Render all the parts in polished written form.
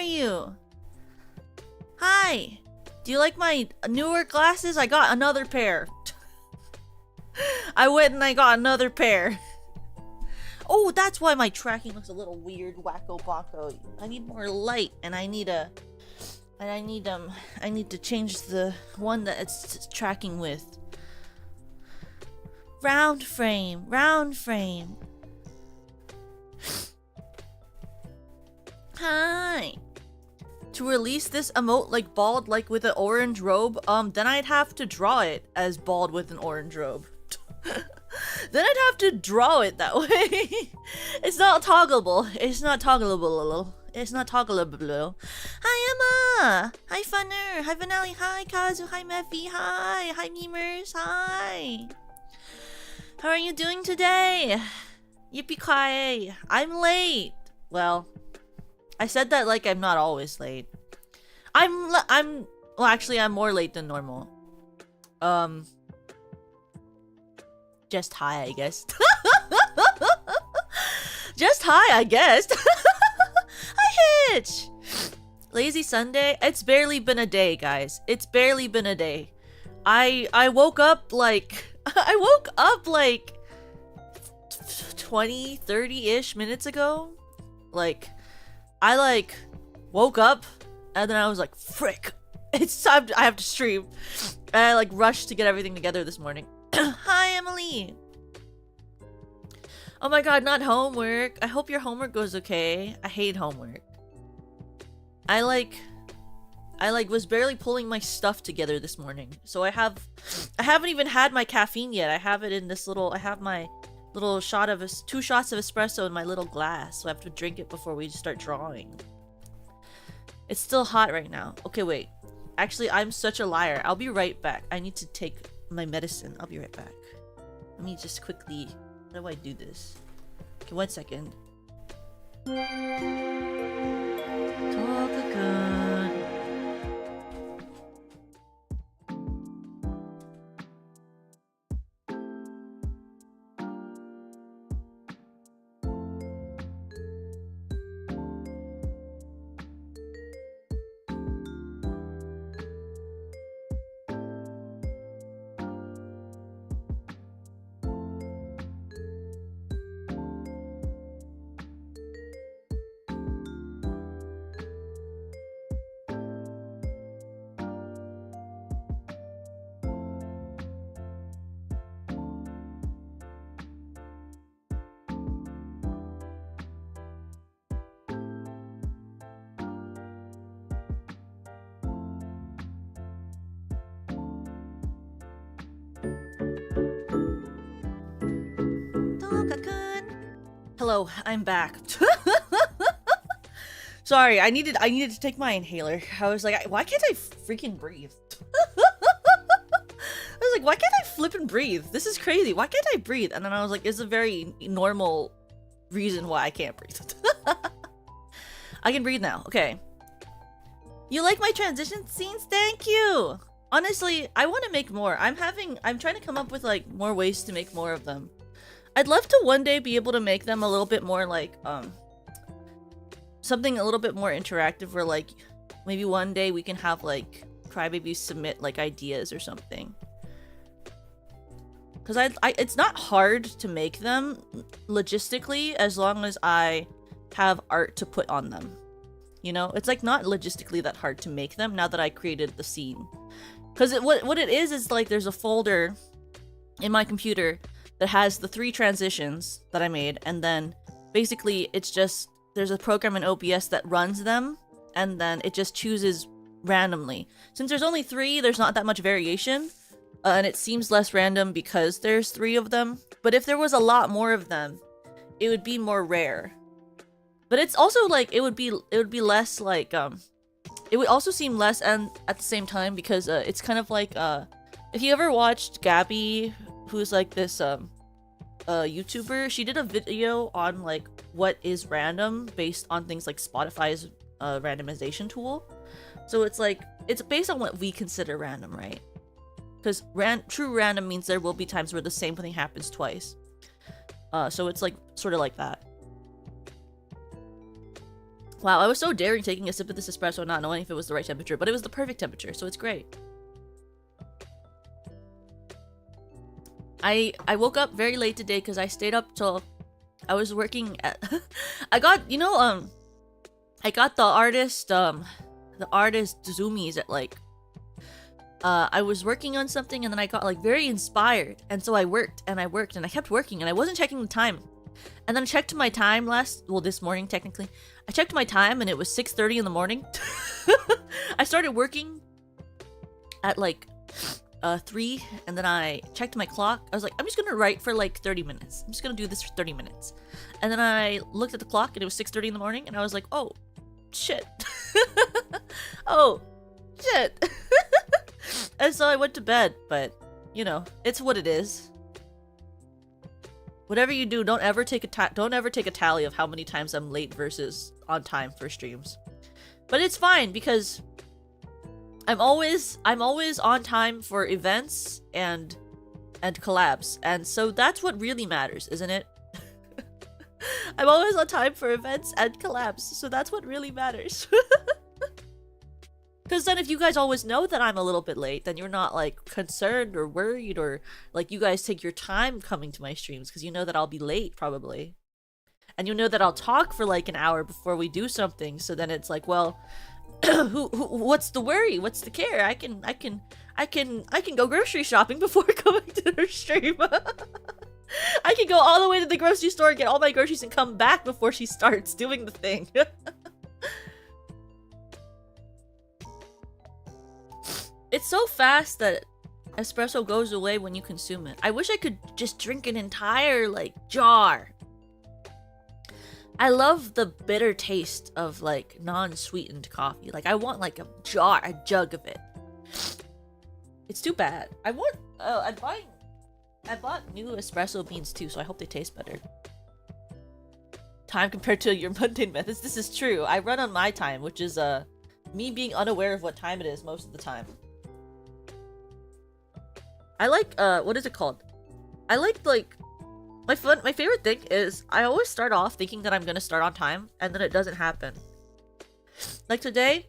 you? Hi. Do you like my newer glasses? I got another pair. I went and I got another pair. Oh, that's why my tracking looks a little weird, wacko bonko. I need more light, and I need to change the one that it's tracking with. Round frame, round frame. Hi. To release this emote like bald, like with an orange robe, then I'd have to draw it as bald with an orange robe. Then I'd have to draw it that way. It's not toggleable. It's not toggleable. It's not toggleable. Hi Emma! Hi Funner! Hi Vanelli! Hi Kazu! Hi Mephi! Hi! Hi Memers! Hi! How are you doing today? Yippee-ki-yay! I'm late! Well, I said that like I'm not always late. Well, actually, I'm more late than normal. Just hi, I guess. Just hi, I guess. Hi, Hitch! Lazy Sunday? It's barely been a day, guys. It's barely been a day. I woke up like... I woke up like 20, 30-ish minutes ago. Like, I like woke up and then I was like, frick, it's time I have to stream. And I like rushed to get everything together this morning. Hi, Emily. Oh my god, not homework. I hope your homework goes okay. I hate homework. I was barely pulling my stuff together this morning. So I haven't even had my caffeine yet. I have it in this little, I have my little shot of, 2 shots of espresso in my little glass. So I have to drink it before we start drawing. It's still hot right now. Okay, wait. Actually, I'm such a liar. I'll be right back. I need to take my medicine. I'll be right back. Let me just quickly, how do I do this? Okay, 1 second. Hello, I'm back. Sorry, I needed to take my inhaler. I was like, why can't I freaking breathe? I was like, why can't I flip and breathe? This is crazy. Why can't I breathe? And then I was like, it's a very normal reason why I can't breathe. I can breathe now. Okay. You like my transition scenes? Thank you. Honestly, I want to make more. I'm trying to come up with like more ways to make more of them. I'd love to one day be able to make them a little bit more like, something a little bit more interactive where like, maybe one day we can have like, Crybabies submit like ideas or something. Because it's not hard to make them logistically as long as I have art to put on them. You know, it's like not logistically that hard to make them now that I created the scene. Because what it is like there's a folder in my computer that has the 3 transitions that I made, and then basically it's just there's a program in OBS that runs them, and then it just chooses randomly. Since there's only 3, there's not that much variation, and it seems less random because there's 3 of them. But if there was a lot more of them, it would be more rare. But it's also like it would be less like it would also seem less and at the same time because it's kind of like if you ever watched Gabby, who's like this YouTuber, she did a video on like what is random based on things like Spotify's randomization tool. So it's like it's based on what we consider random, right? Because true random means there will be times where the same thing happens twice. So it's like sort of like that. Wow, I was so daring taking a sip of this espresso not knowing if it was the right temperature, but it was the perfect temperature, so it's great. I woke up very late today because I stayed up till I was working at I got, you know, I got the artist zoomies at like I was working on something and then I got like very inspired, and so I worked and I kept working and I wasn't checking the time. And then I checked my time this morning technically. I checked my time and it was 6:30 in the morning. I started working at like 3, and then I checked my clock. I was like, I'm just gonna write for like 30 minutes. I'm just gonna do this for 30 minutes. And then I looked at the clock and it was 6:30 in the morning and I was like, oh, shit. Oh, shit. And so I went to bed, but, you know, it's what it is. Whatever you do, don't ever take a tally of how many times I'm late versus on time for streams. But it's fine because I'm always on time for events and collabs, and so that's what really matters, isn't it? I'm always on time for events and collabs, so that's what really matters. Because then if you guys always know that I'm a little bit late, then you're not like concerned or worried, or like you guys take your time coming to my streams because you know that I'll be late probably. And you know that I'll talk for like an hour before we do something, so then it's like, well, what's the worry? What's the care? I can go grocery shopping before coming to her stream. I can go all the way to the grocery store, get all my groceries, and come back before she starts doing the thing. It's so fast that espresso goes away when you consume it. I wish I could just drink an entire, like, jar. I love the bitter taste of, like, non-sweetened coffee. Like, I want, like, a jug of it. It's too bad. I bought new espresso beans, too, so I hope they taste better. Time compared to your mundane methods. This is true. I run on my time, which is, me being unaware of what time it is most of the time. I like, what is it called? I like, my favorite thing is I always start off thinking that I'm gonna start on time, and then it doesn't happen. Like today,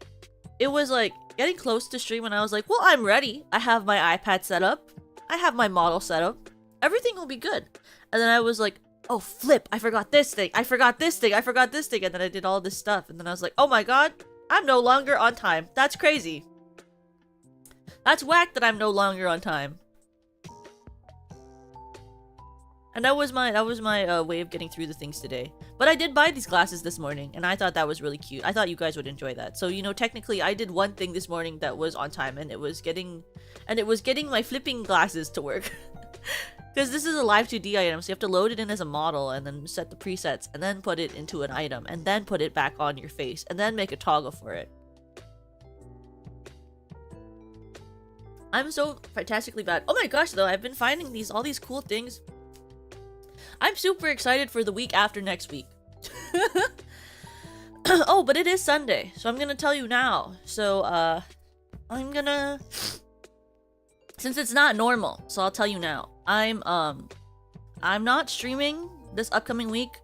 it was like getting close to stream and I was like, well, I'm ready. I have my iPad set up. I have my model set up. Everything will be good. And then I was like, oh, flip. I forgot this thing. I forgot this thing. I forgot this thing. And then I did all this stuff. And then I was like, oh my god, I'm no longer on time. That's crazy. That's whack that I'm no longer on time. And that was my way of getting through the things today. But I did buy these glasses this morning, and I thought that was really cute. I thought you guys would enjoy that. So, you know, technically I did one thing this morning that was on time, and it was getting my flipping glasses to work. Because this is a live 2D item, so you have to load it in as a model, and then set the presets, and then put it into an item, and then put it back on your face, and then make a toggle for it. I'm so fantastically bad. Oh my gosh, though, I've been finding all these cool things. I'm super excited for the week after next week. Oh, but it is Sunday, so I'm gonna tell you now. So, since it's not normal, so I'll tell you now. I'm not streaming this upcoming week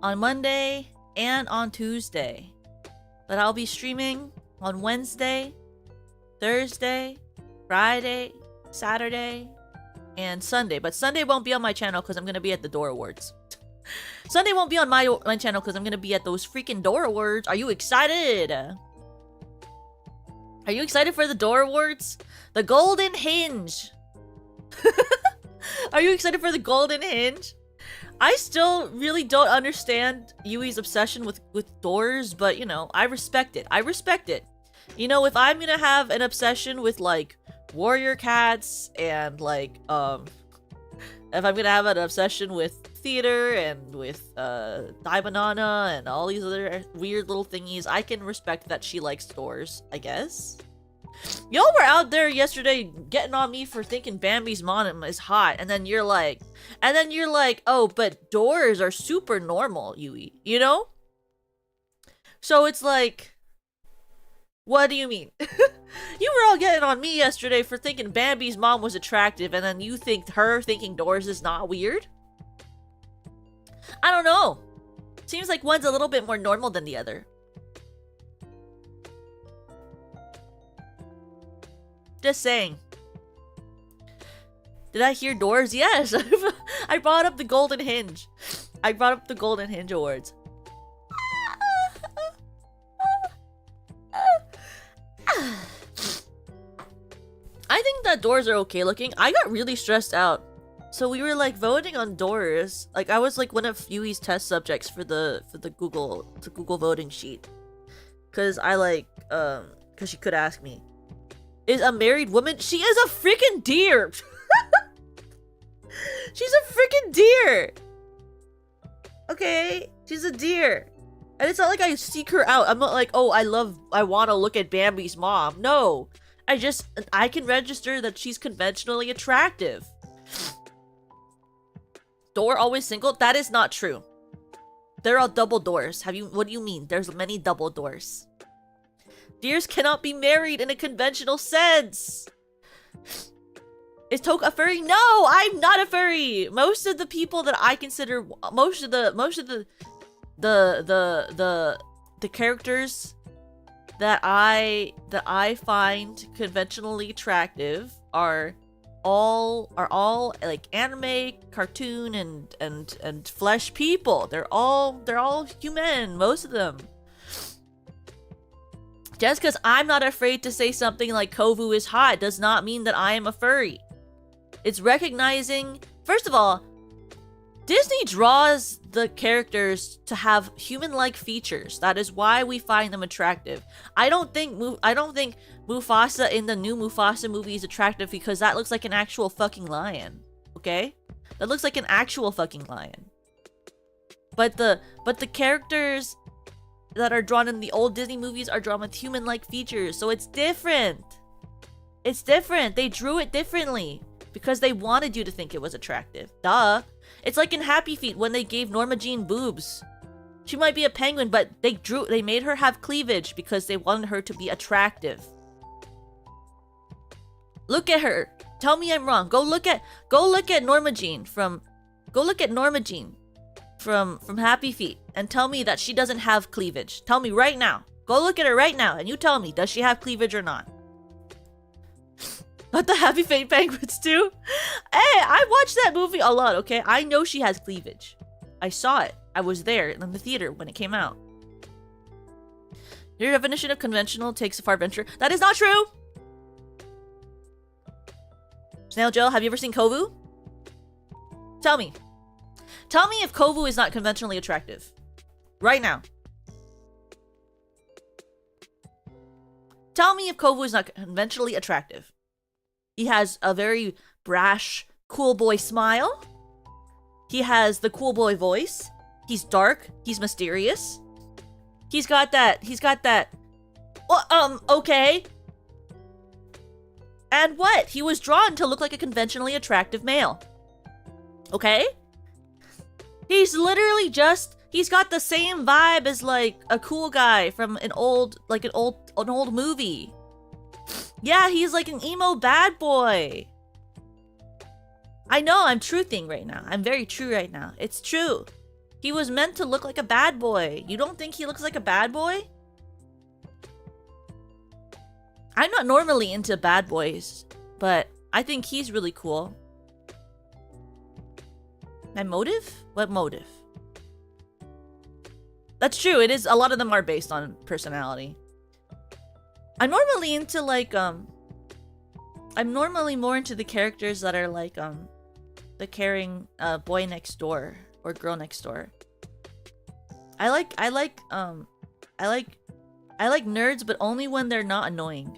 on Monday and on Tuesday. But I'll be streaming on Wednesday, Thursday, Friday, Saturday, and Sunday. But Sunday won't be on my channel because I'm gonna be at the Door Awards. Sunday won't be on my channel because I'm gonna be at those freaking Door Awards. Are you excited? Are you excited for the Door Awards? The Golden Hinge. Are you excited for the Golden Hinge? I still really don't understand Yui's obsession with doors, but you know, I respect it. I respect it. You know, if I'm gonna have an obsession with like warrior cats and like if I'm gonna have an obsession with theater and with Daibanana and all these other weird little thingies, I can respect that she likes doors, I guess. Y'all were out there yesterday getting on me for thinking Bambi's mom is hot, and then you're like, oh, but doors are super normal, Yui, you know? So it's like, what do you mean? You were all getting on me yesterday for thinking Bambi's mom was attractive, and then you think her thinking doors is not weird? I don't know. Seems like one's a little bit more normal than the other. Just saying. Did I hear doors? Yes. I brought up the golden hinge. I brought up the golden hinge awards. I think that doors are okay looking. I got really stressed out. So we were like voting on doors. Like I was like one of Yui's test subjects for the Google voting sheet. Cause I like cause she could ask me. Is a married woman? She is a freaking deer. She's a freaking deer. Okay, she's a deer. And it's not like I seek her out. I'm not like, oh, I want to look at Bambi's mom. No. I can register that she's conventionally attractive. Door always single? That is not true. There are double doors. What do you mean? There's many double doors. Deers cannot be married in a conventional sense. Is Toka a furry? No, I'm not a furry. Most of the people that I consider, most of the characters that I find conventionally attractive are all like anime, cartoon, and flesh people. They're all human, most of them. Just because I'm not afraid to say something like Kovu is hot does not mean that I am a furry. It's recognizing, first of all, Disney draws the characters to have human-like features. That is why we find them attractive. I don't think Mufasa in the new Mufasa movie is attractive because that looks like an actual fucking lion. Okay? That looks like an actual fucking lion. But the characters that are drawn in the old Disney movies are drawn with human-like features, so it's different. It's different. They drew it differently because they wanted you to think it was attractive. Duh. It's like in Happy Feet when they gave Norma Jean boobs. She might be a penguin, but they made her have cleavage because they wanted her to be attractive. Look at her. Tell me I'm wrong. Go look at Norma Jean from Happy Feet and tell me that she doesn't have cleavage. Tell me right now. Go look at her right now and you tell me, does she have cleavage or not? Not the Happy Feet penguins too? Hey, I watched that movie a lot, okay? I know she has cleavage. I saw it. I was there in the theater when it came out. Your definition of conventional takes a far venture. That is not true! Snail Joe, have you ever seen Kovu? Tell me. Tell me if Kovu is not conventionally attractive. Right now. Tell me if Kovu is not conventionally attractive. He has a very brash, cool boy smile. He has the cool boy voice. He's dark. He's mysterious. He's got that. Okay. And what? He was drawn to look like a conventionally attractive male. Okay? He's literally he's got the same vibe as like a cool guy from an old movie. Yeah, he's like an emo bad boy. I know, I'm truthing right now. I'm very true right now. It's true. He was meant to look like a bad boy. You don't think he looks like a bad boy? I'm not normally into bad boys, but I think he's really cool. My motive? What motive? That's true. It is. A lot of them are based on personality. I'm normally into like I'm normally more into the characters that are like the caring boy next door or girl next door. I like nerds, but only when they're not annoying.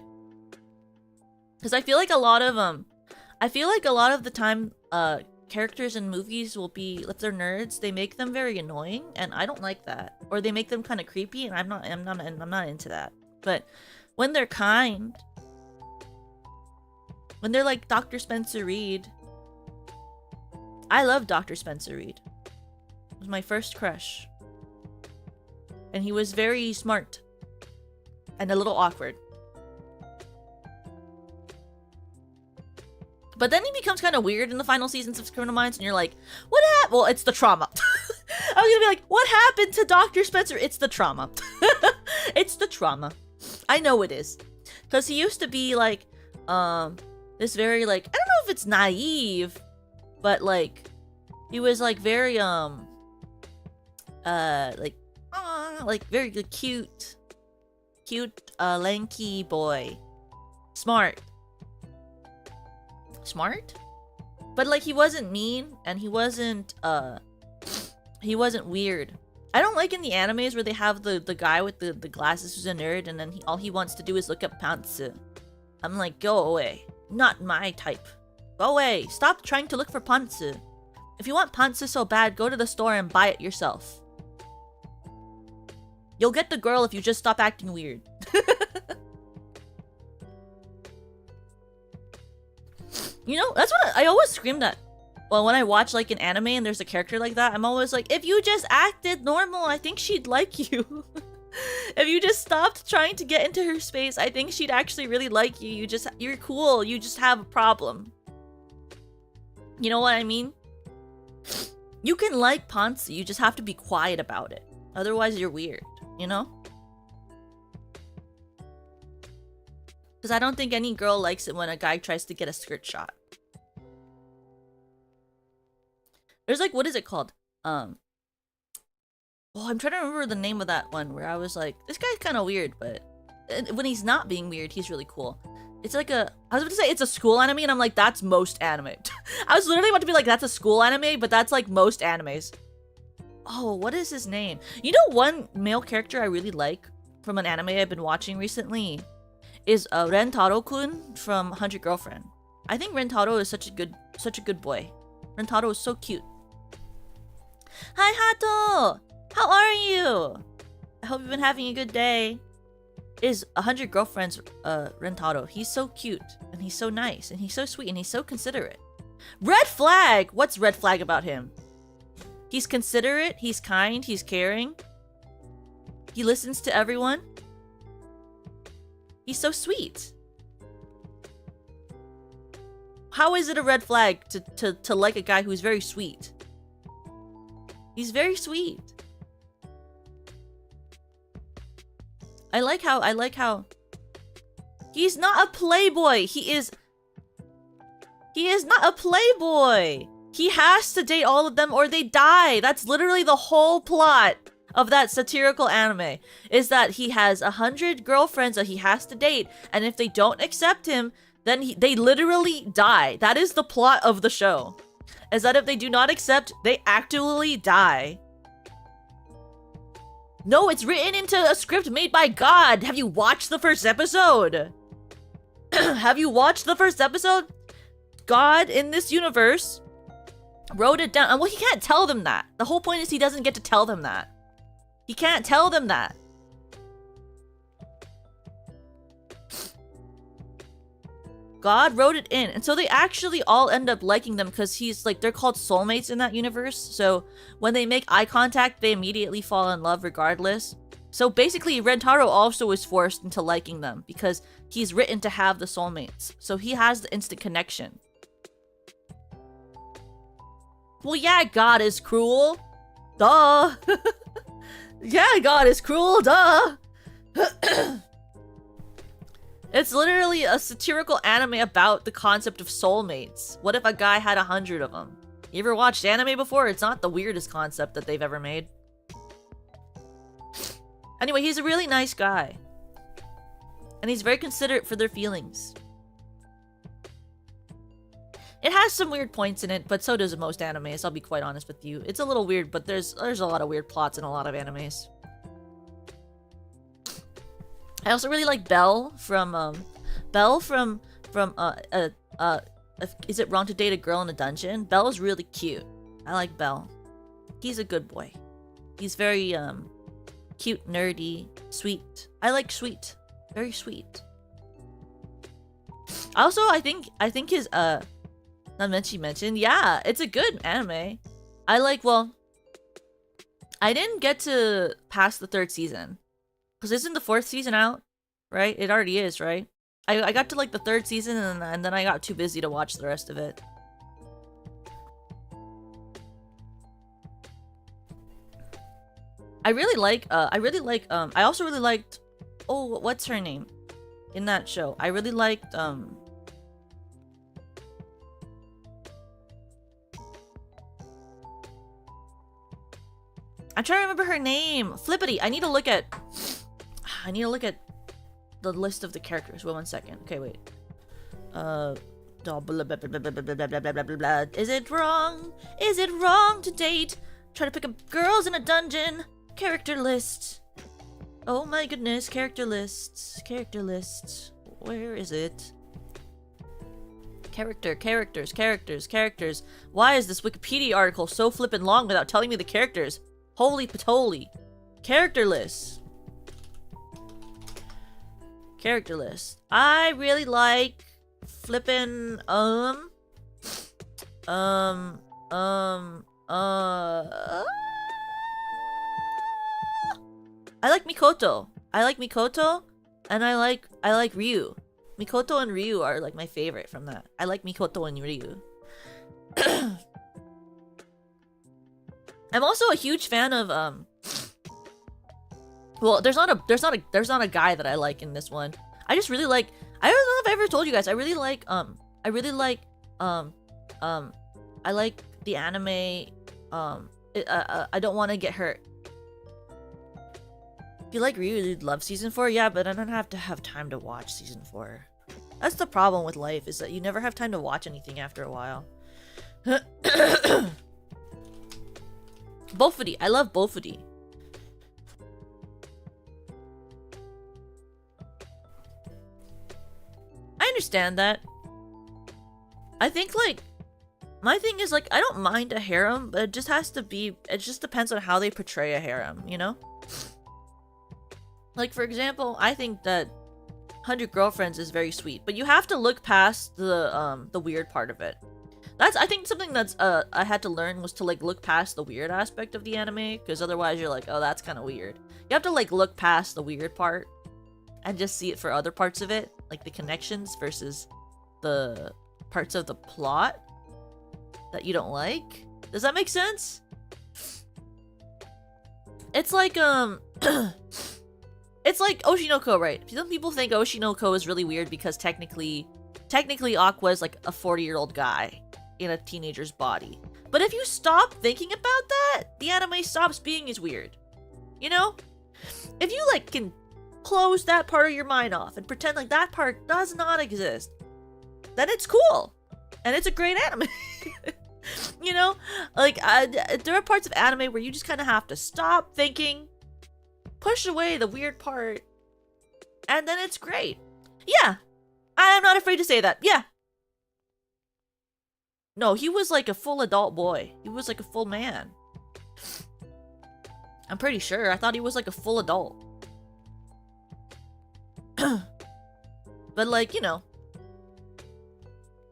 Cuz I feel like a lot of the time characters in movies will be, if they're nerds, they make them very annoying, and I don't like that. Or they make them kind of creepy, and I'm not into that. But when they're kind, when they're like Dr. Spencer Reed. I love Dr. Spencer Reed. He was my first crush. And he was very smart. And a little awkward. But then he becomes kind of weird in the final seasons of Criminal Minds, and you're like, what happened? Well, it's the trauma. I was gonna be like, what happened to Dr. Spencer? It's the trauma. It's the trauma. I know it is. Because he used to be like this very like, I don't know if it's naive, but like he was like very like very cute, lanky boy, smart, but like he wasn't mean and he wasn't weird. I don't like in the animes where they have the guy with the glasses who's a nerd and then all he wants to do is look up pantsu. I'm like, go away. Not my type. Go away. Stop trying to look for pantsu. If you want pantsu so bad, go to the store and buy it yourself. You'll get the girl if you just stop acting weird. You know, that's what I always screamed at. Well, when I watch like an anime and there's a character like that, I'm always like, if you just acted normal, I think she'd like you. If you just stopped trying to get into her space, I think she'd actually really like you. You're cool. You just have a problem. You know what I mean? You can like pantsu, you just have to be quiet about it. Otherwise, you're weird, you know? Because I don't think any girl likes it when a guy tries to get a skirt shot. There's like, what is it called? Oh, I'm trying to remember the name of that one where I was like, this guy's kind of weird, but when he's not being weird, he's really cool. It's like I was about to say it's a school anime, and I'm like, that's most anime. I was literally about to be like, that's a school anime, but that's like most animes. Oh, what is his name? You know, one male character I really like from an anime I've been watching recently is Rentaro-kun from 100 Girlfriend. I think Rentaro is such a good boy. Rentaro is so cute. Hi, Hato! How are you? I hope you've been having a good day. Is 100 Girlfriends Rentaro. He's so cute, and he's so nice, and he's so sweet, and he's so considerate. Red flag! What's red flag about him? He's considerate, he's kind, he's caring. He listens to everyone. He's so sweet. How is it a red flag to like a guy who's very sweet? He's very sweet. I like how he's not a playboy. He is not a playboy. He has to date all of them or they die. That's literally the whole plot of that satirical anime, is that he has 100 girlfriends that he has to date, and if they don't accept him, then they literally die. That is the plot of the show. Is that if they do not accept, they actually die. No, it's written into a script made by God. Have you watched the first episode? Have you watched the first episode? God in this universe wrote it down. Well, he can't tell them that. The whole point is he doesn't get to tell them that. He can't tell them that. God wrote it in, and so they actually all end up liking them because he's like, they're called soulmates in that universe. So when they make eye contact, they immediately fall in love regardless. So basically, Rentaro also is forced into liking them because he's written to have the soulmates. So he has the instant connection. Well, yeah, God is cruel. Duh. Yeah, God is cruel. Duh. It's literally a satirical anime about the concept of soulmates. What if a guy had 100 of them? You ever watched anime before? It's not the weirdest concept that they've ever made. Anyway, he's a really nice guy. And he's very considerate for their feelings. It has some weird points in it, but so does most animes, I'll be quite honest with you. It's a little weird, but there's a lot of weird plots in a lot of animes. I also really like Belle from Is It Wrong to Date a Girl in a Dungeon? Belle's really cute. I like Belle. He's a good boy. He's very cute, nerdy, sweet. I like sweet. Very sweet. Also, I think his Namenchi mentioned, yeah, it's a good anime. Well, I didn't get to past the 3rd season. Because isn't the 4th season out? Right? It already is, right? I got to like the 3rd season and then I got too busy to watch the rest of it. I also really liked, oh, what's her name? In that show. I really liked, I'm trying to remember her name. Flippity. I need to look at the list of the characters. Wait 1 second. Okay, wait. Is it wrong? Is it wrong to date? Try to pick up girls in a dungeon. Character list. Oh my goodness, character lists. Character lists. Where is it? Characters. Why is this Wikipedia article so flippin' long without telling me the characters? Holy patoli. Character list. Character list. I really like flippin' I like Mikoto. And I like Ryu. Mikoto and Ryu are like my favorite from that. I like Mikoto and Ryu. I'm also a huge fan of well, there's not a guy that I like in this one. I just really like, I don't know if I ever told you guys, I like the anime I don't want to get hurt. If you like Ryu, you'd love season 4. Yeah, but I don't have to have time to watch season 4. That's the problem with life, is that you never have time to watch anything after a while. Bofudi. I love Bofudi. I understand that. I think, like, my thing is, like, I don't mind a harem, but it just has to be, it just depends on how they portray a harem, you know? Like, for example, I think that 100 Girlfriends is very sweet, but you have to look past the weird part of it. That's, I think, something that's I had to learn was to, like, look past the weird aspect of the anime, because otherwise you're like, oh, that's kind of weird. You have to, like, look past the weird part and just see it for other parts of it, like the connections versus the parts of the plot that you don't like. Does that make sense? It's like it's like Oshinoko, right? Some people think Oshinoko is really weird because technically Aqua is like a 40-year-old guy in a teenager's body. But if you stop thinking about that, the anime stops being as weird. You know? If you, like, can close that part of your mind off and pretend like that part does not exist, then it's cool. And it's a great anime. You know? Like, there are parts of anime where you just kind of have to stop thinking, push away the weird part, and then it's great. Yeah. I'm not afraid to say that. Yeah. No, he was like a full adult boy. He was like a full man. I'm pretty sure. I thought he was like a full adult. But, like, you know,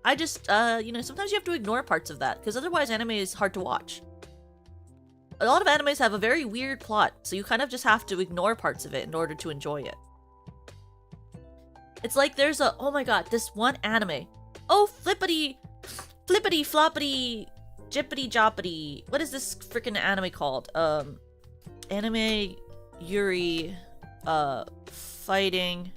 I just, you know, sometimes you have to ignore parts of that, because otherwise anime is hard to watch. A lot of animes have a very weird plot, so you kind of just have to ignore parts of it in order to enjoy it. It's like there's a, oh my god, this one anime. Oh, flippity floppity jippity joppity. What is this freaking anime called? Anime Yuri fighting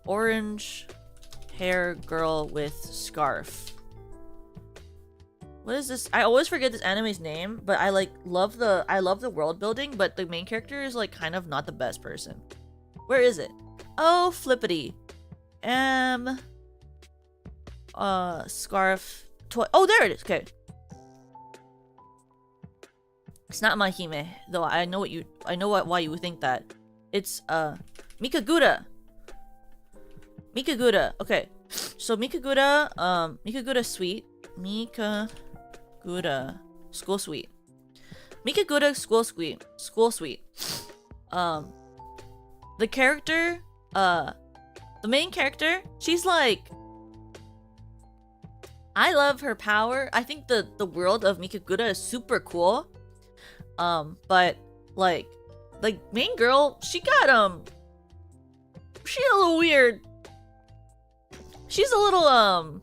orange hair girl with scarf. What is this? I always forget this anime's name, but I like love the world building, but the main character is like kind of not the best person. Where is it? Oh, flippity. Scarf toy. Oh, there it is. Okay. It's not Mahime, though. I know why you would think that. It's Mikagura. Okay. So Mikagura sweet. Mikagura school suite. Mikagura school suite. The character, the main character, she's like, I love her power. I think the world of Mikagura is super cool. But like the main girl, she's a little weird. She's a little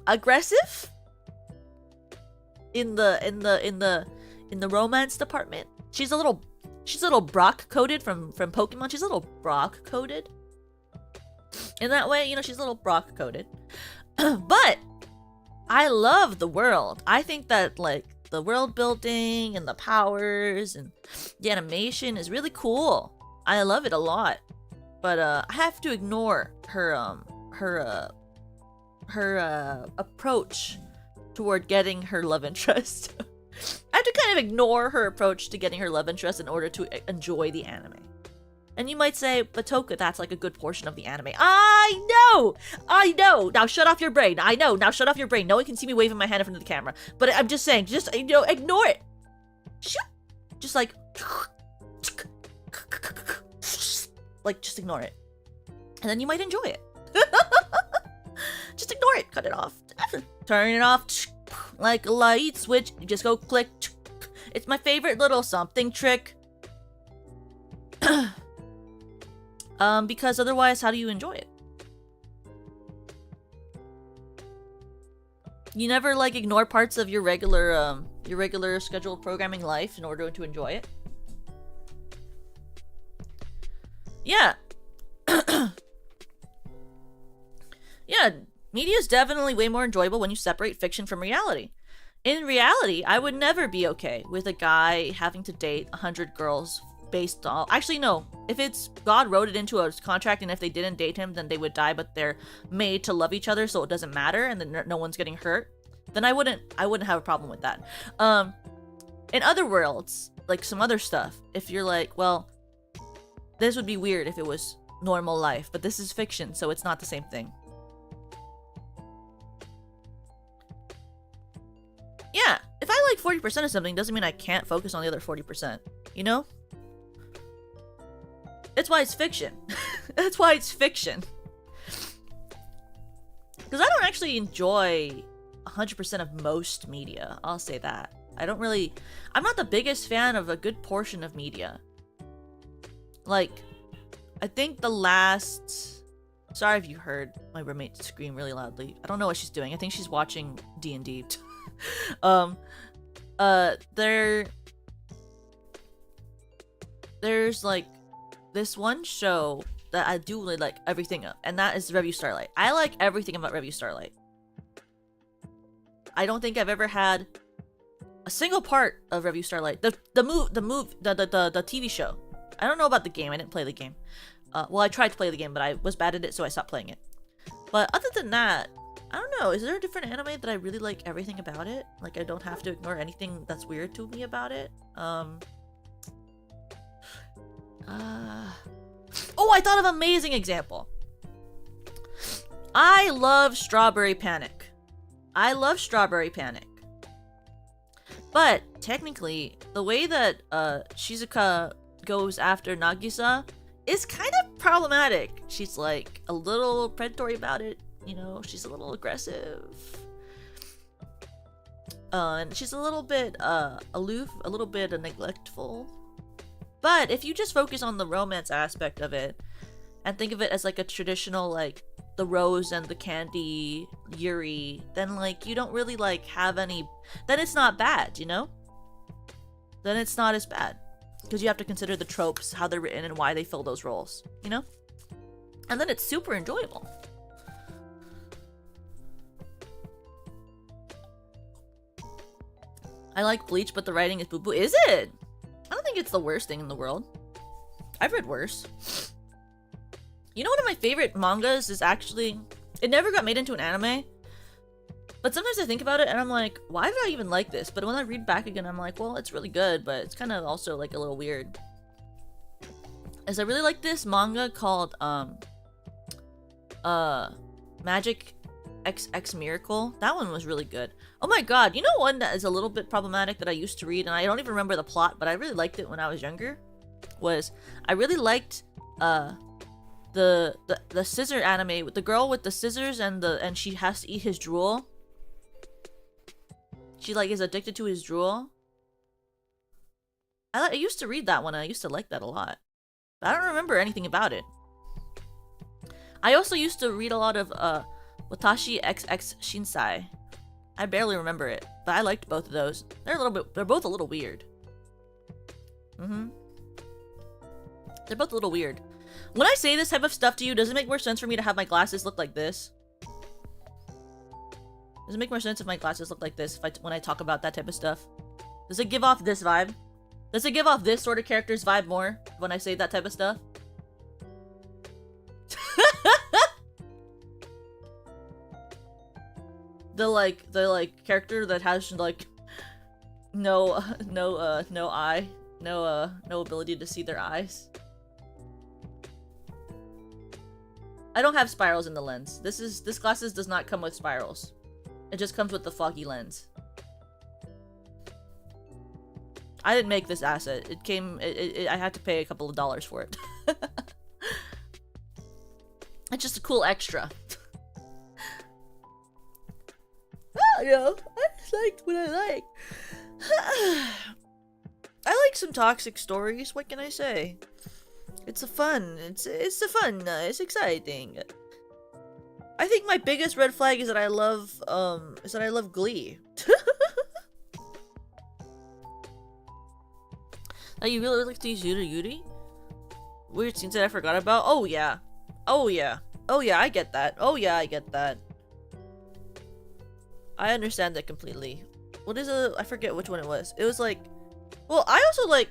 aggressive in the romance department. She's a little Brock coded from Pokemon. She's a little Brock coded. In that way, you know, she's a little Brock coded. But I love the world. I think that like the world building and the powers and the animation is really cool. I love it a lot. But I have to ignore her approach toward getting her love interest. I have to kind of ignore her approach to getting her love interest in order to enjoy the anime. And you might say, but Toka, that's like a good portion of the anime. I know! Now shut off your brain. I know, now shut off your brain. No one can see me waving my hand in front of the camera. But I'm just saying, just, ignore it. Just like just ignore it. And then you might enjoy it. Just ignore it, cut it off. Turn it off like a light switch. You just go click. It's my favorite little something trick. Because otherwise, how do you enjoy it? You never like ignore parts of your regular scheduled programming life in order to enjoy it. Yeah. Yeah, media is definitely way more enjoyable when you separate fiction from reality. In reality, I would never be okay with a guy having to date 100 girls based on... Actually, no. If it's... God wrote it into a contract, and if they didn't date him, then they would die, but they're made to love each other, so it doesn't matter, and then no one's getting hurt, then I wouldn't have a problem with that. In other worlds, like some other stuff, if you're like, well, this would be weird if it was normal life, but this is fiction, so it's not the same thing. Yeah, if I like 40% of something, doesn't mean I can't focus on the other 40%, you know? That's why it's fiction. That's why it's fiction. Because I don't actually enjoy 100% of most media, I'll say that. I'm not the biggest fan of a good portion of media. Like, I think the last... Sorry if you heard my roommate scream really loudly. I don't know what she's doing. I think she's watching D&D. There's like this one show that I do really like everything of, and that is Revue Starlight. I like everything about Revue Starlight. I don't think I've ever had a single part of Revue Starlight. The TV show. I don't know about the game. I didn't play the game. Well, I tried to play the game, but I was bad at it, so I stopped playing it. But other than that, I don't know. Is there a different anime that I really like everything about it? Like, I don't have to ignore anything that's weird to me about it? Oh, I thought of an amazing example. I love Strawberry Panic. I love Strawberry Panic. But, technically, the way that Shizuka goes after Nagisa is kind of problematic. She's, like, a little predatory about it. You know, she's a little aggressive. And she's a little bit aloof, a little bit neglectful. But if you just focus on the romance aspect of it and think of it as like a traditional, like, the rose and the candy Yuri, then like you don't really like have any... Then it's not bad, you know? Then it's not as bad. Because you have to consider the tropes, how they're written, and why they fill those roles, you know? And then it's super enjoyable. I like Bleach, but the writing is boo-boo. Is it? I don't think it's the worst thing in the world. I've read worse. You know, one of my favorite mangas is actually... It never got made into an anime. But sometimes I think about it and I'm like, why did I even like this? But when I read back again, I'm like, well, it's really good, but it's kind of also like a little weird. As I really like this manga called, Magic X Miracle. That one was really good. Oh my god, you know one that is a little bit problematic that I used to read, and I don't even remember the plot, but I really liked it when I was younger, was I really liked the scissor anime with the girl with the scissors and she has to eat his drool. She like is addicted to his drool. I used to read that one and I used to like that a lot. But I don't remember anything about it. I also used to read a lot of Watashi XX Shinsai. I barely remember it, but I liked both of those. They're both a little weird. They're both a little weird. When I say this type of stuff to you, does it make more sense for me to have my glasses look like this? Does it make more sense if my glasses look like this when I talk about that type of stuff? Does it give off this vibe? Does it give off this sort of character's vibe more when I say that type of stuff? the character that has like no eye, no ability to see their eyes. I don't have spirals in the lens. This glasses does not come with spirals. It just comes with the foggy lens. I didn't make this asset. It came. I had to pay a couple of dollars for it. It's just a cool extra. Oh, no, I just liked what I like. I like some toxic stories. What can I say? It's a fun. It's fun. It's exciting. I think my biggest red flag is that I love Glee. That you really like to use Yuri Yuri? Weird scenes that I forgot about? Oh yeah. Oh yeah. Oh yeah, I get that. Oh yeah, I get that. I understand that completely. What is I forget which one it was. It was like, well, I also like,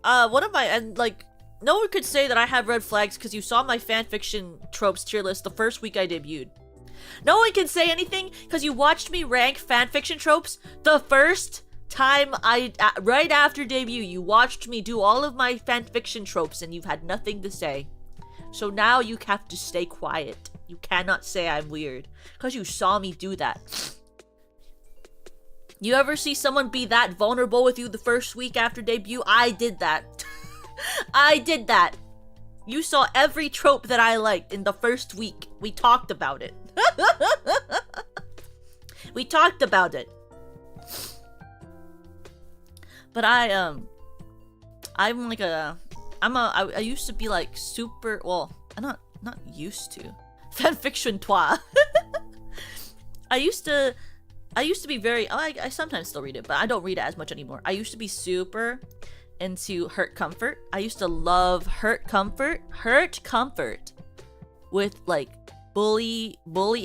one of my, and like, no one could say that I have red flags because you saw my fanfiction tropes tier list the first week I debuted. No one can say anything because you watched me rank fanfiction tropes the first time right after debut. You watched me do all of my fanfiction tropes and you've had nothing to say. So now you have to stay quiet. You cannot say I'm weird because you saw me do that. You ever see someone be that vulnerable with you the first week after debut? I did that. I did that. You saw every trope that I liked in the first week. We talked about it. We talked about it. But I used to be like super, well, I'm not used to. Fanfiction toi. I used to be very, I sometimes still read it, but I don't read it as much anymore. I used to be super into hurt comfort. I used to love hurt comfort with like bully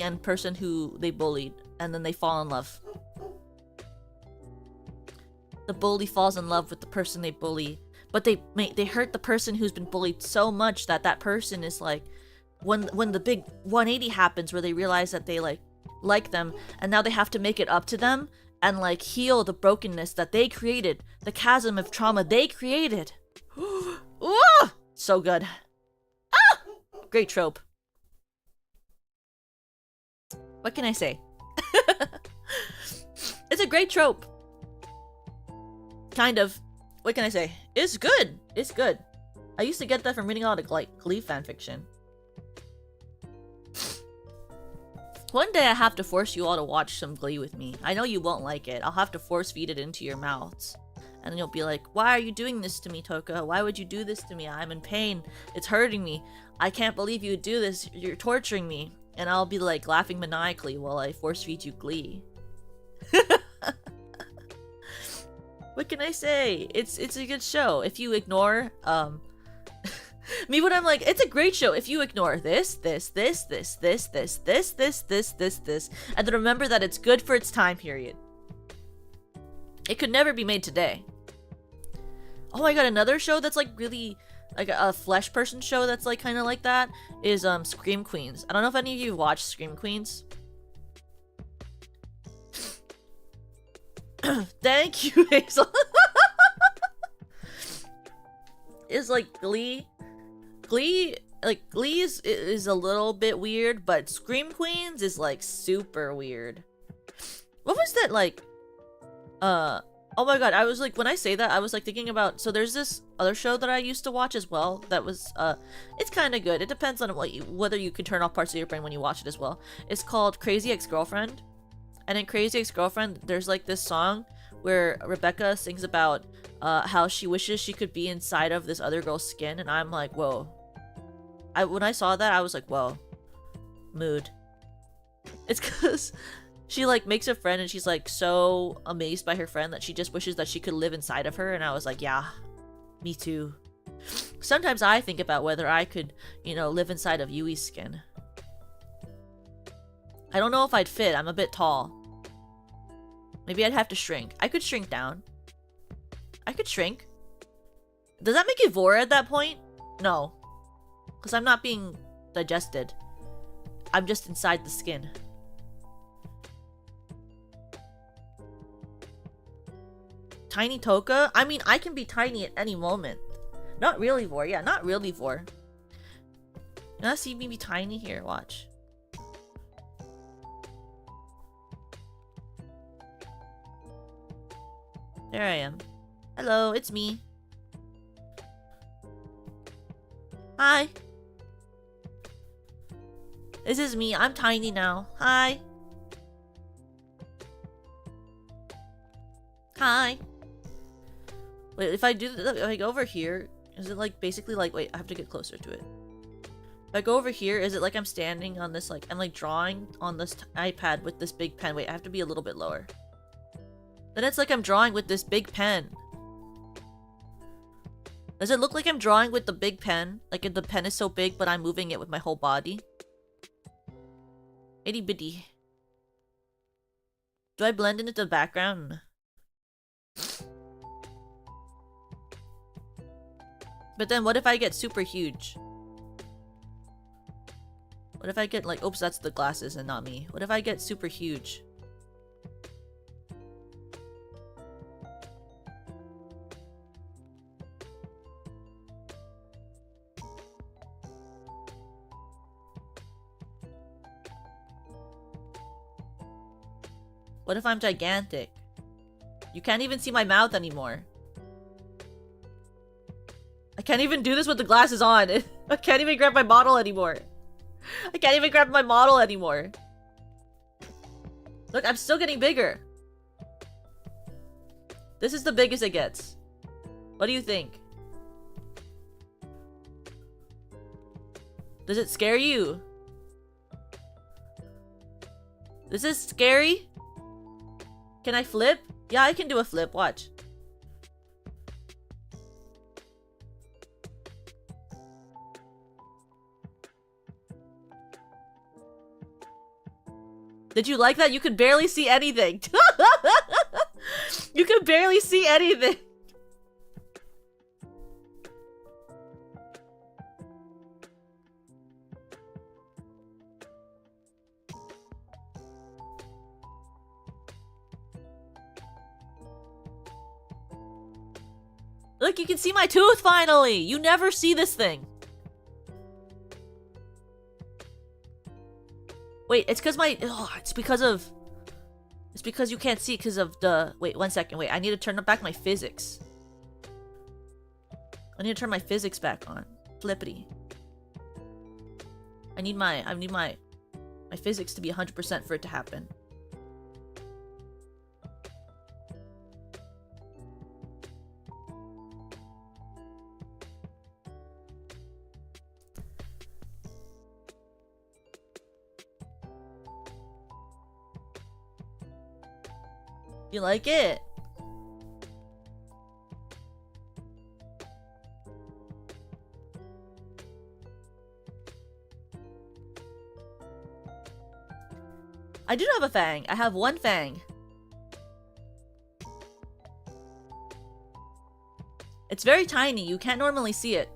and person who they bullied and then they fall in love. The bully falls in love with the person they bully, but they hurt the person who's been bullied so much that that person is like, when the big 180 happens where they realize that they like them and now they have to make it up to them and like heal the brokenness that they created, the chasm of trauma they created. Ooh, so good. Ah! Great trope. What can I say? It's a great trope. Kind of. What can I say? It's good. It's good. I used to get that from reading a lot of like Glee fanfiction. One day I have to force you all to watch some Glee with me. I know you won't like it. I'll have to force feed it into your mouths. And then you'll be like, why are you doing this to me, Toka? Why would you do this to me? I'm in pain. It's hurting me. I can't believe you would do this. You're torturing me. And I'll be like laughing maniacally while I force feed you Glee. What can I say? It's a good show. If you ignore me when I'm like, it's a great show. If you ignore this, and then remember that it's good for its time period. It could never be made today. Oh my god, another show that's like really like a flesh person show that's like kind of like that is Scream Queens. I don't know if any of you watch Scream Queens. Thank you, Hazel. Is like Glee is a little bit weird, but Scream Queens is like super weird. What was that like? Oh my god, I was like, when I say that, I was like thinking about, so there's this other show that I used to watch as well that was it's kind of good. It depends on whether you can turn off parts of your brain when you watch it as well. It's called Crazy Ex-Girlfriend. And in Crazy Ex-Girlfriend, there's like this song where Rebecca sings about how she wishes she could be inside of this other girl's skin, and I'm like, whoa. When I saw that, I was like, whoa. Mood. It's because she like makes a friend and she's like so amazed by her friend that she just wishes that she could live inside of her, and I was like, yeah, me too. Sometimes I think about whether I could, live inside of Yui's skin. I don't know if I'd fit. I'm a bit tall. Maybe I'd have to shrink. I could shrink down. I could shrink. Does that make it Vora at that point? No. Because I'm not being digested. I'm just inside the skin. Tiny Toka? I mean, I can be tiny at any moment. Not really Vor. Yeah, not really Vor. You wanna see me be tiny? Here, watch. There I am. Hello, it's me. Hi. This is me. I'm tiny now. Hi. Hi. Wait, if I do if I go over here, is it like basically like, wait, I have to get closer to it. If I go over here, is it like I'm standing on this, like, I'm like drawing on this iPad with this big pen? Wait, I have to be a little bit lower. Then it's like I'm drawing with this big pen. Does it look like I'm drawing with the big pen? Like the pen is so big, but I'm moving it with my whole body? Itty bitty. Do I blend into the background? But then what if I get super huge? What if I get like, oops, that's the glasses and not me. What if I get super huge? What if I'm gigantic? You can't even see my mouth anymore. I can't even do this with the glasses on. I can't even grab my model anymore. I can't even grab my model anymore. Look, I'm still getting bigger. This is the biggest it gets. What do you think? Does it scare you? This is scary? Can I flip? Yeah, I can do a flip. Watch. Did you like that? You could barely see anything. You could barely see anything. Look, you can see my tooth finally! You never see this thing. Wait, it's because my... Oh, it's because of... It's because you can't see because of the... Wait, 1 second. Wait, I need to turn back my physics. I need to turn my physics back on. Flippity. I need my physics to be 100% for it to happen. You like it? I do have a fang. I have one fang. It's very tiny. You can't normally see it.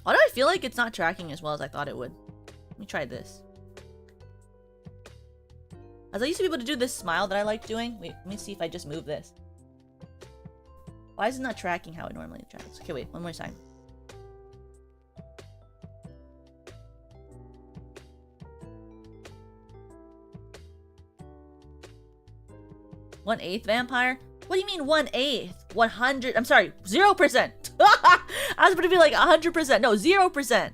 Why do I feel like it's not tracking as well as I thought it would? Let me try this. As I used to be able to do this smile that I like doing. Wait, let me see if I just move this. Why is it not tracking how it normally tracks? Okay, wait, one more time. One-eighth vampire? What do you mean 1/8? 100? I'm sorry, 0%. I was going to be like 100%. No, 0%.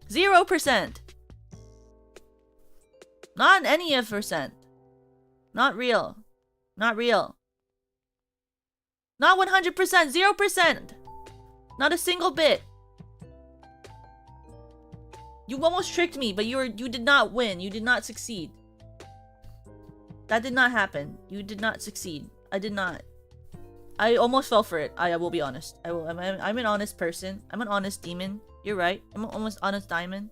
0%. Not any of percent. Not real. Not real. Not 100%. 0%. Not a single bit. You almost tricked me, but you did not win. You did not succeed. That did not happen. You did not succeed. I did not. I almost fell for it. I will be honest. I'm an honest person. I'm an honest demon. You're right. I'm an almost honest diamond.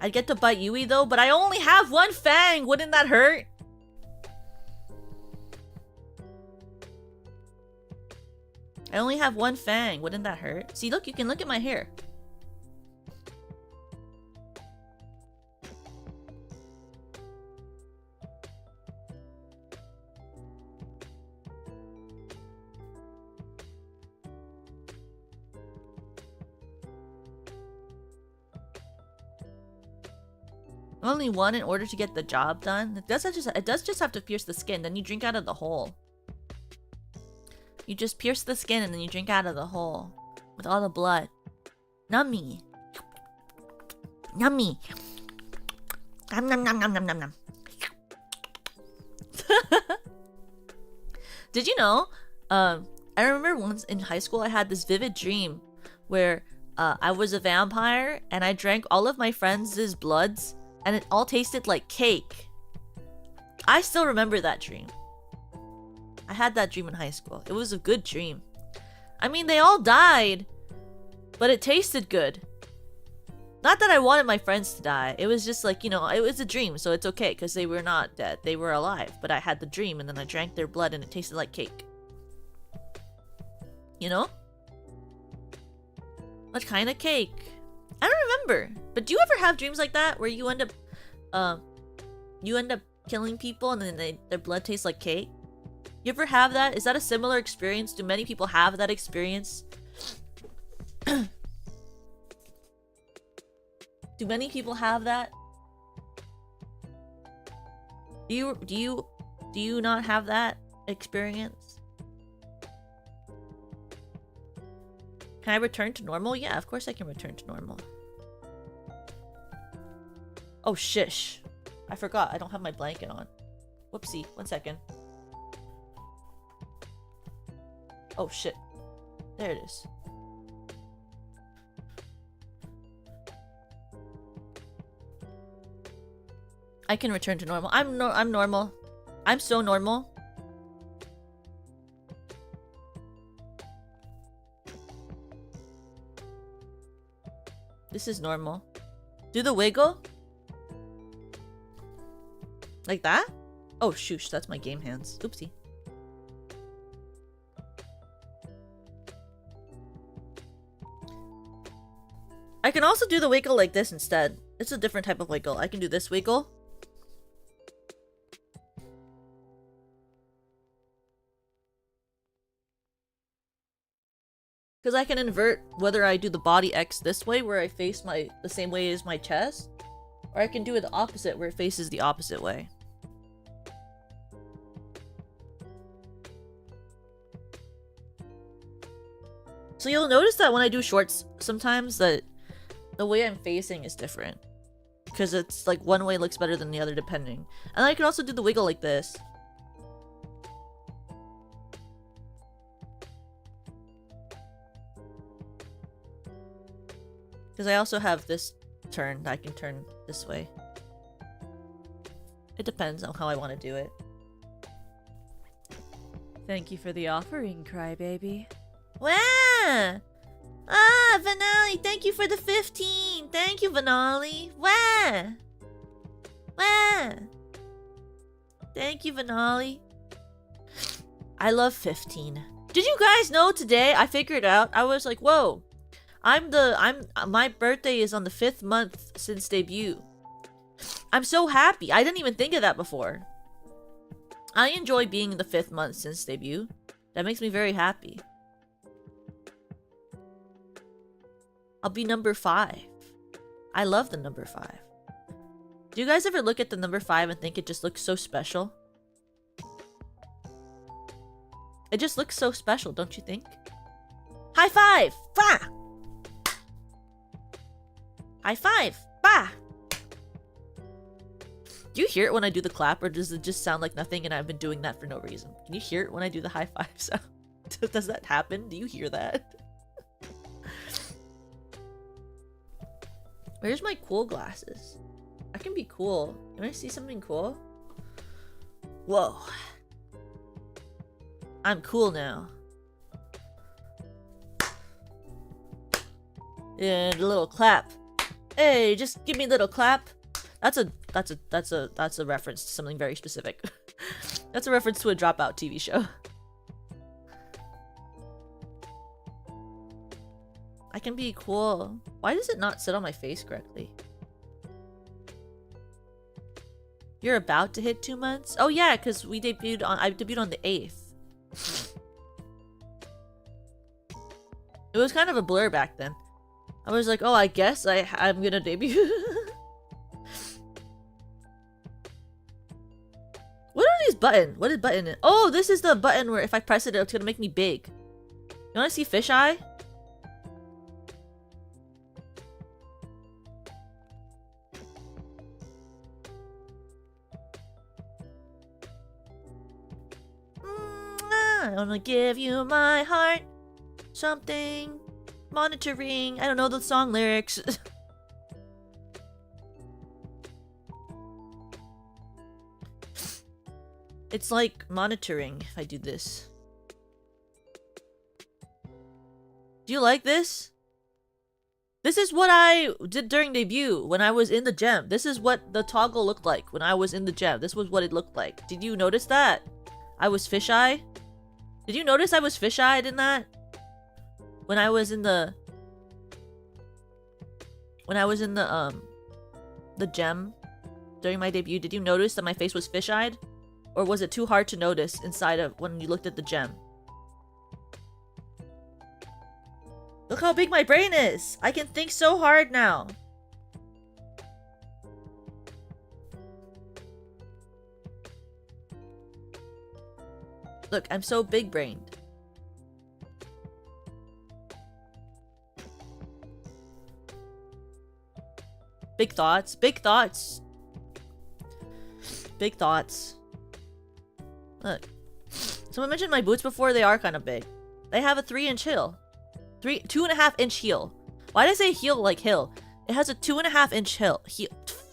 I'd get to bite Yui though, but I only have one fang. Wouldn't that hurt? I only have one fang. Wouldn't that hurt? See, look, you can look at my hair. Only one in order to get the job done. It does just have to pierce the skin, then you drink out of the hole. You just pierce the skin and then you drink out of the hole with all the blood. Nummy. Yummy. Nom nom nom nom nom nom nom. Did you know? I remember once in high school I had this vivid dream where I was a vampire and I drank all of my friends' bloods and it all tasted like cake. I still remember that dream. I had that dream in high school. It was a good dream. I mean, they all died, but it tasted good. Not that I wanted my friends to die. It was just like, you know, it was a dream, so it's okay because they were not dead. They were alive, but I had the dream and then I drank their blood and it tasted like cake. You know? What kind of cake? I don't remember. But do you ever have dreams like that where you end up killing people and then their blood tastes like cake? You ever have that? Is that a similar experience? Do many people have that experience? Do many people have that? Do you not have that experience? Can I return to normal? Yeah, of course I can return to normal. Oh, shish. I forgot. I don't have my blanket on. Whoopsie. 1 second. Oh, shit. There it is. I can return to normal. I'm normal. I'm so normal. This is normal. Do the wiggle? Like that? Oh, shoosh. That's my game hands. Oopsie. I can also do the wiggle like this instead. It's a different type of wiggle. I can do this wiggle. Because I can invert whether I do the body X this way, where I face the same way as my chest, or I can do it the opposite, where it faces the opposite way. So you'll notice that when I do shorts, sometimes that the way I'm facing is different. Because it's like one way looks better than the other depending. And I can also do the wiggle like this. Because I also have this turn that I can turn this way. It depends on how I want to do it. Thank you for the offering, Crybaby. Wow! Ah, Vanali, thank you for the 15! Thank you, Vanali! Wow! Wow! Thank you, Vanali. I love 15. Did you guys know today I figured out? I was like, whoa! My birthday is on the 5th month since debut. I'm so happy. I didn't even think of that before. I enjoy being in the 5th month since debut. That makes me very happy. I'll be number 5. I love the number 5. Do you guys ever look at the number 5 and think it just looks so special? It just looks so special, don't you think? High five! Bah! High five! Bah! Do you hear it when I do the clap, or does it just sound like nothing and I've been doing that for no reason? Can you hear it when I do the high five sound? Does that happen? Do you hear that? Where's my cool glasses? I can be cool. Can I see something cool? Whoa. I'm cool now. And a little clap. Hey, just give me a little clap. That's a reference to something very specific. That's a reference to a Dropout TV show. I can be cool. Why does it not sit on my face correctly? You're about to hit 2 months? Oh yeah, because I debuted on the 8th. It was kind of a blur back then. I was like, oh, I guess I'm gonna debut. What are these buttons? What is button? Oh, this is the button where if I press it, it's gonna make me big. You wanna see fisheye? I wanna give you my heart. Something. Monitoring. I don't know the song lyrics. It's like monitoring if I do this. Do you like this? This is what I did during debut when I was in the gem. This is what the toggle looked like when I was in the gem. This was what it looked like. Did you notice that? I was fisheye? Did you notice I was fisheye in that? When I was in the gem during my debut, did you notice that my face was fish-eyed? Or was it too hard to notice inside of when you looked at the gem? Look how big my brain is! I can think so hard now! Look, I'm so big-brained. Big thoughts. Big thoughts. Big thoughts. Look. Someone mentioned my boots before. They are kind of big. They have a 3-inch heel. 2.5-inch heel. Why did I say heel like hill? It has a 2.5-inch heel.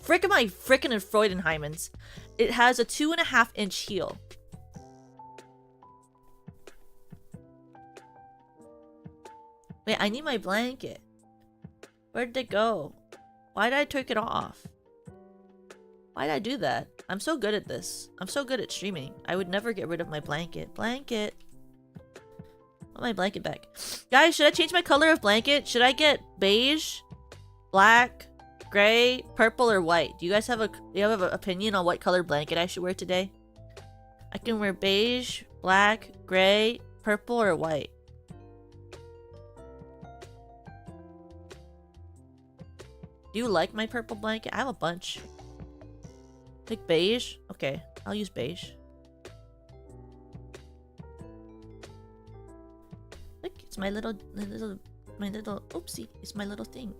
Frickin' my frickin' and Freudenheimens. It has a 2.5-inch heel. Wait, I need my blanket. Where did it go? Why did I take it off? Why did I do that? I'm so good at this. I'm so good at streaming. I would never get rid of my blanket. Blanket. I want my blanket back. Guys, should I change my color of blanket? Should I get beige, black, gray, purple, or white? Do you guys have an opinion on what color blanket I should wear today? I can wear beige, black, gray, purple, or white. Do you like my purple blanket? I have a bunch. Like beige? Okay, I'll use beige. Look, it's my little, oopsie. It's my little thing.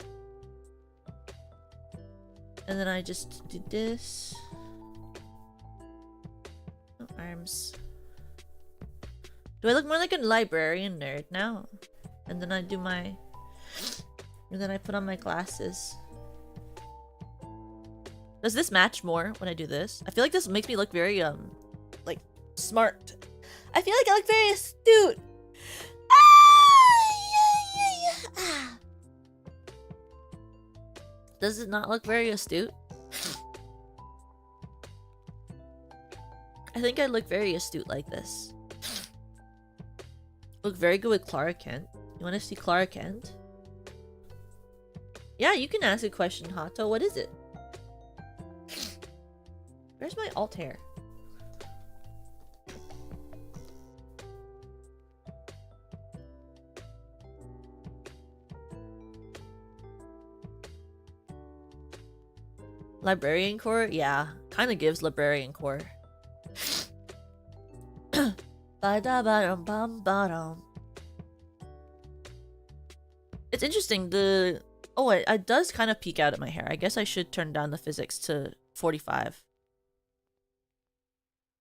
And then I just do this. No arms. Do I look more like a librarian nerd now? And then I do my... And then I put on my glasses. Does this match more when I do this? I feel like this makes me look very, like, smart. I feel like I look very astute. Ah. Does it not look very astute? I think I look very astute like this. Look very good with Clara Kent. You want to see Clara Kent? Yeah, you can ask a question, Hato. What is it? Where's my alt hair? Librarian core? Yeah, kind of gives librarian core. It's interesting, oh, it does kind of peek out at my hair. I guess I should turn down the physics to 45.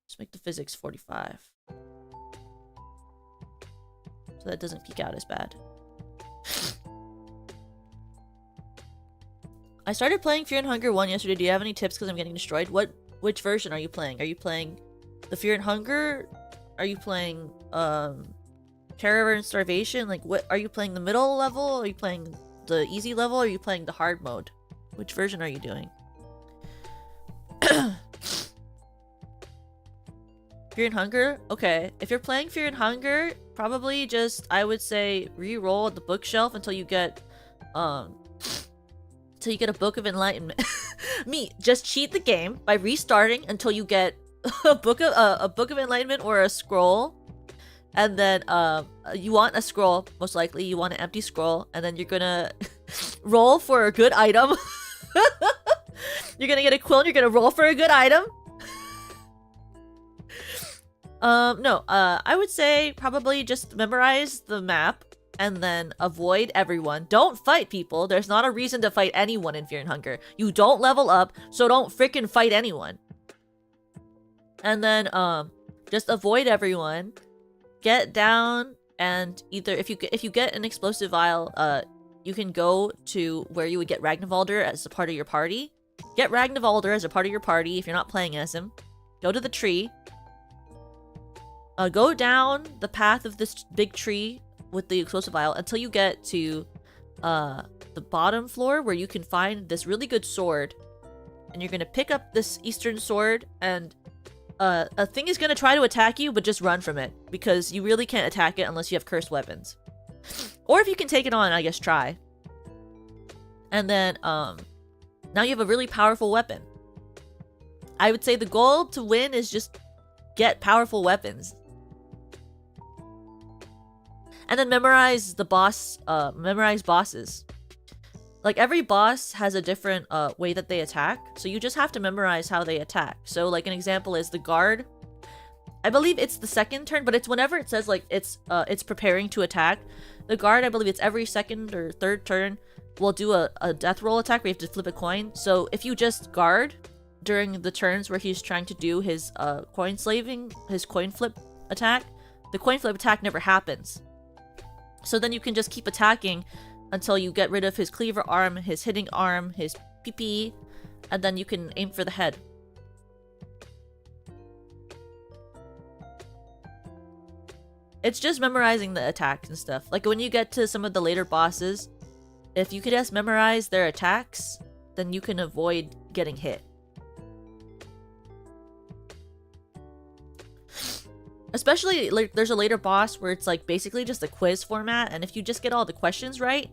Just make the physics 45. So that doesn't peek out as bad. I started playing Fear and Hunger 1 yesterday. Do you have any tips because I'm getting destroyed? Which version are you playing? Are you playing the Fear and Hunger? Are you playing Terror and Starvation? Like, what are you playing, the middle level? Are you playing the easy level? Or are you playing the hard mode? Which version are you doing? Fear and Hunger? Okay. If you're playing Fear and Hunger, probably just, I would say, re-roll at the bookshelf until you get a Book of Enlightenment. Just cheat the game by restarting until you get a Book of Enlightenment or a scroll. And then you want a scroll, most likely. You want an empty scroll, and then you're gonna roll for a good item. You're gonna get a quill and you're gonna roll for a good item. No, I would say probably just memorize the map and then avoid everyone. Don't fight people. There's not a reason to fight anyone in Fear and Hunger. You don't level up, so don't freaking fight anyone. And then, just avoid everyone. Get down, and either if you get an explosive vial, you can go to where you would get Ragnvaldr as a part of your party. Get Ragnvaldr as a part of your party if you're not playing as him. Go to the tree. Go down the path of this big tree with the explosive vial until you get to the bottom floor where you can find this really good sword. And you're gonna pick up this Eastern sword, and a thing is gonna try to attack you, but just run from it, because you really can't attack it unless you have cursed weapons. Or if you can take it on, I guess try. And then, now you have a really powerful weapon. I would say the goal to win is just get powerful weapons. And then memorize the boss, memorize bosses. Like, every boss has a different way that they attack, so you just have to memorize how they attack. So, like, an example is the guard. I believe it's the second turn, but it's whenever it says, like, it's preparing to attack. The guard, I believe it's every second or third turn, will do a death roll attack where you have to flip a coin. So, if you just guard during the turns where he's trying to do his coin slaving, his coin flip attack, the coin flip attack never happens. So then you can just keep attacking until you get rid of his cleaver arm, his hitting arm, his PP, and then you can aim for the head. It's just memorizing the attacks and stuff. Like, when you get to some of the later bosses, if you could just memorize their attacks, then you can avoid getting hit. Especially, like, there's a later boss where it's, like, basically just a quiz format, and if you just get all the questions right,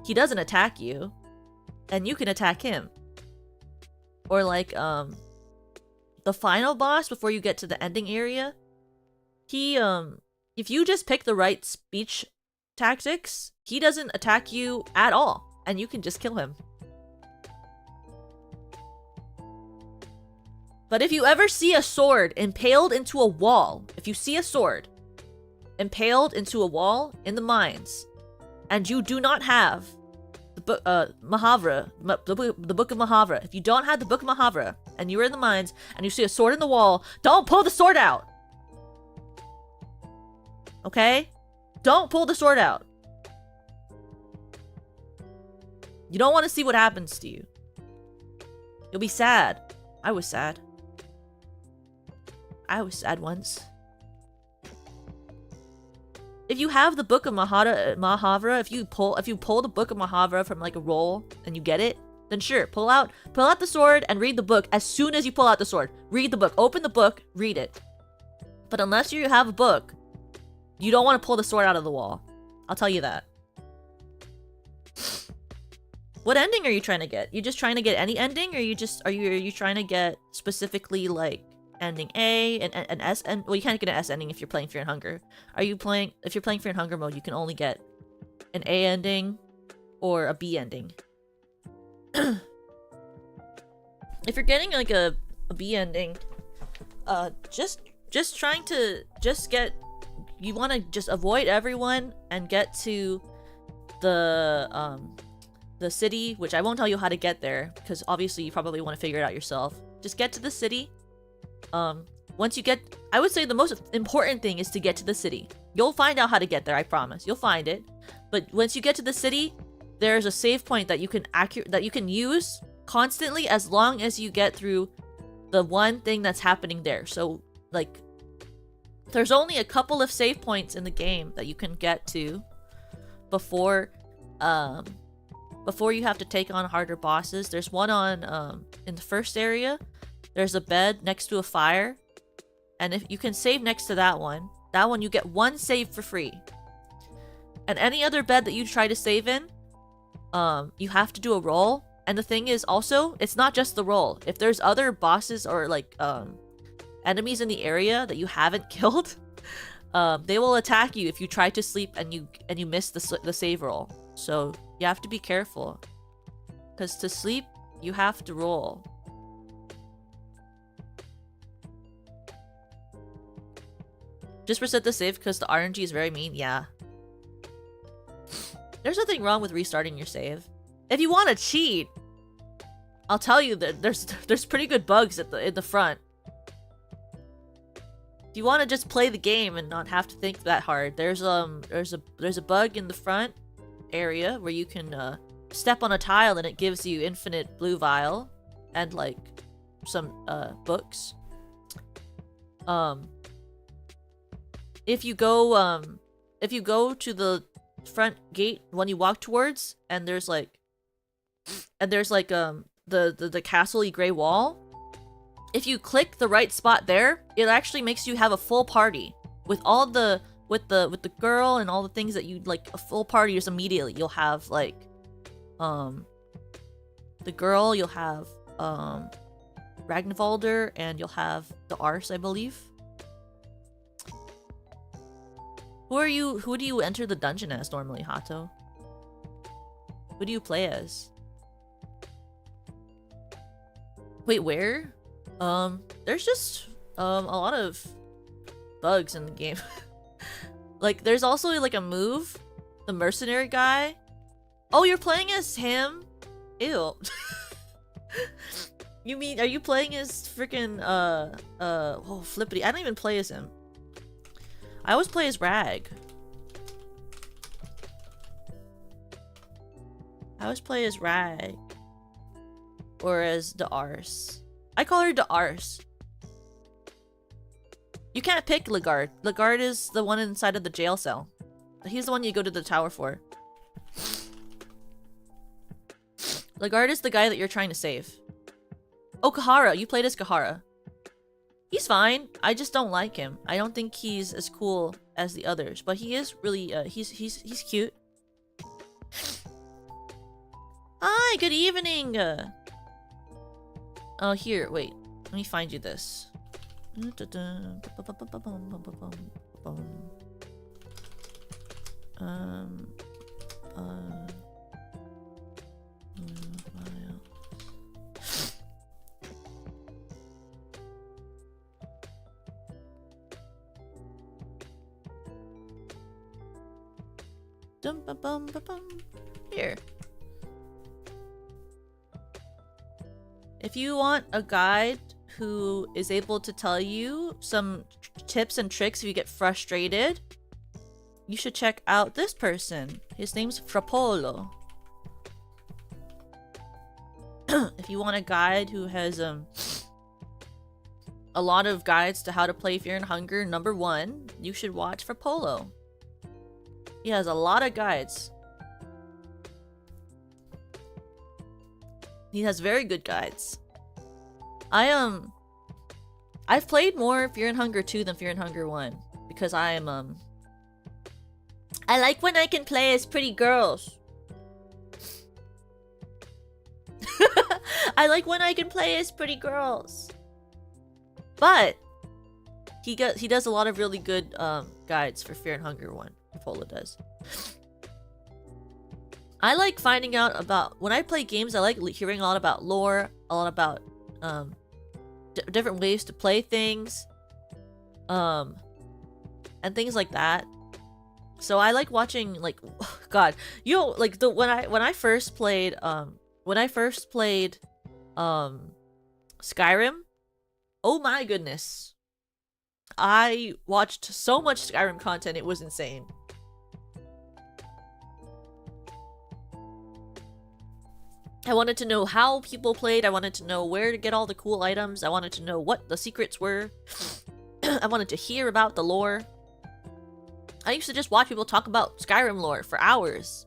he doesn't attack you, and you can attack him. Or, like, the final boss before you get to the ending area, he, if you just pick the right speech tactics, he doesn't attack you at all, and you can just kill him. But if you ever see a sword impaled into a wall, if you see a sword impaled into a wall in the mines, and you do not have the book, Mahavra, the Book of Mahavra, if you don't have the Book of Mahavra, and you're in the mines, and you see a sword in the wall, don't pull the sword out! Okay? Don't pull the sword out. You don't want to see what happens to you. You'll be sad. I was sad. I was sad once. If you have the Book of Mahavra, if you pull the Book of Mahavra from, like, a roll and you get it, then sure, pull out the sword and read the book as soon as you pull out the sword. Read the book. Open the book, read it. But unless you have a book, you don't want to pull the sword out of the wall. I'll tell you that. What ending are you trying to get? You just trying to get any ending, or are you trying to get specifically, like, ending A and an S end? Well, you can't get an S ending if you're playing Fear and Hunger. If you're playing Fear and Hunger mode, you can only get an A ending or a B ending. If you're getting, like, a B ending, just trying to get, you want to just avoid everyone and get to the city, which I won't tell you how to get there, because obviously you probably want to figure it out yourself. Just get to the city. Once you get, I would say the most important thing is to get to the city. You'll find out how to get there, I promise. You'll find it. But once you get to the city, there's a save point that you can use constantly as long as you get through the one thing that's happening there. So, like, there's only a couple of save points in the game that you can get to before before you have to take on harder bosses. There's one on in the first area. There's a bed next to a fire, and if you can save next to that one you get 1 save for free. And any other bed that you try to save in, you have to do a roll. And the thing is also, it's not just the roll. If there's other bosses or like enemies in the area that you haven't killed, they will attack you if you try to sleep and you miss the save roll. So you have to be careful, because to sleep you have to roll. Just reset the save because the RNG is very mean. Yeah. There's nothing wrong with restarting your save. If you want to cheat, I'll tell you that there's pretty good bugs in the front. If you want to just play the game and not have to think that hard, there's a bug in the front area where you can step on a tile and it gives you infinite blue vial and like some books. If you go to the front gate when you walk towards, and there's like the castle-y gray wall, if you click the right spot there, it actually makes you have a full party with all the with the girl and all the things that you'd like. A full party just immediately. You'll have like the girl, you'll have Ragnvalder, and you'll have the Ars, I believe. Who do you enter the dungeon as normally, Hato? Who do you play as? Wait, where? There's just a lot of bugs in the game. Like, there's also like a move, the mercenary guy. Oh, you're playing as him? Ew. You mean, are you playing as freaking oh, Flippity? I don't even play as him. I always play as Rag. I always play as Rag. Or as the Ars. I call her the Ars. You can't pick Legard. Legard is the one inside of the jail cell. He's the one you go to the tower for. Legard is the guy that you're trying to save. Oh, Kahara. You played as Kahara. He's fine. I just don't like him. I don't think he's as cool as the others, but he is really he's cute. Hi, good evening. Oh, here, wait. Let me find you this. Here. If you want a guide who is able to tell you some tips and tricks if you get frustrated, you should check out this person. His name's Frappolo. If you want a guide who has a lot of guides to how to play Fear and Hunger #1, you should watch Frappolo. He has a lot of guides. He has very good guides. I've played more Fear and Hunger 2 than Fear and Hunger 1 because I like when I can play as pretty girls. I like when I can play as pretty girls. But he does a lot of really good guides for Fear and Hunger 1. Polo does. I like finding out about, when I play games, I like hearing a lot about lore, a lot about different ways to play things, and things like that. So I like watching, like, God, you know, like when I first played Skyrim, oh my goodness, I watched so much Skyrim content, it was insane. I wanted to know how people played. I wanted to know where to get all the cool items. I wanted to know what the secrets were. I wanted to hear about the lore. I used to just watch people talk about Skyrim lore for hours.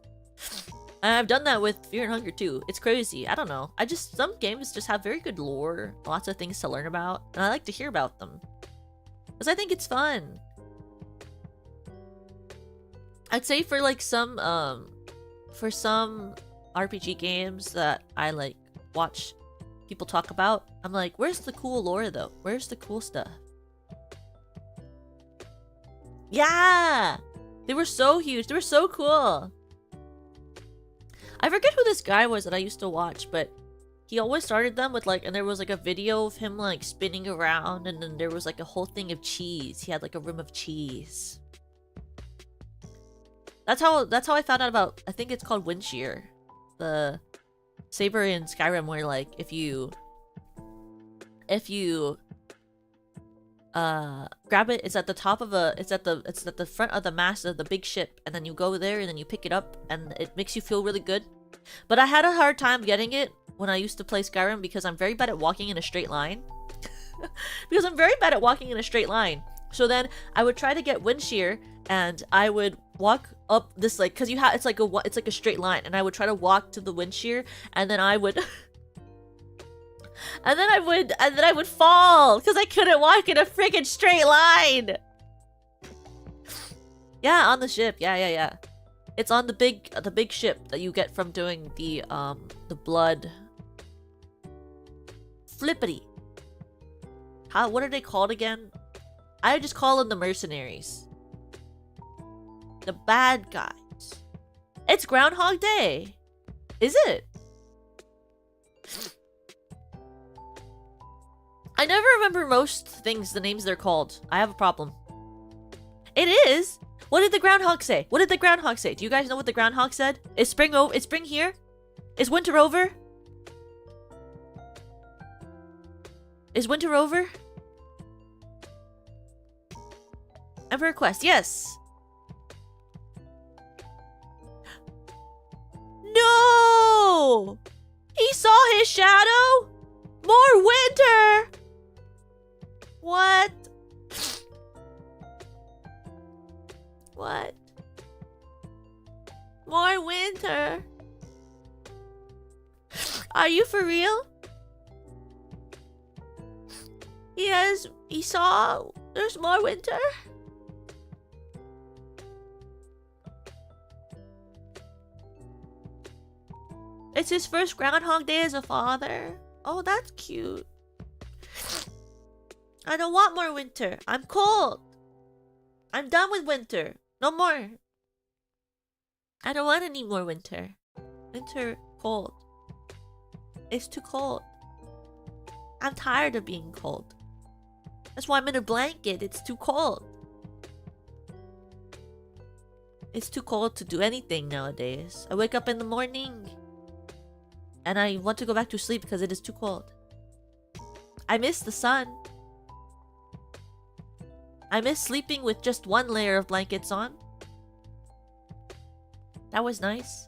And I've done that with Fear and Hunger too. It's crazy. I don't know. Some games just have very good lore, lots of things to learn about, and I like to hear about them. Because I think it's fun. I'd say for like some RPG games that I like watch people talk about, I'm like, where's the cool lore though? Where's the cool stuff? Yeah! They were so huge. They were so cool. I forget who this guy was that I used to watch, but he always started them with like, and there was like a video of him like spinning around, and then there was like a whole thing of cheese. He had like a room of cheese. That's how I found out about, I think it's called wind shear. The saber in Skyrim where like if you grab it, it's at the top of it's at the front of the mast of the big ship, and then you go there and then you pick it up and it makes you feel really good. But I had a hard time getting it when I used to play Skyrim because I'm very bad at walking in a straight line. So then I would try to get wind shear, and I would walk up this like, cause it's like a straight line, and I would try to walk to the wind shear, and then I would and then I would fall because I couldn't walk in a freaking straight line. Yeah, on the ship. Yeah. It's on the big ship that you get from doing the blood flippity. What are they called again? I just call them the mercenaries. The bad guys. It's Groundhog Day. Is it? I never remember most things, the names they're called. I have a problem. It is? What did the groundhog say? Do you guys know what the groundhog said? Is spring here? Is winter over? Is winter over? Emperor Quest, yes. No! He saw his shadow? More winter! What? What? More winter? Are you for real? He saw there's more winter? It's his first Groundhog Day as a father. Oh, that's cute. I don't want more winter. I'm cold. I'm done with winter. No more. I don't want any more winter. Winter, cold. It's too cold. I'm tired of being cold. That's why I'm in a blanket. It's too cold. It's too cold to do anything nowadays. I wake up in the morning and I want to go back to sleep because it is too cold. I miss the sun. I miss sleeping with just one layer of blankets on. That was nice.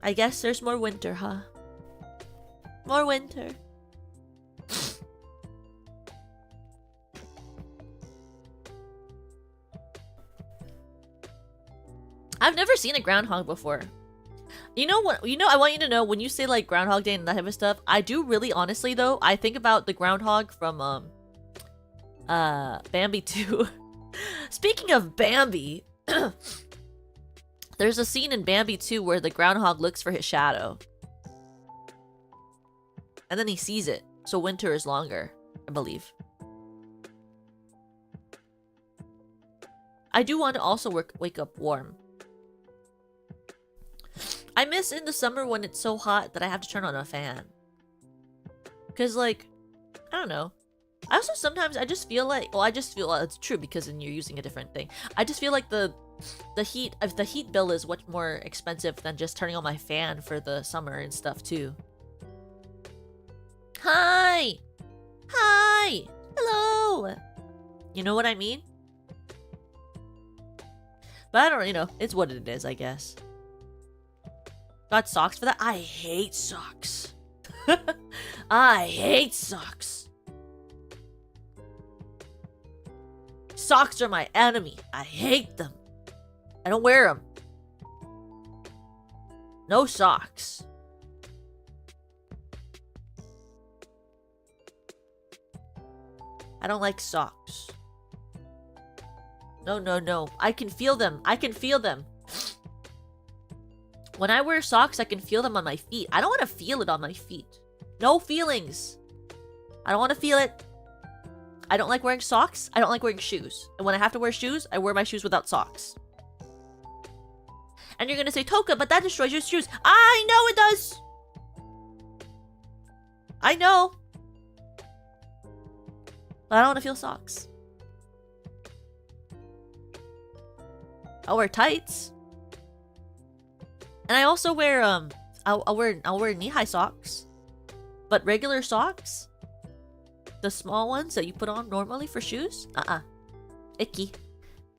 I guess there's more winter, huh? More winter. I've never seen a groundhog before. You know what? I want you to know, when you say like Groundhog Day and that type of stuff, I do really honestly though, I think about the groundhog from Bambi 2. Speaking of Bambi, there's a scene in Bambi 2 where the groundhog looks for his shadow. And then he sees it. So winter is longer, I believe. I do want to also wake up warm. I miss in the summer when it's so hot that I have to turn on a fan. Because, like, I don't know. I also sometimes, I just feel like, well, it's true because then you're using a different thing. I just feel like the heat bill is much more expensive than just turning on my fan for the summer and stuff, too. Hi! Hi! Hello! You know what I mean? But I don't, it's what it is, I guess. Got socks for that? I hate socks. I hate socks. Socks are my enemy. I hate them. I don't wear them. No socks. I don't like socks. No, no, no. I can feel them. I can feel them. When I wear socks, I can feel them on my feet. I don't want to feel it on my feet. No feelings. I don't want to feel it. I don't like wearing socks. I don't like wearing shoes. And when I have to wear shoes, I wear my shoes without socks. And you're going to say, Toka, but that destroys your shoes. I know it does. I know. But I don't want to feel socks. I'll wear tights. And I also wear I'll wear knee-high socks. But regular socks, the small ones that you put on normally for shoes, icky.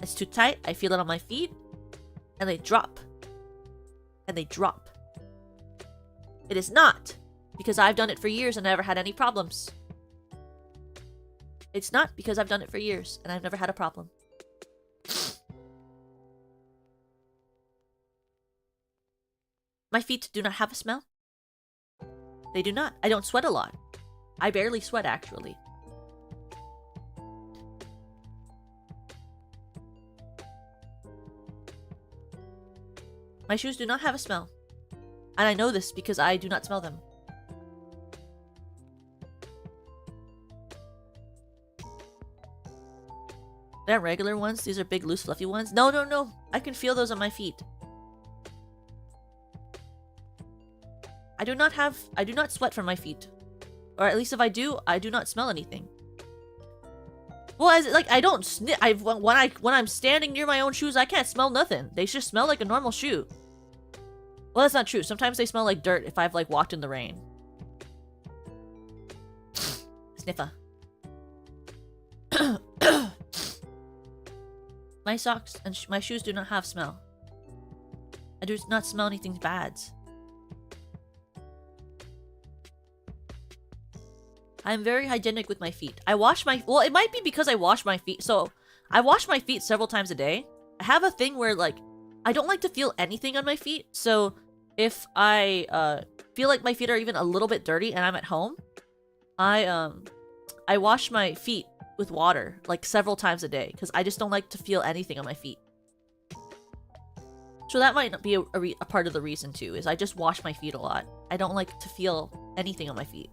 It's too tight. I feel it on my feet, and they drop. And they drop. It is not because I've done it for years and never had any problems. It's not because I've done it for years and I've never had a problem. My feet do not have a smell. They do not. I don't sweat a lot. I barely sweat, actually. My shoes do not have a smell. And I know this because I do not smell them. They're regular ones. These are big, loose, fluffy ones. No, no, no. I can feel those on my feet. I do not sweat from my feet. Or at least if I do not smell anything. Well, I don't sniff. When I'm standing near my own shoes, I can't smell nothing. They just smell like a normal shoe. Well, that's not true. Sometimes they smell like dirt if I've walked in the rain. Sniffer. My socks and my shoes do not have smell. I do not smell anything bad. I'm very hygienic with my feet. I wash my... Well, it might be because I wash my feet. So, I wash my feet several times a day. I have a thing where, I don't like to feel anything on my feet. So, if I feel like my feet are even a little bit dirty and I'm at home, I wash my feet with water, several times a day. Because I just don't like to feel anything on my feet. So that might not be a part of the reason, too, is I just wash my feet a lot. I don't like to feel anything on my feet.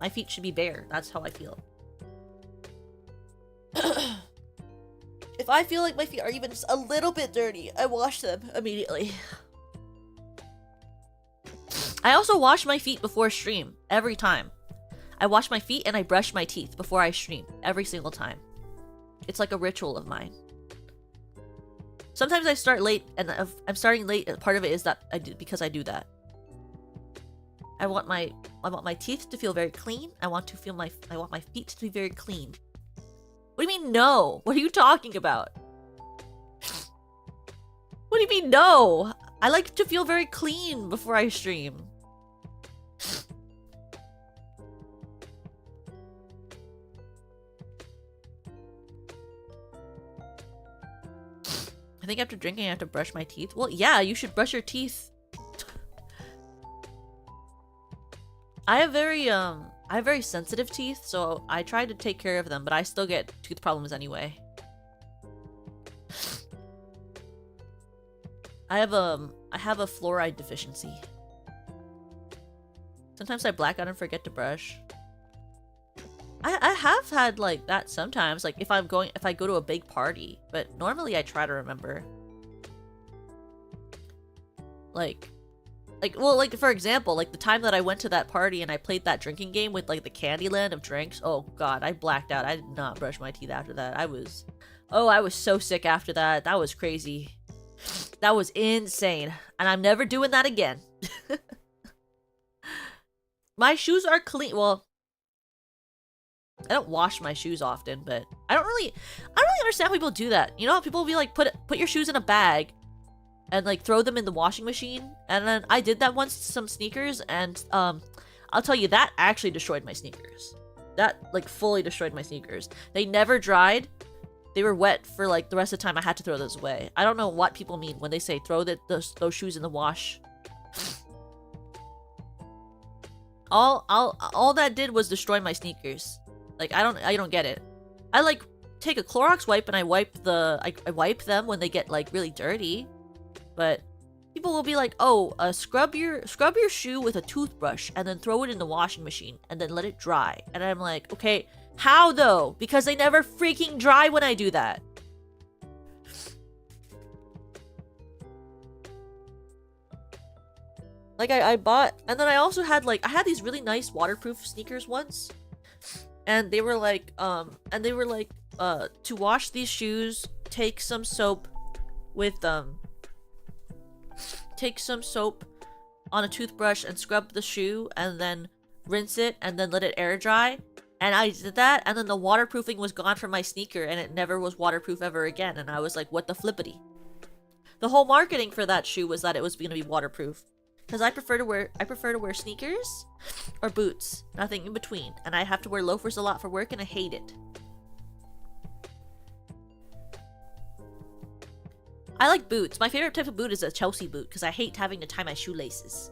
My feet should be bare. That's how I feel. If I feel like my feet are even just a little bit dirty, I wash them immediately. I also wash my feet before stream. Every time. I wash my feet and I brush my teeth before I stream. Every single time. It's like a ritual of mine. Sometimes I start late, and if I'm starting late, part of it is that because I do that. I want my teeth to feel very clean. I want my feet to be very clean. What do you mean no? What are you talking about? What do you mean no? I like to feel very clean before I stream. I think after drinking I have to brush my teeth. Well, yeah, you should brush your teeth. I have very sensitive teeth, so I try to take care of them, but I still get tooth problems anyway. I have a fluoride deficiency. Sometimes I black out and forget to brush. I have had that sometimes, if I go to a big party, but normally I try to remember. For example, the time that I went to that party and I played that drinking game with, the Candyland of drinks. Oh, God, I blacked out. I did not brush my teeth after that. I was so sick after that. That was crazy. That was insane. And I'm never doing that again. My shoes are clean. Well, I don't wash my shoes often, but I don't really understand how people do that. You know how people will be put your shoes in a bag and throw them in the washing machine? And then I did that once to some sneakers, and I'll tell you, that actually destroyed my sneakers. That fully destroyed my sneakers. They never dried, they were wet for like the rest of the time. I had to throw those away. I don't know what people mean when they say throw those shoes in the wash. All that did was destroy my sneakers. Like I don't get it. I like take a Clorox wipe and I wipe them when they get like really dirty. But people will be like, "Oh, scrub your shoe with a toothbrush and then throw it in the washing machine and then let it dry." And I'm like, "Okay, how though? Because they never freaking dry when I do that." Like I bought, and then I also had like I had these really nice waterproof sneakers once, and they were like to wash these shoes, take some soap on a toothbrush and scrub the shoe and then rinse it and then let it air dry. And I did that, and then the waterproofing was gone from my sneaker and it never was waterproof ever again. And I was like, what the flippity? The whole marketing for that shoe was that it was going to be waterproof. Because I prefer to wear sneakers or boots, nothing in between. And I have to wear loafers a lot for work and I hate it. I like boots. My favorite type of boot is a Chelsea boot because I hate having to tie my shoelaces.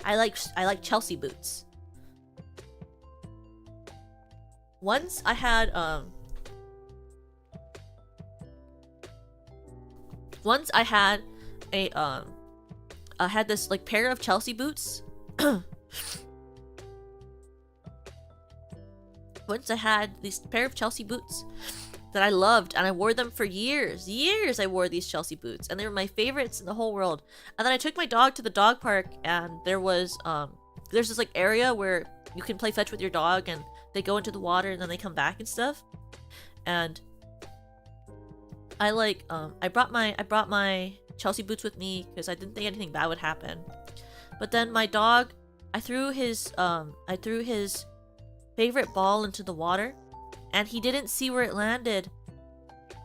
I like Chelsea boots. Once I had I had this like pair of Chelsea boots. Once I had this pair of Chelsea boots that I loved, and I wore them for years. Years I wore these Chelsea boots, and they were my favorites in the whole world. And then I took my dog to the dog park, and there's this like area where you can play fetch with your dog, and they go into the water and then they come back and stuff. And I brought my Chelsea boots with me because I didn't think anything bad would happen. But then my dog, I threw his favorite ball into the water, and he didn't see where it landed,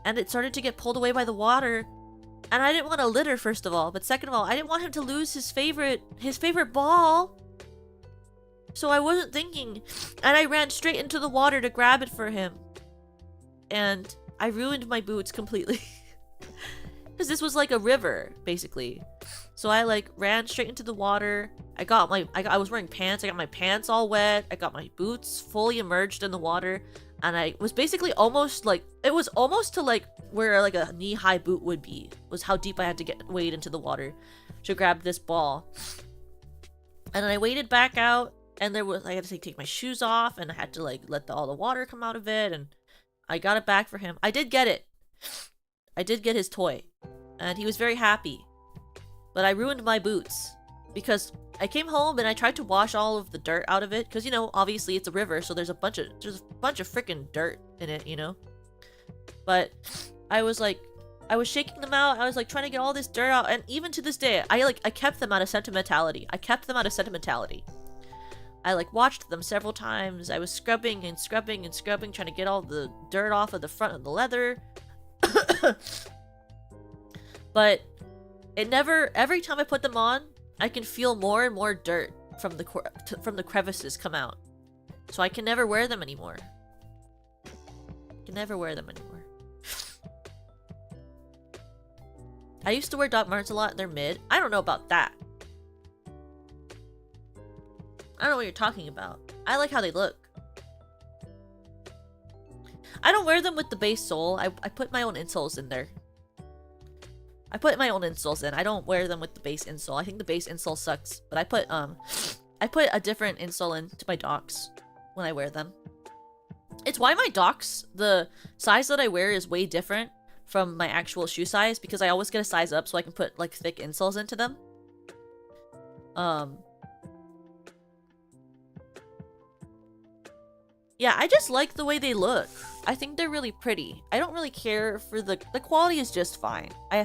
and it started to get pulled away by the water. And I didn't want to litter, first of all, but second of all, I didn't want him to lose his favorite ball. So I wasn't thinking, and I ran straight into the water to grab it for him, and I ruined my boots completely. Because this was like a river, basically. So I like ran straight into the water. I was wearing pants. I got my pants all wet. I got my boots fully immersed in the water. And I was basically almost like, it was almost to like where like a knee-high boot would be, was how deep I had to wade into the water to grab this ball. And then I waded back out, and I had to take my shoes off, and I had to like let all the water come out of it, and I got it back for him. I did get it. I did get his toy, and he was very happy. But I ruined my boots because I came home and I tried to wash all of the dirt out of it, because, you know, obviously it's a river, so there's a bunch of freaking dirt in it, you know. But I was shaking them out. I was like trying to get all this dirt out, and even to this day, I kept them out of sentimentality. I like watched them several times. I was scrubbing and scrubbing and scrubbing, trying to get all the dirt off of the front of the leather. But it never, every time I put them on, I can feel more and more dirt from the crevices come out. So I can never wear them anymore. I used to wear Doc Martens a lot. They're mid. I don't know about that. I don't know what you're talking about. I like how they look. I don't wear them with the base sole. I put my own insoles in there. I don't wear them with the base insole. I think the base insole sucks. But I put a different insole into my Docs when I wear them. It's why my Docs, the size that I wear is way different from my actual shoe size, because I always get a size up so I can put like thick insoles into them. Yeah, I just like the way they look. I think they're really pretty. I don't really care for the quality is just fine. I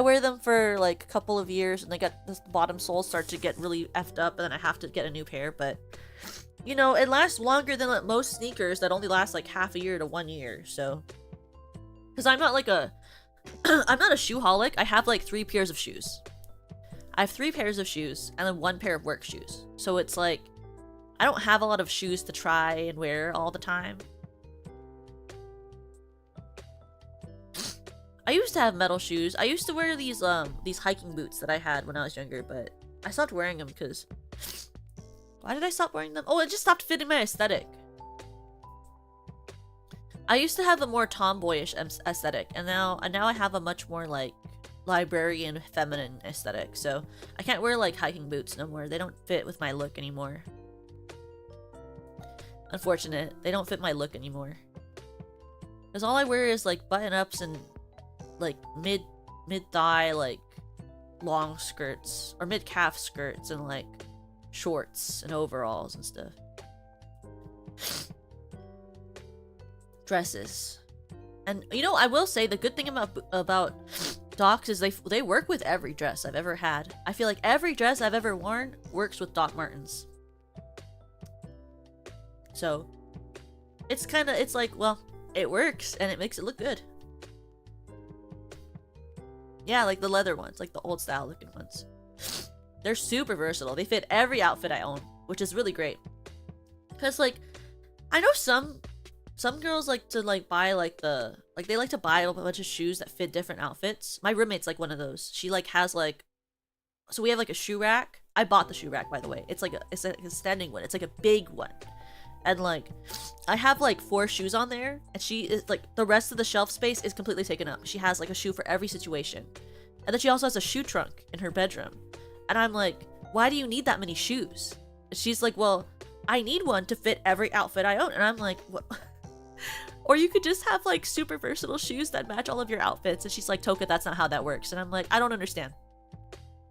wear them for like a couple of years, and they got the bottom soles start to get really effed up, and then I have to get a new pair. But you know, it lasts longer than most sneakers that only last like half a year to 1 year. So, because I'm not like I'm not a shoeholic. I have like 3 pairs of shoes. I have 3 pairs of shoes and then 1 pair of work shoes. So it's like, I don't have a lot of shoes to try and wear all the time. I used to have metal shoes. I used to wear these hiking boots that I had when I was younger, but I stopped wearing them because... Why did I stop wearing them? Oh, it just stopped fitting my aesthetic. I used to have a more tomboyish aesthetic, and now I have a much more like librarian feminine aesthetic. So I can't wear like hiking boots no more. They don't fit with my look anymore. Unfortunate. They don't fit my look anymore. Because all I wear is like button-ups and like mid-thigh like long skirts or mid-calf skirts and like shorts and overalls and stuff. Dresses. And you know, I will say the good thing about Docs is they work with every dress I've ever had. I feel like every dress I've ever worn works with Doc Martens. So it's like, well, it works and it makes it look good. Yeah, like the leather ones, like the old style looking ones. They're super versatile. They fit every outfit I own, which is really great. Cause like, I know some girls like to like buy they like to buy a bunch of shoes that fit different outfits. My roommate's like one of those. She like has like, so we have like a shoe rack. I bought the shoe rack, by the way. It's like a standing one. It's like a big one. And like, I have like 4 shoes on there, and she is like, the rest of the shelf space is completely taken up. She has like a shoe for every situation. And then she also has a shoe trunk in her bedroom. And I'm like, why do you need that many shoes? And she's like, well, I need one to fit every outfit I own. And I'm like, what? Or you could just have like super versatile shoes that match all of your outfits. And she's like, Toka, that's not how that works. And I'm like, I don't understand.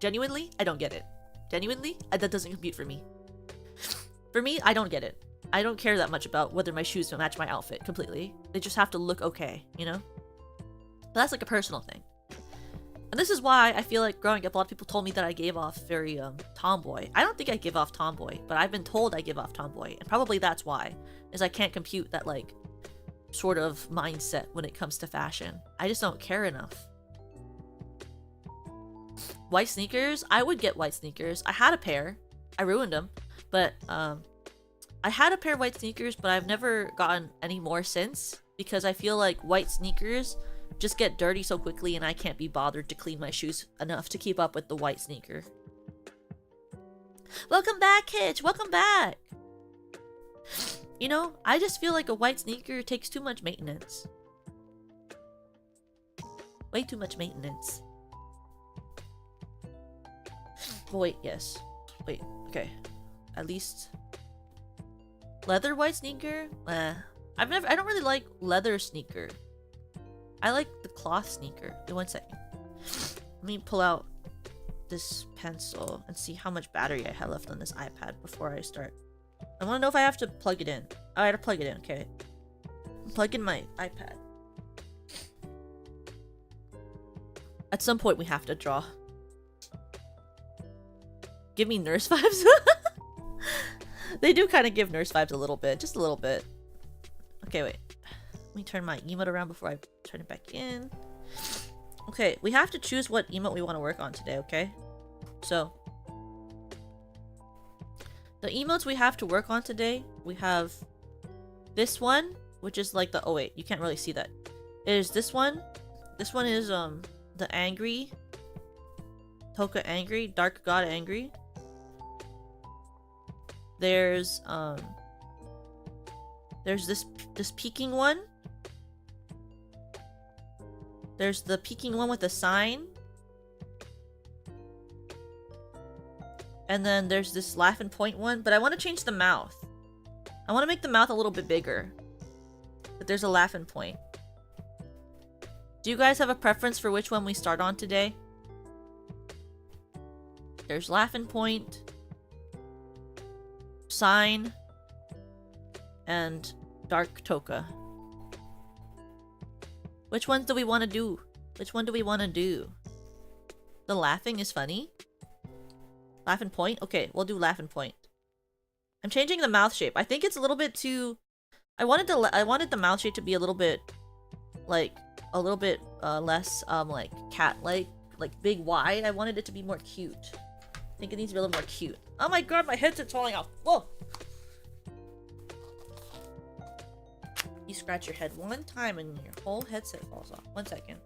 Genuinely, I don't get it. Genuinely, that doesn't compute for me. For me, I don't get it. I don't care that much about whether my shoes match my outfit completely. They just have to look okay, you know? But that's like a personal thing. And this is why I feel like growing up, a lot of people told me that I gave off very tomboy. I don't think I give off tomboy, but I've been told I give off tomboy. And probably that's why, is I can't compute that like sort of mindset when it comes to fashion. I just don't care enough. White sneakers? I would get white sneakers. I had a pair. I ruined them. But I had a pair of white sneakers, but I've never gotten any more since, because I feel like white sneakers just get dirty so quickly and I can't be bothered to clean my shoes enough to keep up with the white sneaker. Welcome back, Hitch! Welcome back! You know, I just feel like a white sneaker takes too much maintenance. Way too much maintenance. Oh, wait, yes. Wait, okay. At least... Leather white sneaker? I don't really like leather sneaker. I like the cloth sneaker. Wait, 1 second. Let me pull out this pencil and see how much battery I have left on this iPad before I start. I want to know if I have to plug it in. Oh, I had to plug it in. Okay. Plug in my iPad. At some point we have to draw. Give me nurse vibes. They do kind of give nurse vibes a little bit. Just a little bit. Okay, wait. Let me turn my emote around before I turn it back in. Okay, we have to choose what emote we want to work on today, okay? So, the emotes we have to work on today, we have this one, which is like the... Oh, wait. You can't really see that. It is this one. This one is, the angry. Toka angry. Dark God angry. There's this peeking one. There's the peeking one with a sign. And then there's this laugh and point one, but I want to change the mouth. I want to make the mouth a little bit bigger. But there's a laugh and point. Do you guys have a preference for which one we start on today? There's laugh and point, sign, and dark Toka. Which ones do we want to do? Which one do we want to do? The laughing is funny. Laugh and point? Okay, we'll do laugh and point. I'm changing the mouth shape. I think it's a little bit too... I wanted the mouth shape to be a little bit, like, less, like, cat-like, like, big wide. I wanted it to be more cute. I think it needs to be a little more cute. Oh my god, my headset's falling off. Whoa! You scratch your head one time and your whole headset falls off. 1 second.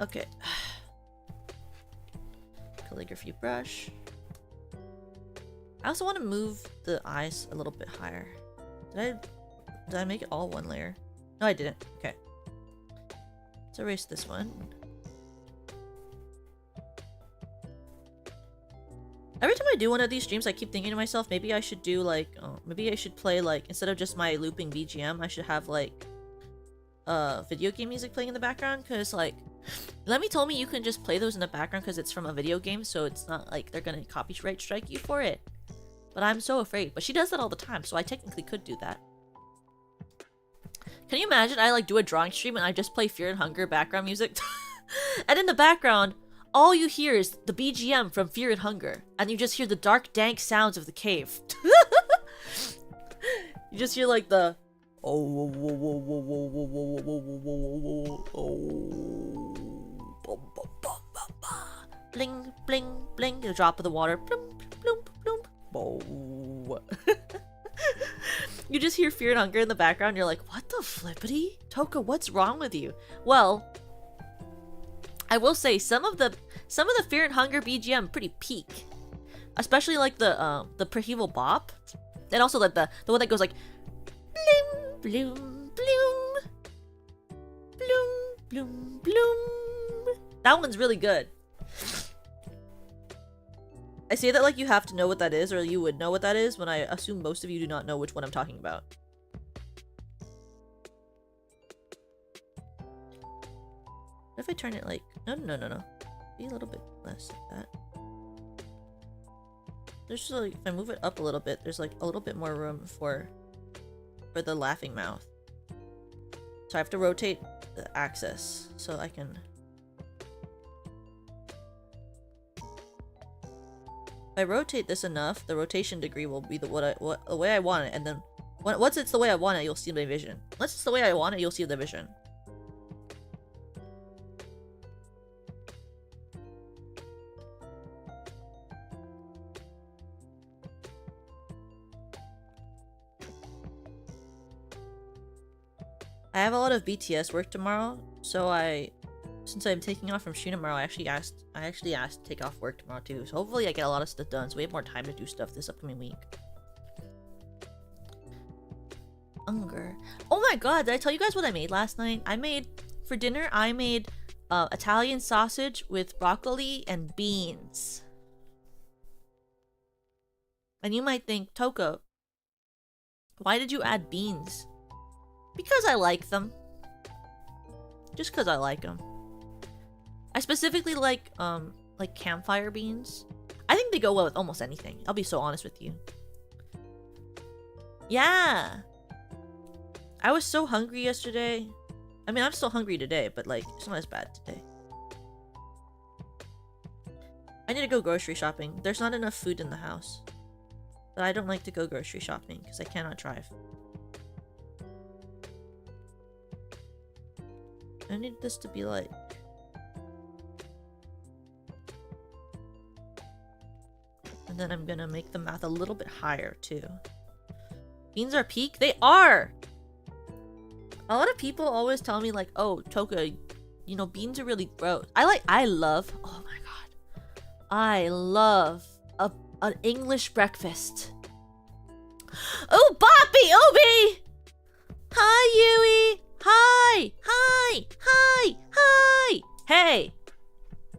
Okay. Calligraphy brush. I also want to move the eyes a little bit higher. Did I make it all one layer? No, I didn't. Okay. Let's erase this one. Every time I do one of these streams, I keep thinking to myself, maybe I should do like, maybe I should play like, instead of just my looping BGM, I should have like, video game music playing in the background, because like, Lemmy told me you can just play those in the background because it's from a video game, so it's not like they're gonna copyright strike you for it. But I'm so afraid. But she does that all the time, so I technically could do that. Can you imagine I like do a drawing stream and I just play Fear and Hunger background music? And in the background, all you hear is the BGM from Fear and Hunger. And you just hear the dark, dank sounds of the cave. You just hear like the... Bling, bling, bling. The drop of the water. Bloom, bloom, bloom. You just hear Fear and Hunger in the background. You're like, what the flippity? Toka, what's wrong with you? Well, I will say some of the Fear and Hunger BGM pretty peak, especially like the Preheval Bop, and also like the one that goes like, bloom, bloom, bloom, bloom, bloom, bloom. That one's really good. I say that like you have to know what that is, or you would know what that is, when I assume most of you do not know which one I'm talking about. What if I turn it like... No. Be a little bit less like that. There's just like, if I move it up a little bit, there's like a little bit more room for the laughing mouth. So I have to rotate the axis so I can... If I rotate this enough, the rotation degree will be the way I want it, and then once it's the way I want it, you'll see my vision. Once it's the way I want it, you'll see the vision. I have a lot of BTS work tomorrow, so since I'm taking off from stream tomorrow, I actually asked to take off work tomorrow too. So hopefully I get a lot of stuff done, so we have more time to do stuff this upcoming week. Hunger. Oh my god, did I tell you guys what I made last night? For dinner, I made Italian sausage with broccoli and beans. And you might think, Toka, why did you add beans? Because I like them. Just because I like them. I specifically like campfire beans. I think they go well with almost anything. I'll be so honest with you. Yeah. I was so hungry yesterday. I mean, I'm still hungry today, but like, it's not as bad today. I need to go grocery shopping. There's not enough food in the house. But I don't like to go grocery shopping because I cannot drive. I need this to be like... And then I'm gonna make the math a little bit higher too. Beans are peak? They are! A lot of people always tell me like, oh, Toka, you know, beans are really gross. I love, oh my god. I love an English breakfast. Oh, Boppy! Obi! Hi, Yui! Hi! Hi! Hi! Hi! Hey!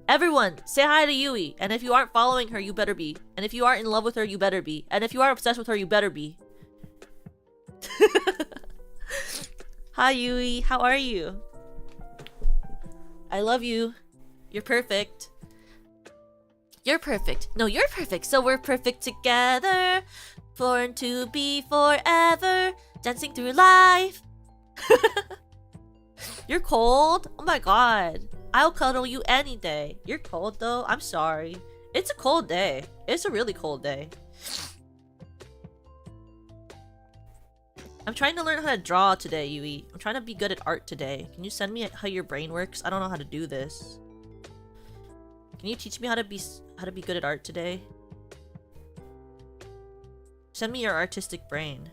Everyone, say hi to Yui. And if you aren't following her, you better be. And if you aren't in love with her, you better be. And if you are obsessed with her, you better be. Hi, Yui. How are you? I love you. You're perfect. You're perfect. No, you're perfect. So we're perfect together. Born to be forever. Dancing through life. You're cold? Oh my god. I'll cuddle you any day. You're cold though? I'm sorry. It's a cold day. It's a really cold day. I'm trying to learn how to draw today, Yui. I'm trying to be good at art today. Can you send me how your brain works? I don't know how to do this. Can you teach me how to be good at art today? Send me your artistic brain.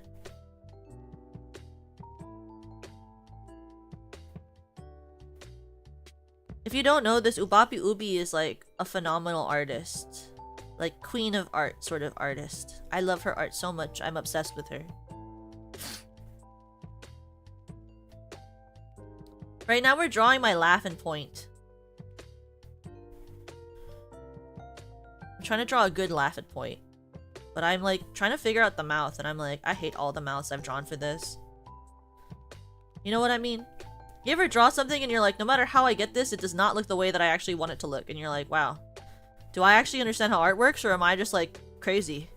If you don't know this, Ubapi Ubi is like a phenomenal artist. Like queen of art sort of artist. I love her art so much. I'm obsessed with her. Right now we're drawing my laughing point. I'm trying to draw a good laughing point. But I'm like trying to figure out the mouth and I'm like, I hate all the mouths I've drawn for this. You know what I mean? You ever draw something and you're like, no matter how I get this, it does not look the way that I actually want it to look. And you're like, wow. Do I actually understand how art works, or am I just like crazy?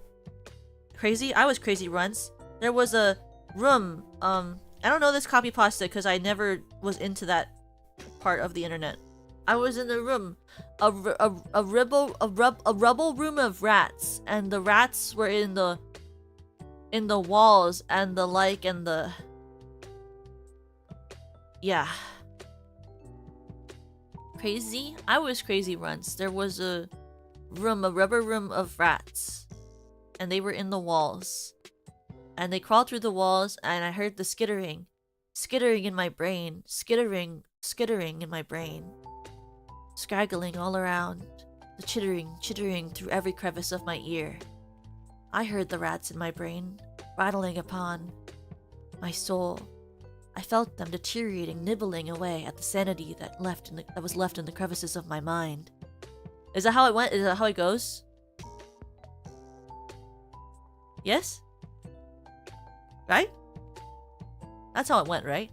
Crazy? I was crazy once. There was a room, I don't know this copy pasta because I never was into that part of the internet. I was in the room, a rubble room of rats, and the rats were in the walls and the like and the yeah. Crazy? I was crazy once. There was a rubber room of rats, and they were in the walls, and they crawled through the walls, and I heard the skittering in my brain, skittering in my brain, scraggling all around, the chittering through every crevice of my ear. I heard the rats in my brain, rattling upon my soul. I felt them deteriorating, nibbling away at the sanity that was left in the crevices of my mind. Is that how it went? Is that how it goes? Yes? Right? That's how it went, right?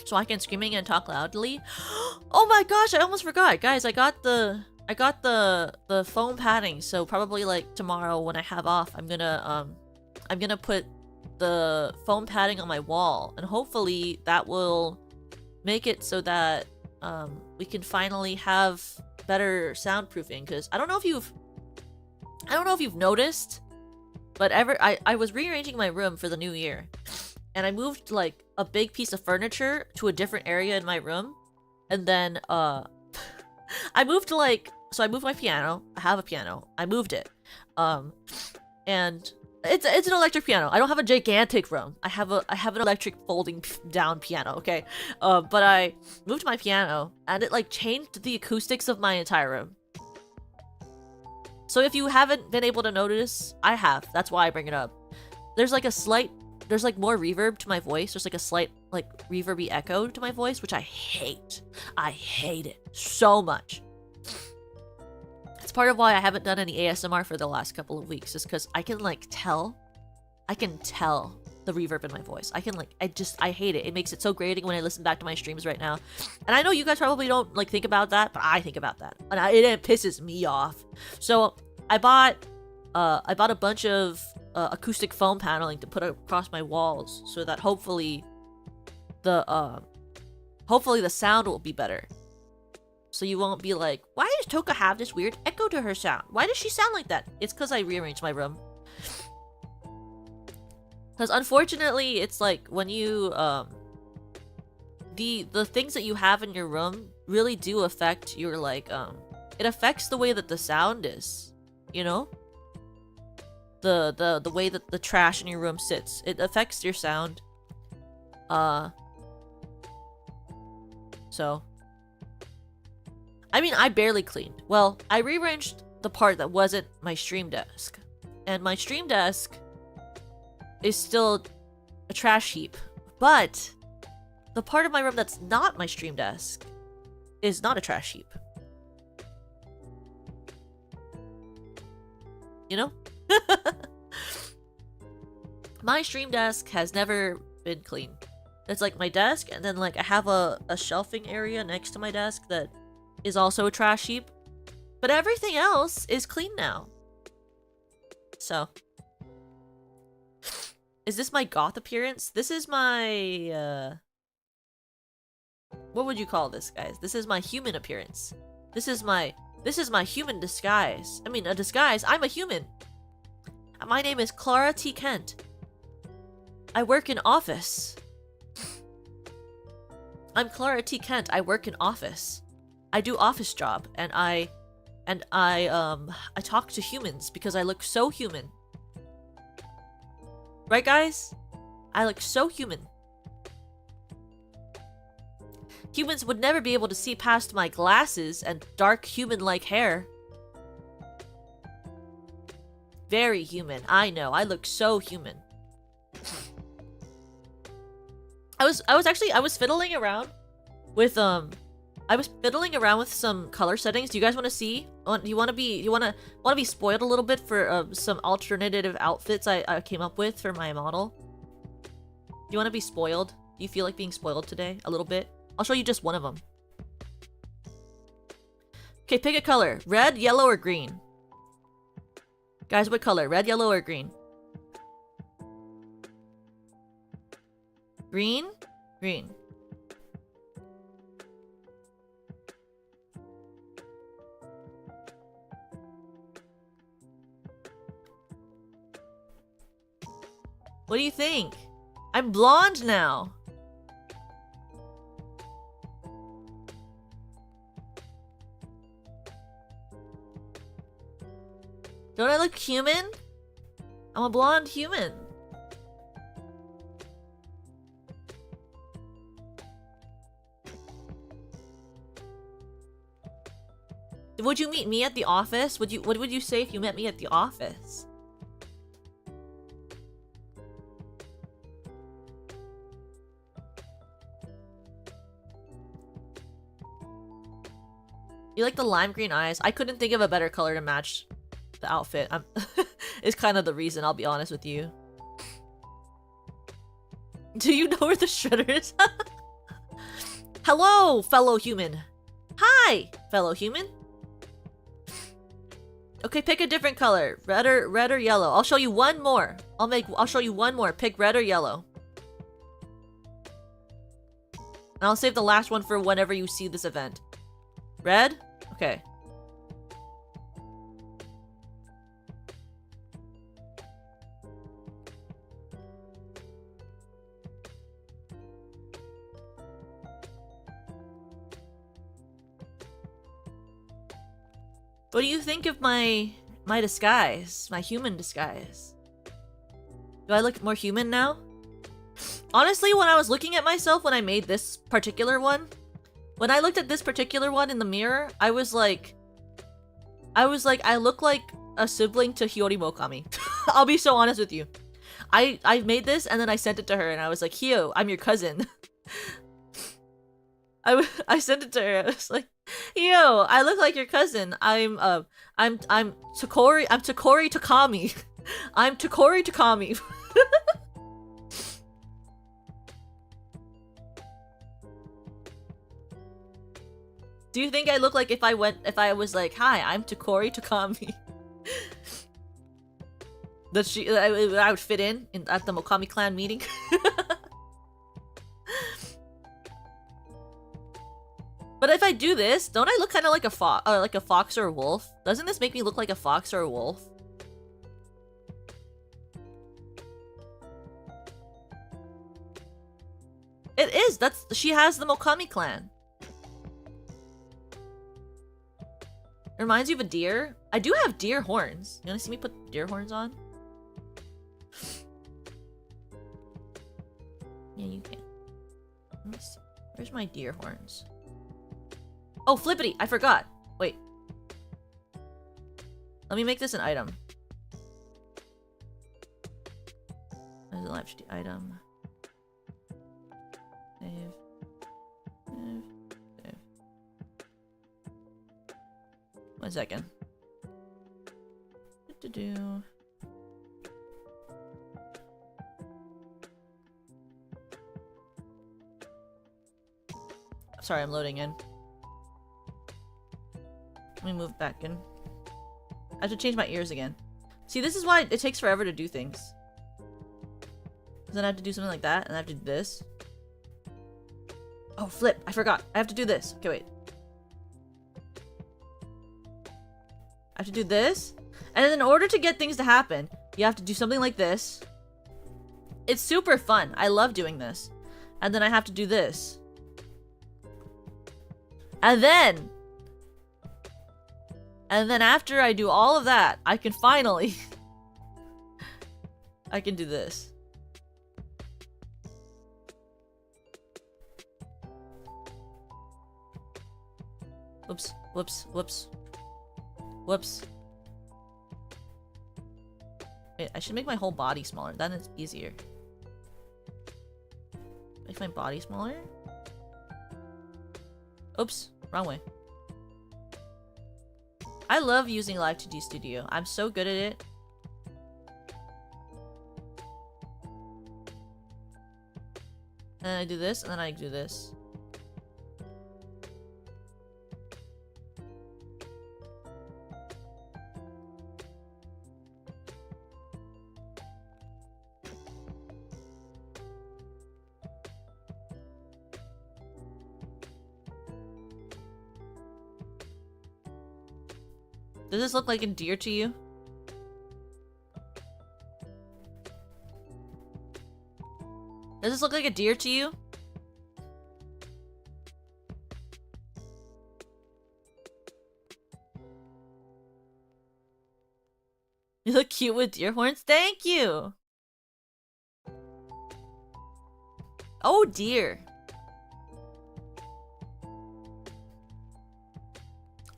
So I can screaming and talk loudly. Oh my gosh, I almost forgot. Guys, I got the foam padding, so probably like tomorrow when I have off, I'm gonna put the foam padding on my wall, and hopefully that will make it so that we can finally have better soundproofing. Because I don't know if you've noticed, but I was rearranging my room for the new year, and I moved like a big piece of furniture to a different area in my room, and then I moved my piano. I have a piano. I moved it. And it's an electric piano. I don't have a gigantic room. I have an electric folding down piano, okay? But I moved my piano and it like changed the acoustics of my entire room. So if you haven't been able to notice, I have. That's why I bring it up. There's like more reverb to my voice. There's like a slight like reverby echo to my voice, which I hate. I hate it so much. It's part of why I haven't done any ASMR for the last couple of weeks, is because I can tell the reverb in my voice. I hate it. It makes it so grating when I listen back to my streams right now. And I know you guys probably don't like think about that, but I think about that. And it pisses me off. So I bought a bunch of acoustic foam paneling to put across my walls so that hopefully the sound will be better. So you won't be like, why does Toka have this weird echo to her sound? Why does she sound like that? It's because I rearranged my room. Because unfortunately, it's like when you, the things that you have in your room really do affect your, like, it affects the way that the sound is, you know? The way that the trash in your room sits. It affects your sound. So... I mean, I barely cleaned. Well, I rearranged the part that wasn't my stream desk. And my stream desk is still a trash heap. But the part of my room that's not my stream desk is not a trash heap. You know? My stream desk has never been clean. It's like my desk, and then like I have a shelving area next to my desk that is also a trash heap, but everything else is clean now. So, is this my goth appearance? This is my, what would you call this, guys? This is my human appearance. This is my human disguise. I mean, a disguise. I'm a human. My name is Clara T. Kent. I work in office. I'm Clara T. Kent. I work in office. I do office job, and I talk to humans because I look so human. Right, guys? I look so human. Humans would never be able to see past my glasses and dark human-like hair. Very human. I know. I look so human. I was fiddling around with some color settings. Do you guys want to see? You want to be spoiled a little bit for some alternative outfits I came up with for my model? Do you want to be spoiled? Do you feel like being spoiled today a little bit? I'll show you just one of them. Okay, pick a color. Red, yellow, or green? Guys, what color? Red, yellow, or green? Green? Green. What do you think? I'm blonde now. Don't I look human? I'm a blonde human. Would you meet me at the office? What would you say if you met me at the office? You like the lime green eyes? I couldn't think of a better color to match the outfit. It's kind of the reason, I'll be honest with you. Do you know where the shredder is? Hello, fellow human. Hi, fellow human. Okay, pick a different color. Red or yellow. I'll show you one more. I'll show you one more. Pick red or yellow. And I'll save the last one for whenever you see this event. Red? Okay. What do you think of my disguise? My human disguise? Do I look more human now? Honestly, when I was looking at myself when I made this particular one, when I looked at this particular one in the mirror, I was like, I look like a sibling to Hiyori Mokami. I'll be so honest with you. I made this and then I sent it to her and I was like, Hio, I'm your cousin. I sent it to her. I was like, Yo, I look like your cousin. I'm Takori. I'm Takori Takami. I'm Takori Takami. Do you think I look like if I was like, hi, I'm Takori Takami? That I would fit in at the Mokami clan meeting? But if I do this, don't I look kind of like a fox or a wolf? Doesn't this make me look like a fox or a wolf? It is. She has the Mokami clan. It reminds you of a deer. I do have deer horns. You wanna see me put deer horns on? Yeah, you can. Let me see. Where's my deer horns? Oh, flippity! I forgot. Wait. Let me make this an item. There's a live stream item. Save. Save. Save. 1 second. Do. Sorry, I'm loading in. Let me move back in. I have to change my ears again. See, this is why it takes forever to do things. Then I have to do something like that, and I have to do this. Oh, flip. I forgot. I have to do this. Okay, wait. I have to do this. And then in order to get things to happen, you have to do something like this. It's super fun. I love doing this. And then I have to do this. And then after I do all of that, I can finally I can do this. Whoops. Whoops. Whoops. Whoops. Wait, I should make my whole body smaller. Then it's easier. Make my body smaller? Oops. Wrong way. I love using Live 2D Studio. I'm so good at it. And then I do this, and then I do this. Does this look like a deer to you? Does this look like a deer to you? You look cute with deer horns? Thank you! Oh dear.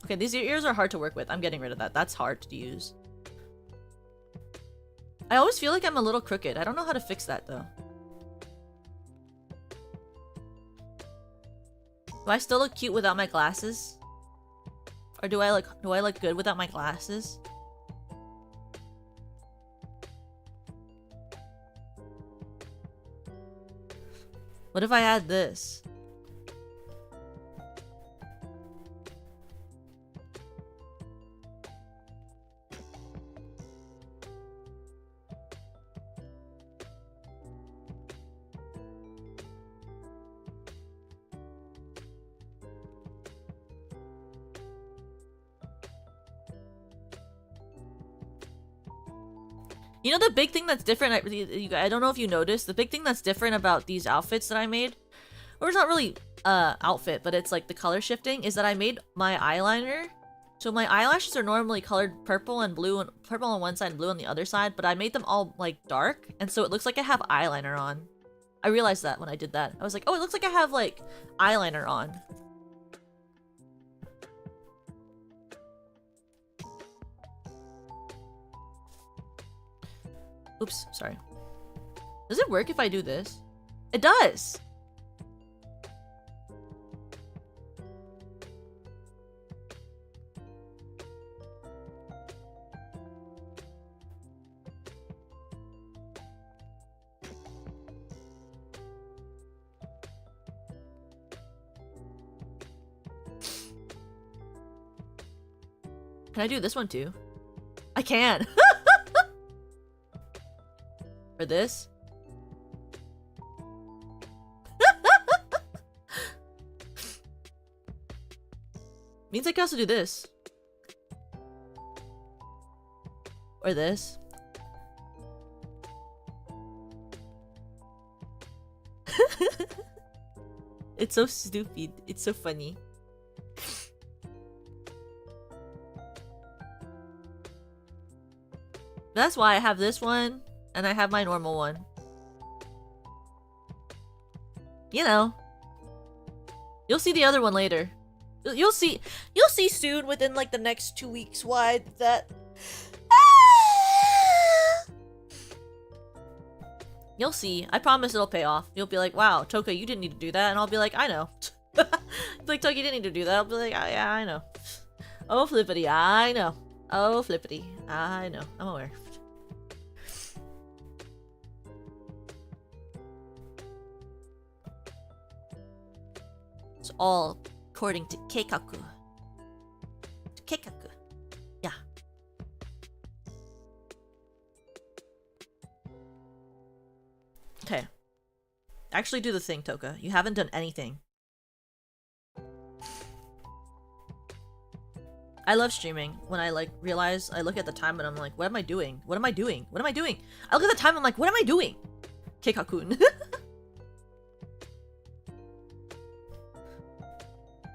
Okay, these ears are hard to work with. I'm getting rid of that. That's hard to use. I always feel like I'm a little crooked. I don't know how to fix that though. Do I still look cute without my glasses? Or do I look good without my glasses? What if I add this? You know the big thing that's different, I don't know if you noticed, the big thing that's different about these outfits that I made, or it's not really outfit, but it's like the color shifting, is that I made my eyeliner. So my eyelashes are normally colored purple and blue, and purple on one side and blue on the other side, but I made them all like dark, and so it looks like I have eyeliner on. I realized that when I did that. I was like, oh, it looks like I have like eyeliner on. Oops, sorry. Does it work if I do this? It does! Can I do this one too? I can! Or this? Means I can also do this. Or this. It's so stupid. It's so funny. That's why I have this one. And I have my normal one. You know. You'll see the other one later. You'll see soon within like the next 2 weeks why that You'll see. I promise it'll pay off. You'll be like, wow, Toka, you didn't need to do that. And I'll be like, I know. Like, Toka, you didn't need to do that. I'll be like, oh, yeah, I know. Oh, flippity, I know. Oh, flippity, I know. I'm aware. It's all according to Keikaku. Keikaku. Yeah. Okay. Actually do the thing, Toka. You haven't done anything. I love streaming when I like realize I look at the time and I'm like, what am I doing? What am I doing? What am I doing? I look at the time and I'm like, what am I doing? Keikakun.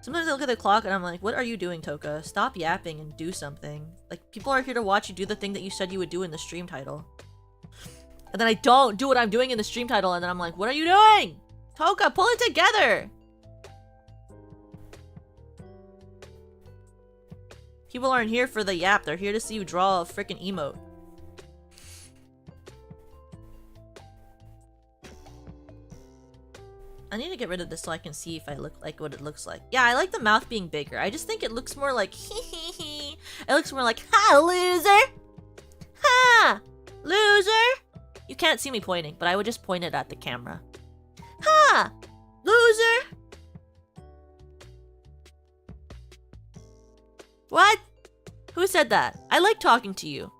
Sometimes I look at the clock and I'm like, what are you doing, Toka? Stop yapping and do something. Like, people are here to watch you do the thing that you said you would do in the stream title. And then I don't do what I'm doing in the stream title and then I'm like, what are you doing? Toka, pull it together! People aren't here for the yap. They're here to see you draw a freaking emote. I need to get rid of this so I can see if I look like what it looks like. Yeah, I like the mouth being bigger. I just think it looks more like hee hee hee. It looks more like ha loser. Ha loser. You can't see me pointing, but I would just point it at the camera. Ha loser. What? Who said that? I like talking to you.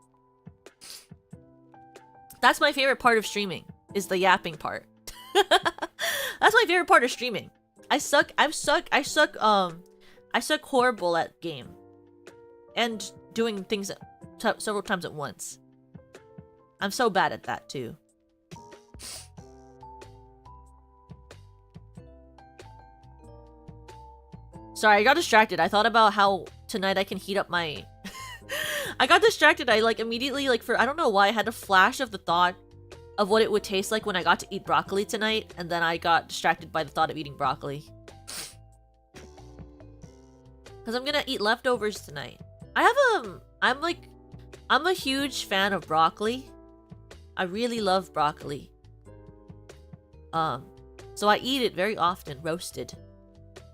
That's my favorite part of streaming, is the yapping part. That's my favorite part of streaming. I suck horrible at game. And doing things several times at once. I'm so bad at that too. Sorry, I got distracted. I thought about how tonight I can heat up my... I got distracted. I like immediately, like I don't know why, I had a flash of the thought of what it would taste like when I got to eat broccoli tonight, and then I got distracted by the thought of eating broccoli. Because I'm gonna eat leftovers tonight. I'm a huge fan of broccoli. I really love broccoli. So I eat it very often, roasted.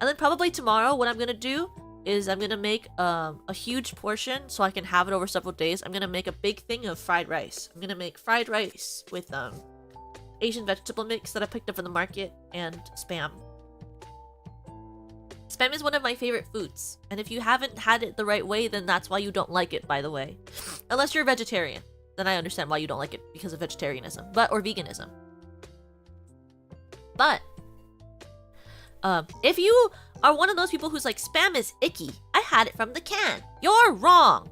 And then probably tomorrow, what I'm gonna do is I'm gonna make a huge portion so I can have it over several days. I'm gonna make a big thing of fried rice. I'm gonna make fried rice with Asian vegetable mix that I picked up from the market and Spam. Spam is one of my favorite foods, and if you haven't had it the right way, then that's why you don't like it, by the way. Unless you're a vegetarian, then I understand why you don't like it because of vegetarianism, or veganism. But if you are one of those people who's like, Spam is icky, I had it from the can, you're wrong.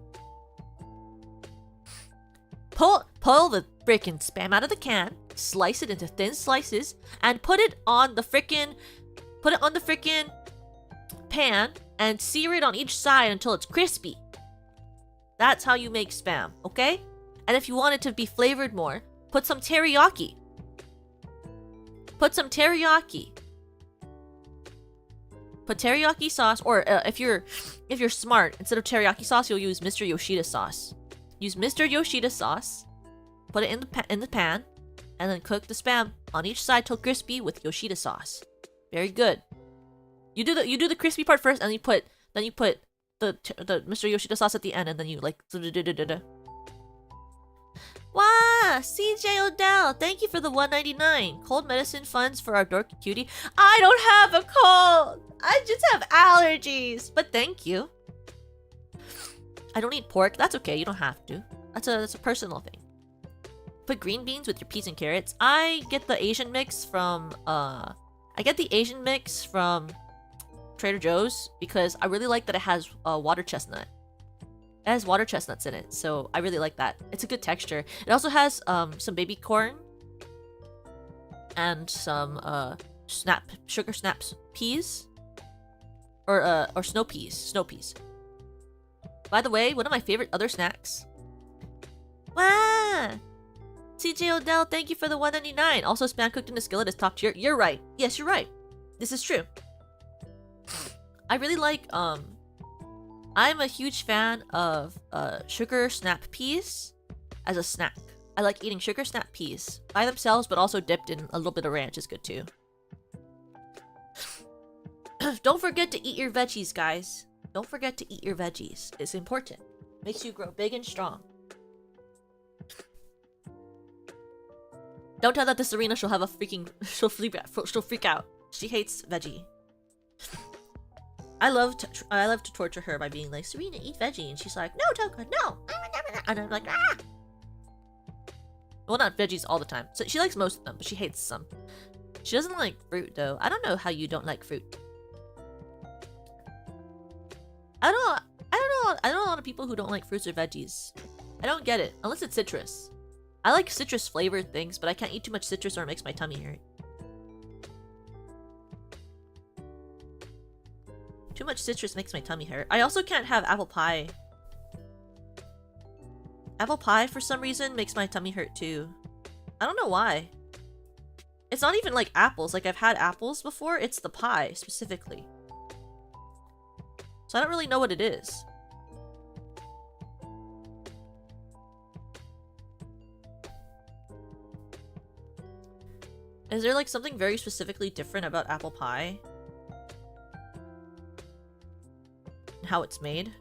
Pull the frickin' Spam out of the can, slice it into thin slices, and put it on the frickin' pan and sear it on each side until it's crispy. That's how you make Spam, okay? And if you want it to be flavored more, put some teriyaki. Put teriyaki sauce, or if you're smart, instead of teriyaki sauce, you'll use Mr. Yoshida sauce. Use Mr. Yoshida sauce, put it in the pan, and then cook the Spam on each side till crispy with Yoshida sauce. Very good. You do the crispy part first, and then you put the Mr. Yoshida sauce at the end, and then you like. Wow, CJ Odell, thank you for the $1.99. Cold medicine funds for our dorky cutie. I don't have a cold. I just have allergies. But thank you. I don't eat pork. That's okay. You don't have to. That's a personal thing. Put green beans with your peas and carrots. I get the Asian mix from Trader Joe's because I really like that it has water chestnut. It has water chestnuts in it, so I really like that. It's a good texture. It also has some baby corn and some sugar snaps peas, or snow peas. By the way, one of my favorite other snacks. Wow! CJ Odell, thank you for the $1.99. Also, Spam cooked in a skillet is top tier. You're right. Yes, you're right. This is true. I really like I'm a huge fan of sugar snap peas as a snack. I like eating sugar snap peas by themselves, but also dipped in a little bit of ranch is good too. Don't forget to eat your veggies, guys. Don't forget to eat your veggies. It's important. Makes you grow big and strong. Don't tell that to Serena. She'll have a freaking. She'll freak out. She hates veggie. I love to torture her by being like, Serena, eat veggie, and she's like, no, Toka, no, and I'm like, ah. Well, not veggies all the time. So she likes most of them, but she hates some. She doesn't like fruit though. I don't know how you don't like fruit. I know a lot of people who don't like fruits or veggies. I don't get it unless it's citrus. I like citrus flavored things, but I can't eat too much citrus or it makes my tummy hurt. Too much citrus makes my tummy hurt. I also can't have apple pie. Apple pie, for some reason, makes my tummy hurt too. I don't know why. It's not even like apples. Like, I've had apples before. It's the pie, specifically. So I don't really know what it is. Is there like something very specifically different about apple pie? And how it's made?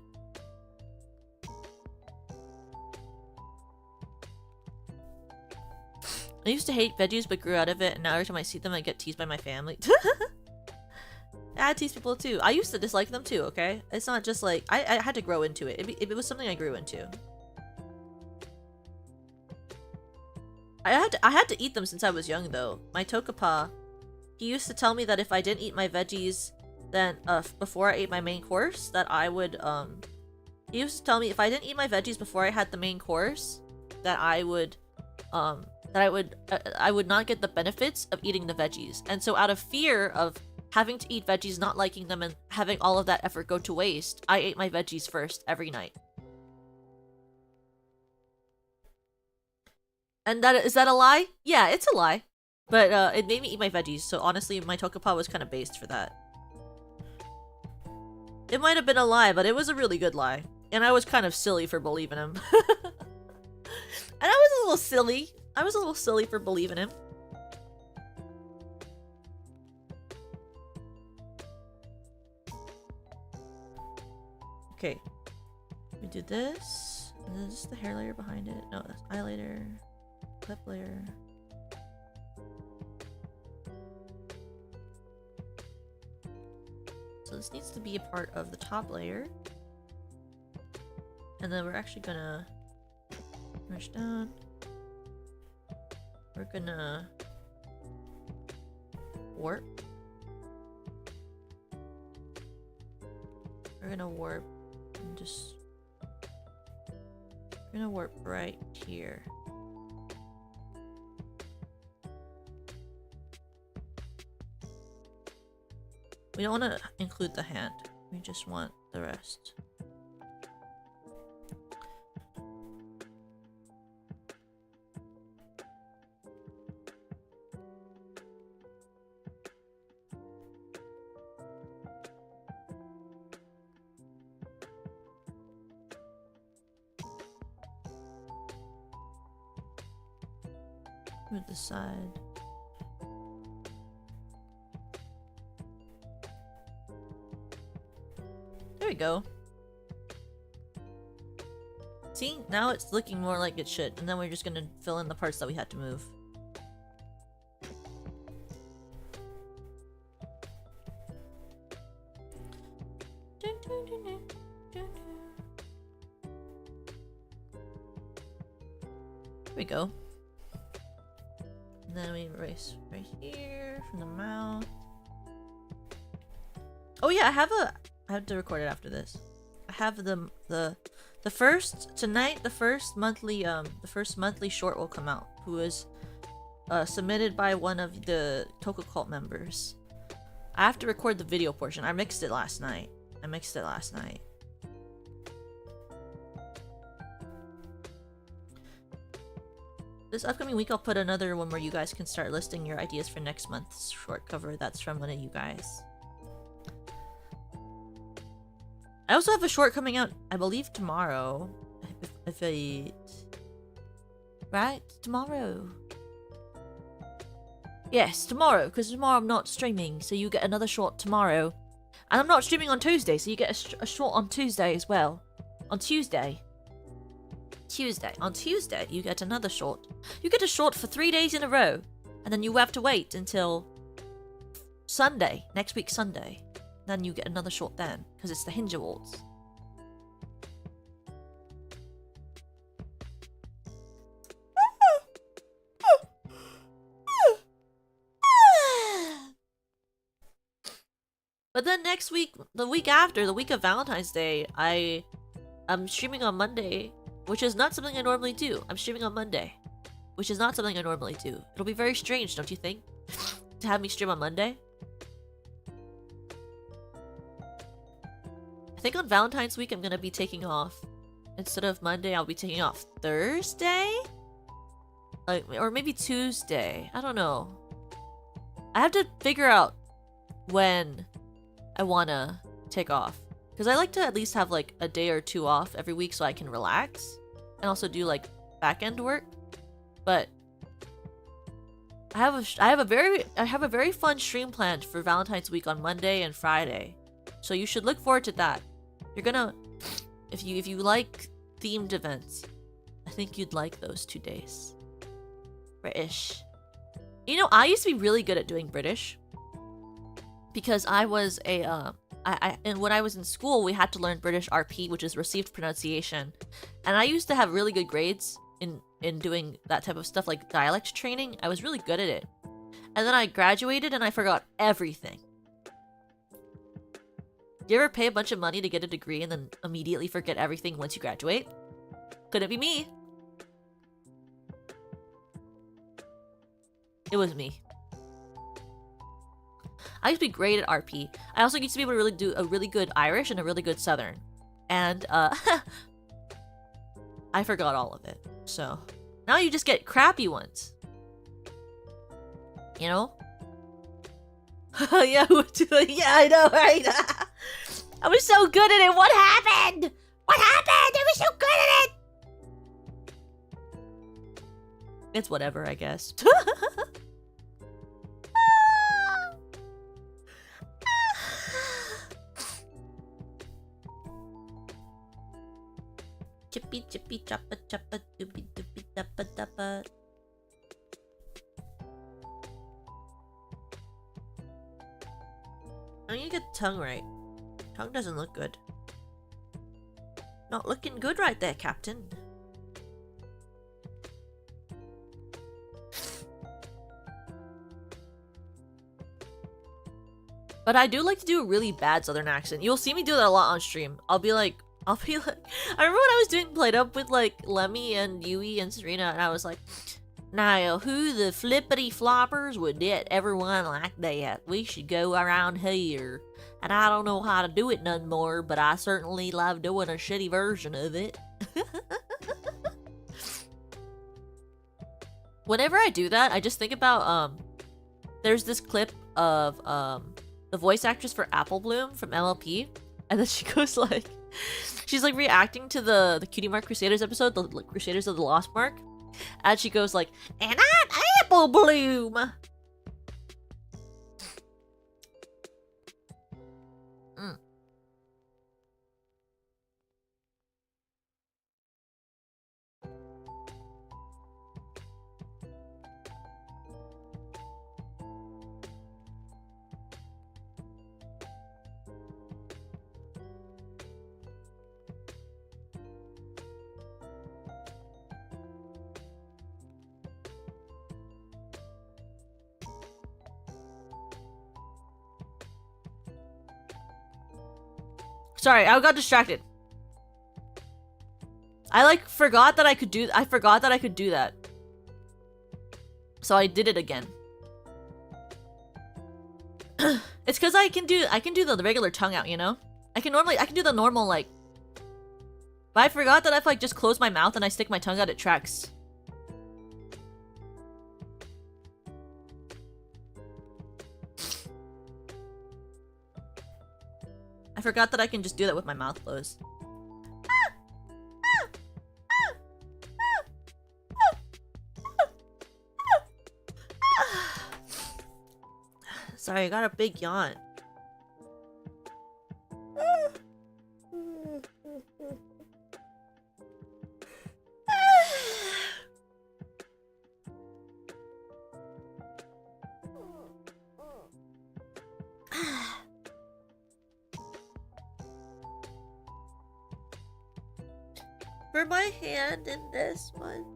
I used to hate veggies but grew out of it, and now every time I see them I get teased by my family. I tease people too. I used to dislike them too, okay? It's not just like... I had to grow into it. It was something I grew into. I had to eat them since I was young though. My tokapa, he used to tell me that if I didn't eat my veggies then before I ate my main course, that I would he used to tell me if I didn't eat my veggies before I had the main course, that I would not get the benefits of eating the veggies. And so out of fear of having to eat veggies, not liking them, and having all of that effort go to waste, I ate my veggies first every night. And is that a lie? Yeah, it's a lie. But it made me eat my veggies, so honestly my tokapa was kind of based for that. It might have been a lie, but it was a really good lie. And I was kind of silly for believing him. And I was a little silly. I was a little silly for believing him. Okay. We do this. And then this is the hair layer behind it. No, that's eyeliner. Clip layer. So this needs to be a part of the top layer. And then we're actually gonna merge down. We're gonna warp. We're gonna warp and just... We're gonna warp right here. We don't want to include the hand. We just want the rest. Move the side. There we go. See? Now it's looking more like it should. And then we're just gonna fill in the parts that we had to move. There we go. And then we erase right here from the mouth. Oh yeah, I have to record it after this. I have the first tonight. The first monthly short will come out. Who is submitted by one of the Toku Cult members. I have to record the video portion. I mixed it last night. This upcoming week I'll put another one where you guys can start listing your ideas for next month's short cover. That's from one of you guys. I also have a short coming out, I believe tomorrow. Right? Tomorrow. Yes, tomorrow, because tomorrow I'm not streaming, so you get another short tomorrow. And I'm not streaming on Tuesday, so you get a short on Tuesday as well. On Tuesday. On Tuesday, you get another short. You get a short for 3 days in a row, and then you have to wait until Sunday, next week Sunday. Then you get another short then, because it's the Hinge Awards. But then next week, the week after, the week of Valentine's Day, I'm streaming on Monday, which is not something I normally do. I'm streaming on Monday, which is not something I normally do. It'll be very strange, don't you think? To have me stream on Monday? I think on Valentine's week I'm gonna be taking off. Instead of Monday, I'll be taking off Thursday? Or maybe Tuesday. I don't know. I have to figure out when I wanna take off. Because I like to at least have like a day or two off every week so I can relax. And also do like back-end work. But I have a very fun stream planned for Valentine's week on Monday and Friday, so you should look forward to that. You're gonna, if you like themed events, I think you'd like those 2 days. British. You know, I used to be really good at doing British because I was a and when I was in school, we had to learn British RP, which is received pronunciation, and I used to have really good grades in doing that type of stuff, like dialect training. I was really good at it. And then I graduated and I forgot everything. Do you ever pay a bunch of money to get a degree and then immediately forget everything once you graduate? Couldn't be me. It was me. I used to be great at RP. I also used to be able to really do a really good Irish and a really good Southern. And I forgot all of it. So now you just get crappy ones. You know? Yeah, yeah, I know, right? I was so good at it. What happened? What happened? I was so good at it. It's whatever, I guess. Chippy chippy choppa choppa doopy doopy dappa dappa. I need to get the tongue right. Tongue doesn't look good. Not looking good right there, Captain. But I do like to do a really bad Southern accent. You'll see me do that a lot on stream. I'll be like, I remember when I was doing Played Up with like Lemmy and Yui and Serena, and I was like, now who the flippity floppers would get everyone like that? We should go around here. And I don't know how to do it none more, but I certainly love doing a shitty version of it. Whenever I do that, I just think about there's this clip of the voice actress for Apple Bloom from MLP, and then she goes like, she's like reacting to the Cutie Mark Crusaders episode, the Crusaders of the Lost Mark, and she goes like, and I'm Apple Bloom. Sorry, I got distracted. I like forgot that I could do that. So I did it again. It's cuz I can do the regular tongue out, you know? I can do the normal like. But I forgot that if I just close my mouth and I stick my tongue out, it tracks. I forgot that I can just do that with my mouth closed. Sorry, I got a big yawn. For my hand in this one.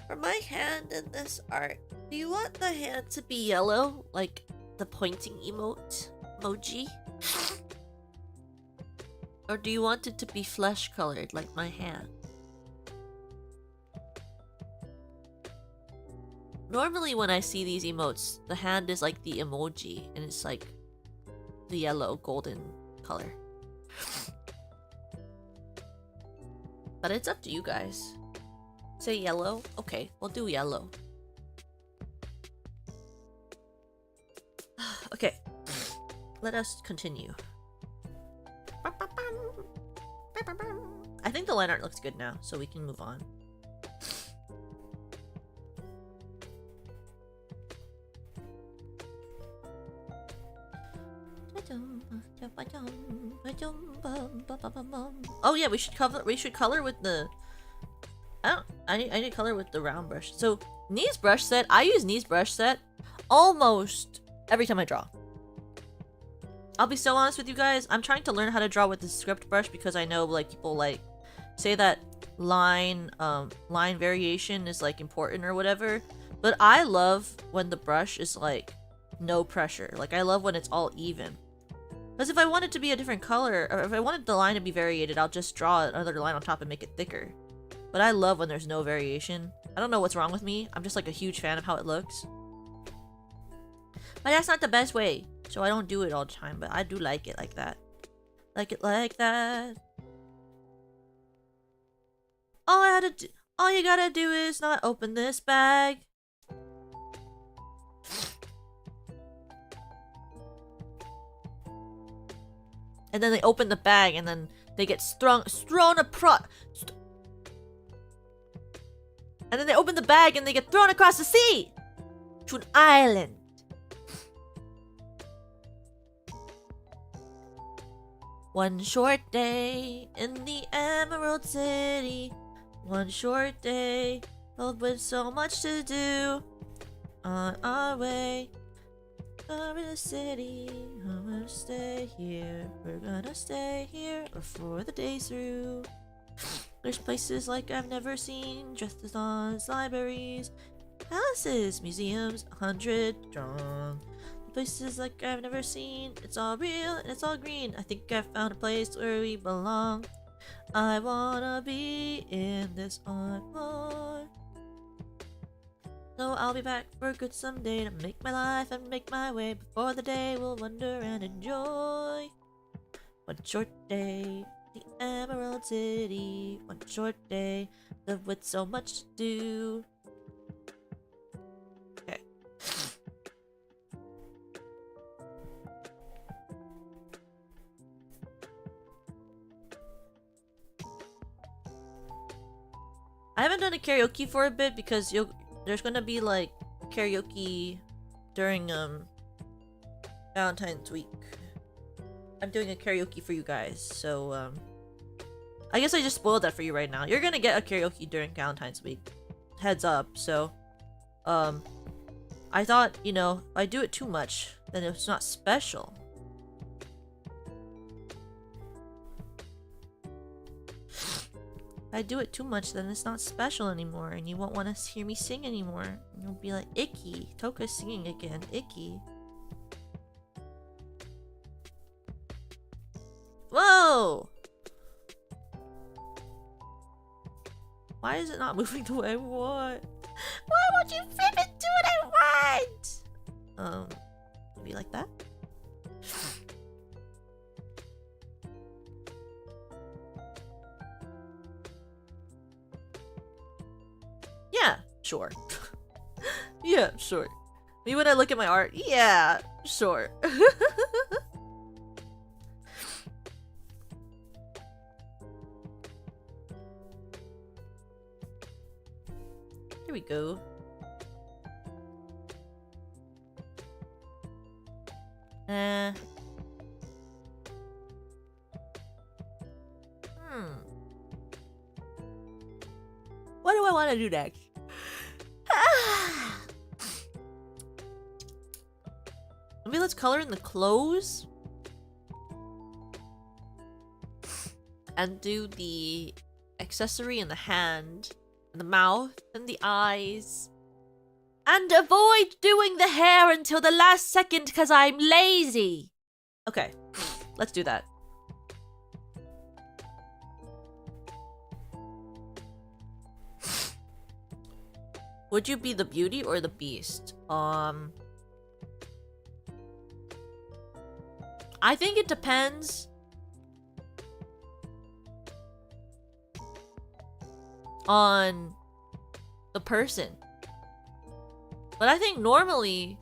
For my hand in this art, do you want the hand to be yellow, like the pointing emoji? Or do you want it to be flesh colored, like my hand? Normally when I see these emotes, the hand is like the emoji, and it's like the yellow golden color. But it's up to you guys. Say yellow? Okay, we'll do yellow. Okay, let us continue. I think the line art looks good now, so we can move on. Oh yeah, we should color with the I need color with the round brush. So Knee's brush set, I use Knee's brush set almost every time I draw. I'll be so honest with you guys, I'm trying to learn how to draw with the script brush because I know like people like say that line variation is like important or whatever. But I love when the brush is like no pressure. Like I love when it's all even. Because if I want it to be a different color, or if I wanted the line to be variated, I'll just draw another line on top and make it thicker. But I love when there's no variation. I don't know what's wrong with me. I'm just like a huge fan of how it looks. But that's not the best way. So I don't do it all the time, but I do like it like that. Like it like that. All you gotta do is not open this bag. And then they open the bag and then they get thrown and then they open the bag and they get thrown across the sea to an island. One short day in the Emerald City. One short day filled with so much to do. On our way, over the city. I'm gonna stay here. We're gonna stay here before the day's through. There's places like I've never seen, just as libraries, palaces, museums, 100 strong. Places like I've never seen, it's all real and it's all green. I think I found a place where we belong. I wanna be in this more. So I'll be back for good someday to make my life and make my way before the day we'll wonder and enjoy. One short day, the Emerald City. One short day, live with so much to do. Okay. I haven't done a karaoke for a bit because there's gonna be like karaoke during Valentine's week. I'm doing a karaoke for you guys, so I guess I just spoiled that for you right now. You're gonna get a karaoke during Valentine's week. Heads up. So I thought, you know, if I do it too much, then it's not special. If I do it too much, then it's not special anymore, and you won't want to hear me sing anymore. You'll be like, icky. Toka's singing again. Icky. Whoa! Why is it not moving the way I want? Why won't you flip it to what I want? Maybe like that? Yeah, sure. Yeah, sure. Maybe when I look at my art, yeah, sure. Here we go. What do I want to do next? Maybe let's color in the clothes and do the accessory in the hand, and the mouth, and the eyes. And avoid doing the hair until the last second because I'm lazy. Okay, let's do that. Would you be the beauty or the beast? I think it depends on the person. But I think normally...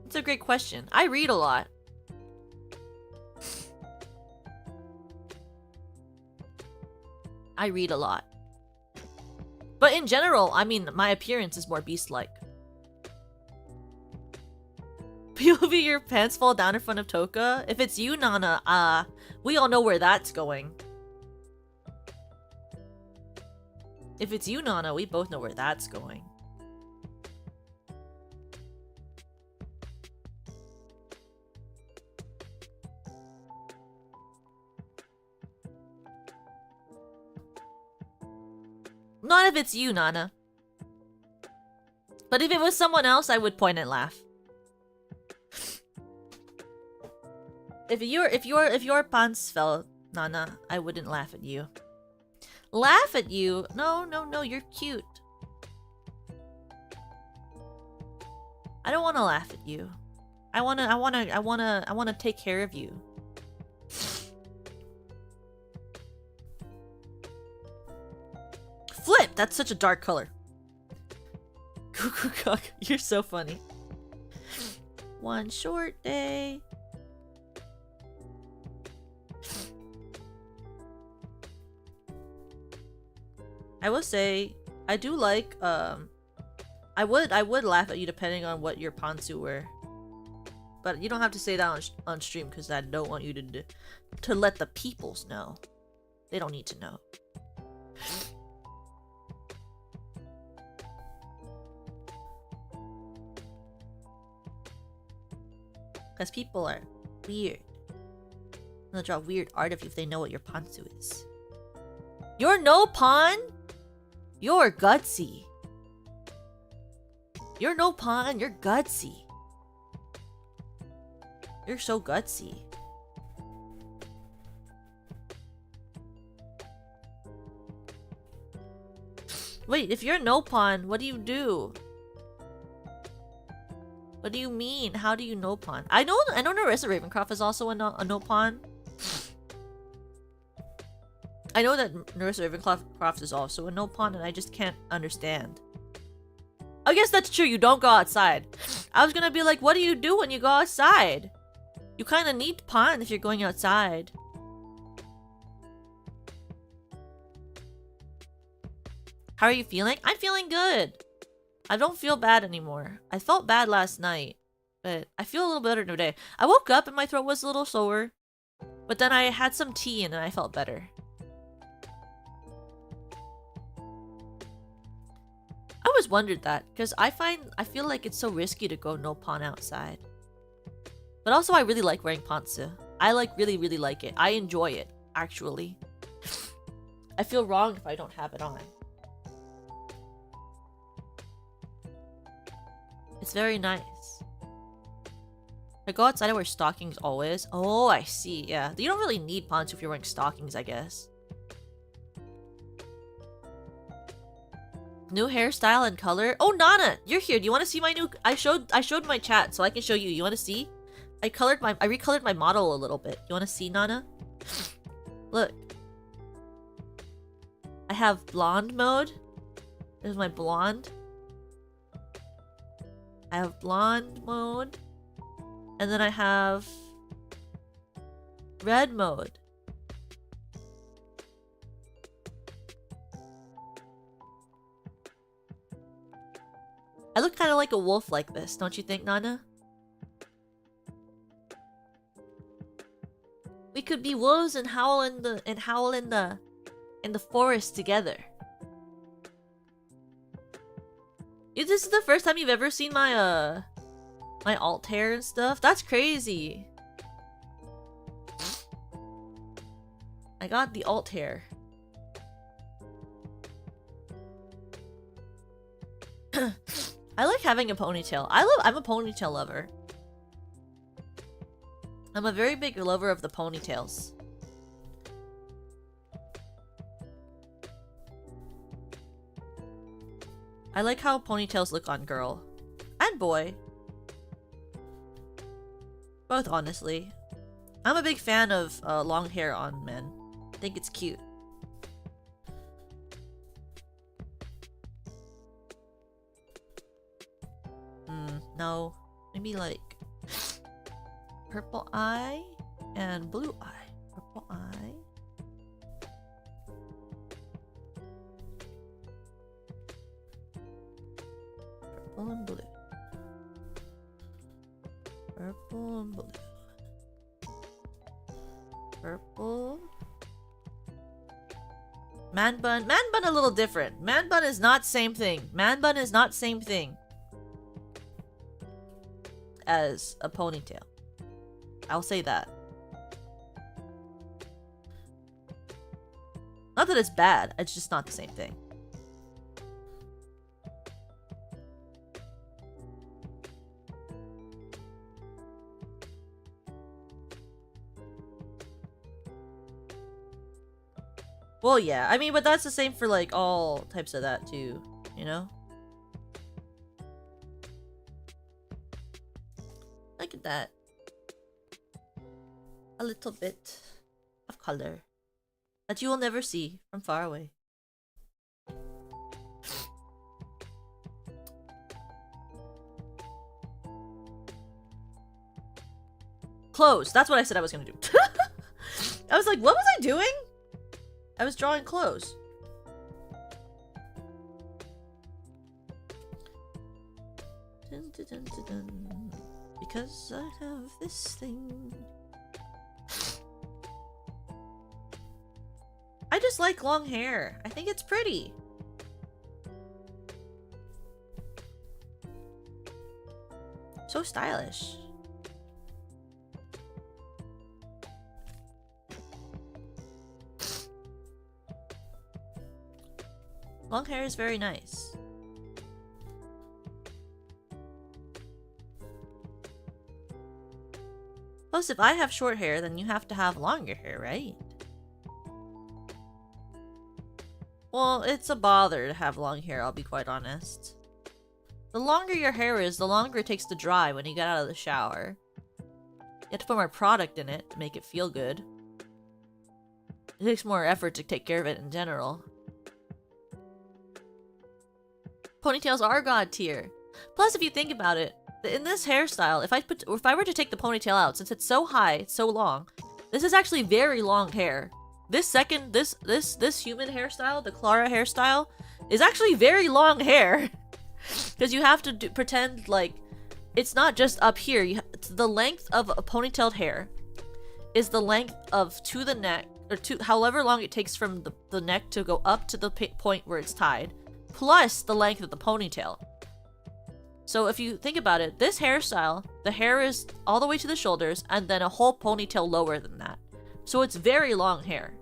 It's a great question. I read a lot. I read a lot. But in general, I mean, my appearance is more beast-like. movie your pants fall down in front of Toka? If it's you, Nana, we all know where that's going. If it's you, Nana, we both know where that's going. Not if it's you, Nana. But if it was someone else, I would point and laugh. If your pants fell, Nana, I wouldn't laugh at you. Laugh at you? No, you're cute. I don't want to laugh at you. I wanna take care of you. Flip! That's such a dark color. Cuckoo cock, you're so funny. One short day. I will say, I do like, I would laugh at you depending on what your pantsu were. But you don't have to say that on stream because I don't want you to let the peoples know. They don't need to know. Because people are weird. They'll draw weird art of you if they know what your pantsu is. You're no pawn? You're gutsy. You're no pawn, you're gutsy. You're so gutsy. Wait, if you're no pawn, what do you do? What do you mean? How do you no pawn? I know Narissa Ravencroft is also a no pawn. I know that Narissa Ravencroft is also a no pawn, and I just can't understand. I guess that's true. You don't go outside. I was gonna be like, what do you do when you go outside? You kind of need pawn if you're going outside. How are you feeling? I'm feeling good. I don't feel bad anymore. I felt bad last night, but I feel a little better today. I woke up and my throat was a little sore, but then I had some tea and then I felt better. I always wondered that because I feel like it's so risky to go no pawn outside. But also I really like wearing pantsu. I really like it. I enjoy it, actually. I feel wrong if I don't have it on. It's very nice. I go outside, I wear stockings always. Oh, I see, yeah. You don't really need pantsu if you're wearing stockings, I guess. New hairstyle and color. Oh, Nana, you're here. Do you want to see my new... I showed my chat, so I can show you. You want to see? I recolored my model a little bit. You want to see, Nana? Look. I have blonde mode. There's my blonde. I have blonde mode. And then I have red mode. I look kind of like a wolf like this, don't you think, Nana? We could be wolves and howl in the forest together. This is the first time you've ever seen my my alt hair and stuff? That's crazy. I got the alt hair. I like having a ponytail. I'm a ponytail lover. I'm a very big lover of the ponytails. I like how ponytails look on girl. And boy. Both, honestly. I'm a big fan of long hair on men. I think it's cute. No. Maybe like purple eye and blue eye. Purple eye. Purple and blue. Purple and blue. Purple. Man bun. Man bun a little different. Man bun is not same thing. Man bun is not same thing as a ponytail. I'll say that. Not that it's bad, it's just not the same thing. Well, yeah, I mean, but that's the same for like all types of that too, you know? Look at that. A little bit of color that you will never see from far away. Clothes. That's what I said I was gonna do. I was like, what was I doing? I was drawing clothes. Dun, dun, dun, dun, dun. Because I have this thing. I just like long hair. I think it's pretty. So stylish. Long hair is very nice. Plus, if I have short hair, then you have to have longer hair, right? Well, it's a bother to have long hair, I'll be quite honest. The longer your hair is, the longer it takes to dry when you get out of the shower. You have to put more product in it to make it feel good. It takes more effort to take care of it in general. Ponytails are god tier. Plus, if you think about it, in this hairstyle, if I were to take the ponytail out, since it's so high, it's so long, this is actually very long hair. This human hairstyle, the Clara hairstyle, is actually very long hair. Because you have to pretend like it's not just up here. The length of a ponytailed hair is the length of to the neck, or to however long it takes from the neck to go up to the point where it's tied, plus the length of the ponytail. So if you think about it, this hairstyle, the hair is all the way to the shoulders and then a whole ponytail lower than that. So it's very long hair.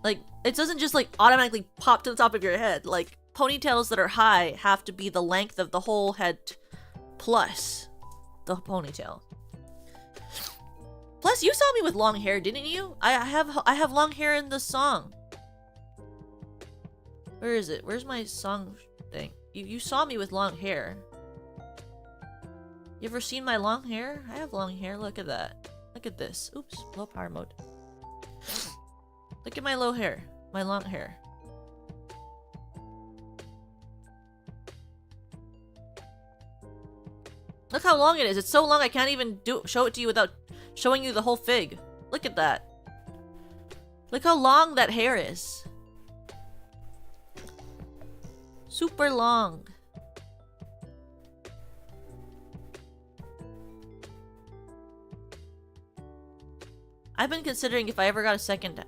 Like, it doesn't just like automatically pop to the top of your head. Like, ponytails that are high have to be the length of the whole head plus the ponytail. Plus, you saw me with long hair, didn't you? I have long hair in the song. Where is it? Where's my song thing? You saw me with long hair. You ever seen my long hair? I have long hair. Look at that. Look at this. Oops. Low power mode. Look at my low hair. My long hair. Look how long it is. It's so long I can't even show it to you without showing you the whole fig. Look at that. Look how long that hair is. Super long. I've been considering if I ever got a second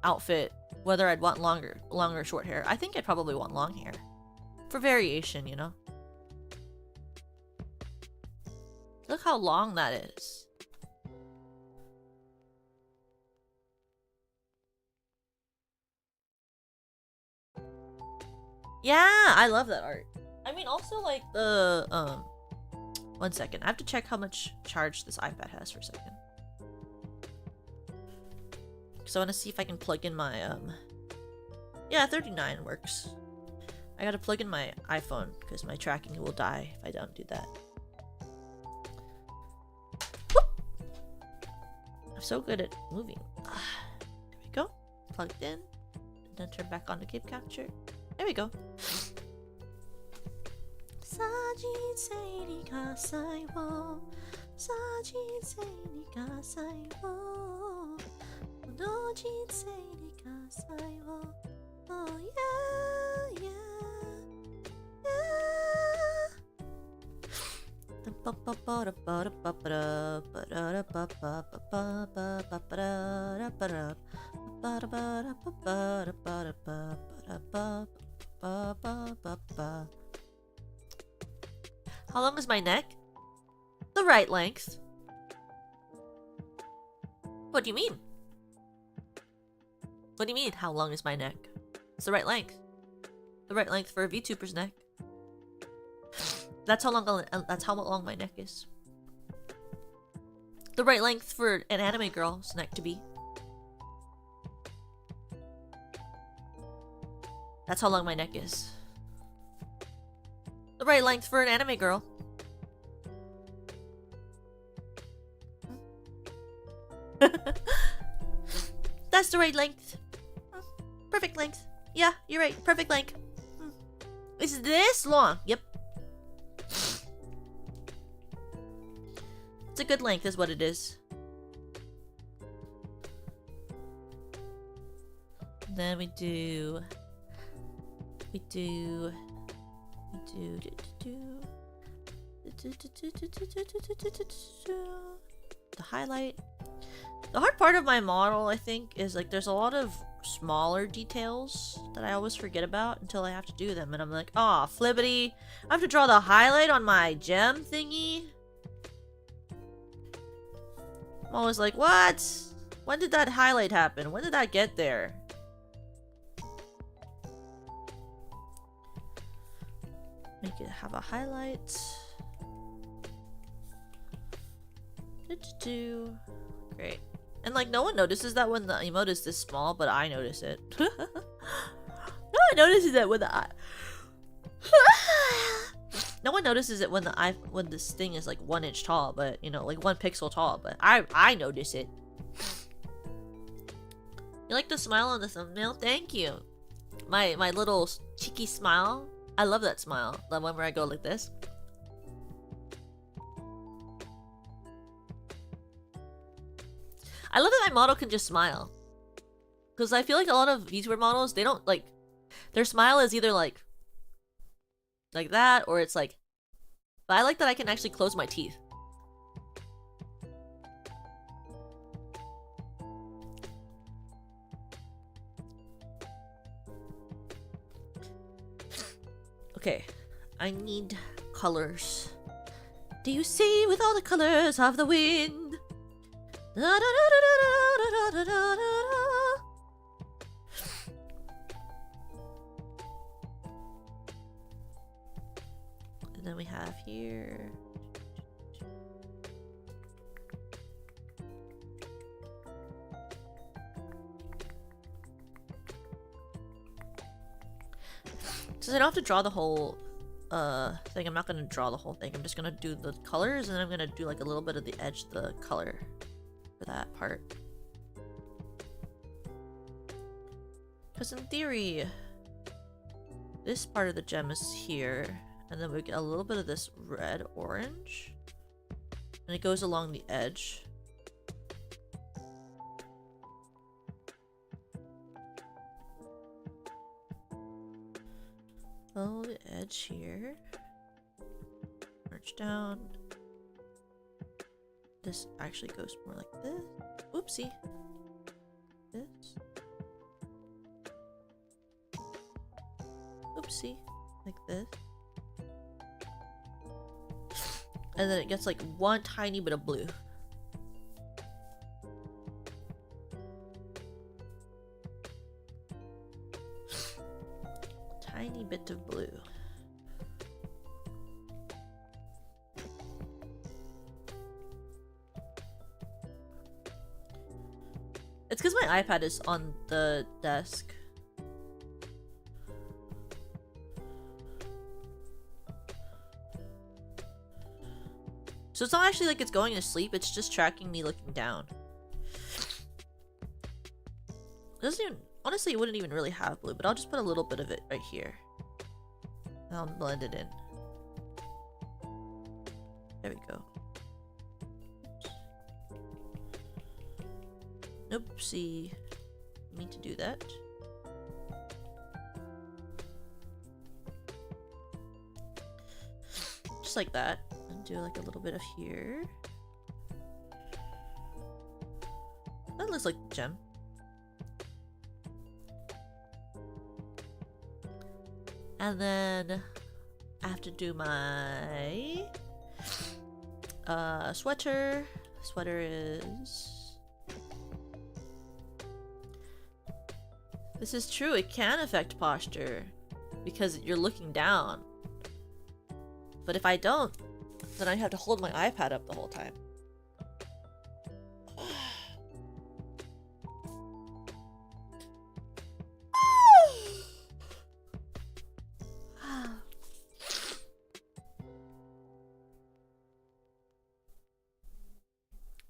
outfit, whether I'd want longer or short hair. I think I'd probably want long hair. For variation, you know? Look how long that is. Yeah, I love that art. I mean, also like the, 1 second. I have to check how much charge this iPad has for a second. So I want to see if I can plug in my, yeah, 39 works. I gotta plug in my iPhone because my tracking will die if I don't do that. Whoop! I'm so good at moving. There we go. Plugged in. Then turn back on the cape capture. There we go. Oh yeah, yeah. How long is my neck? The right length. What do you mean? What do you mean, how long is my neck? It's the right length. The right length for a VTuber's neck. That's how long my neck is. The right length for an anime girl's neck to be. That's how long my neck is. The right length for an anime girl. That's the right length. Perfect length. Yeah, you're right. Perfect length. Is this long? Yep. It's a good length is what it is. Then we do the highlight. The hard part of my model, I think, is like there's a lot of smaller details that I always forget about until I have to do them, and I'm like, oh, flippity, I have to draw the highlight on my gem thingy. I'm always like, what? When did that highlight happen? When did that get there? Make it have a highlight. Great. And like no one notices that when the emote is this small, but I notice it. No one notices it when the no one notices it when when this thing is like 1 inch tall, but you know, like 1 pixel tall, but I notice it. You like the smile on the thumbnail? Thank you. My little cheeky smile. I love that smile. The one where I go like this. I love that my model can just smile. Because I feel like a lot of VTuber models, they don't like... Their smile is either like that, or it's like... But I like that I can actually close my teeth. Okay, I need colors. Do you see with all the colors of the wind? Da, da, da, da, da, da, da, da, da. And then we have here. Since I don't have to draw the whole thing, I'm not gonna draw the whole thing. I'm just gonna do the colors, and then I'm gonna do like a little bit of the edge of the color for that part. Because in theory, this part of the gem is here, and then we get a little bit of this red orange, and it goes along the edge. Oh, the edge here. Arch down. This actually goes more like this. Oopsie. This. Oopsie. Like this. And then it gets like one tiny bit of blue. Tiny bit of blue. It's because my iPad is on the desk. So it's not actually like it's going to sleep, it's just tracking me looking down. It doesn't even, honestly, it wouldn't even really have blue, but I'll just put a little bit of it right here. And I'll blend it in. There we go. Oopsie. I mean to do that. Just like that. And Do like a little bit of here. That looks like a gem. And then I have to do my sweater. Sweater is... This is true, it can affect posture because you're looking down. But if I don't, then I have to hold my iPad up the whole time.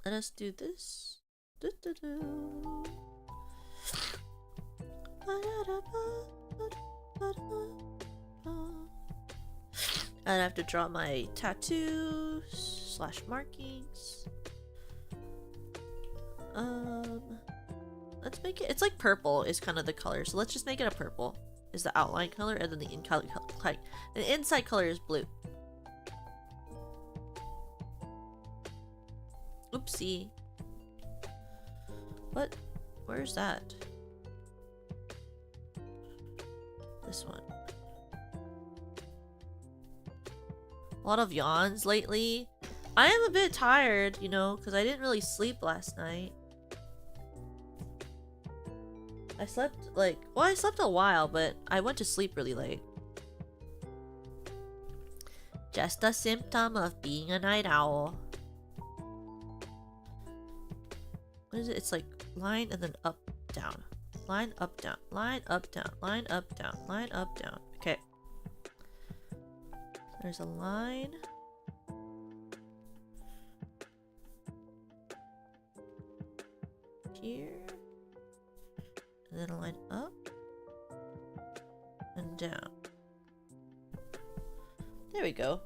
Let us do this. I'd have to draw my tattoos / markings. Let's make it. It's like purple is kind of the color, so let's just make it a purple. Is the outline color, and then the inside color is blue. Oopsie. What? Where's that? This one. A lot of yawns lately. I am a bit tired, you know, because I didn't really sleep last night. I slept like, well, I slept a while, but I went to sleep really late. Just a symptom of being a night owl. What is it? It's like line and then up, down. Line, up, down. Line, up, down. Line, up, down. Line, up, down. Okay. There's a line. Here. And then a line up. And down. There we go.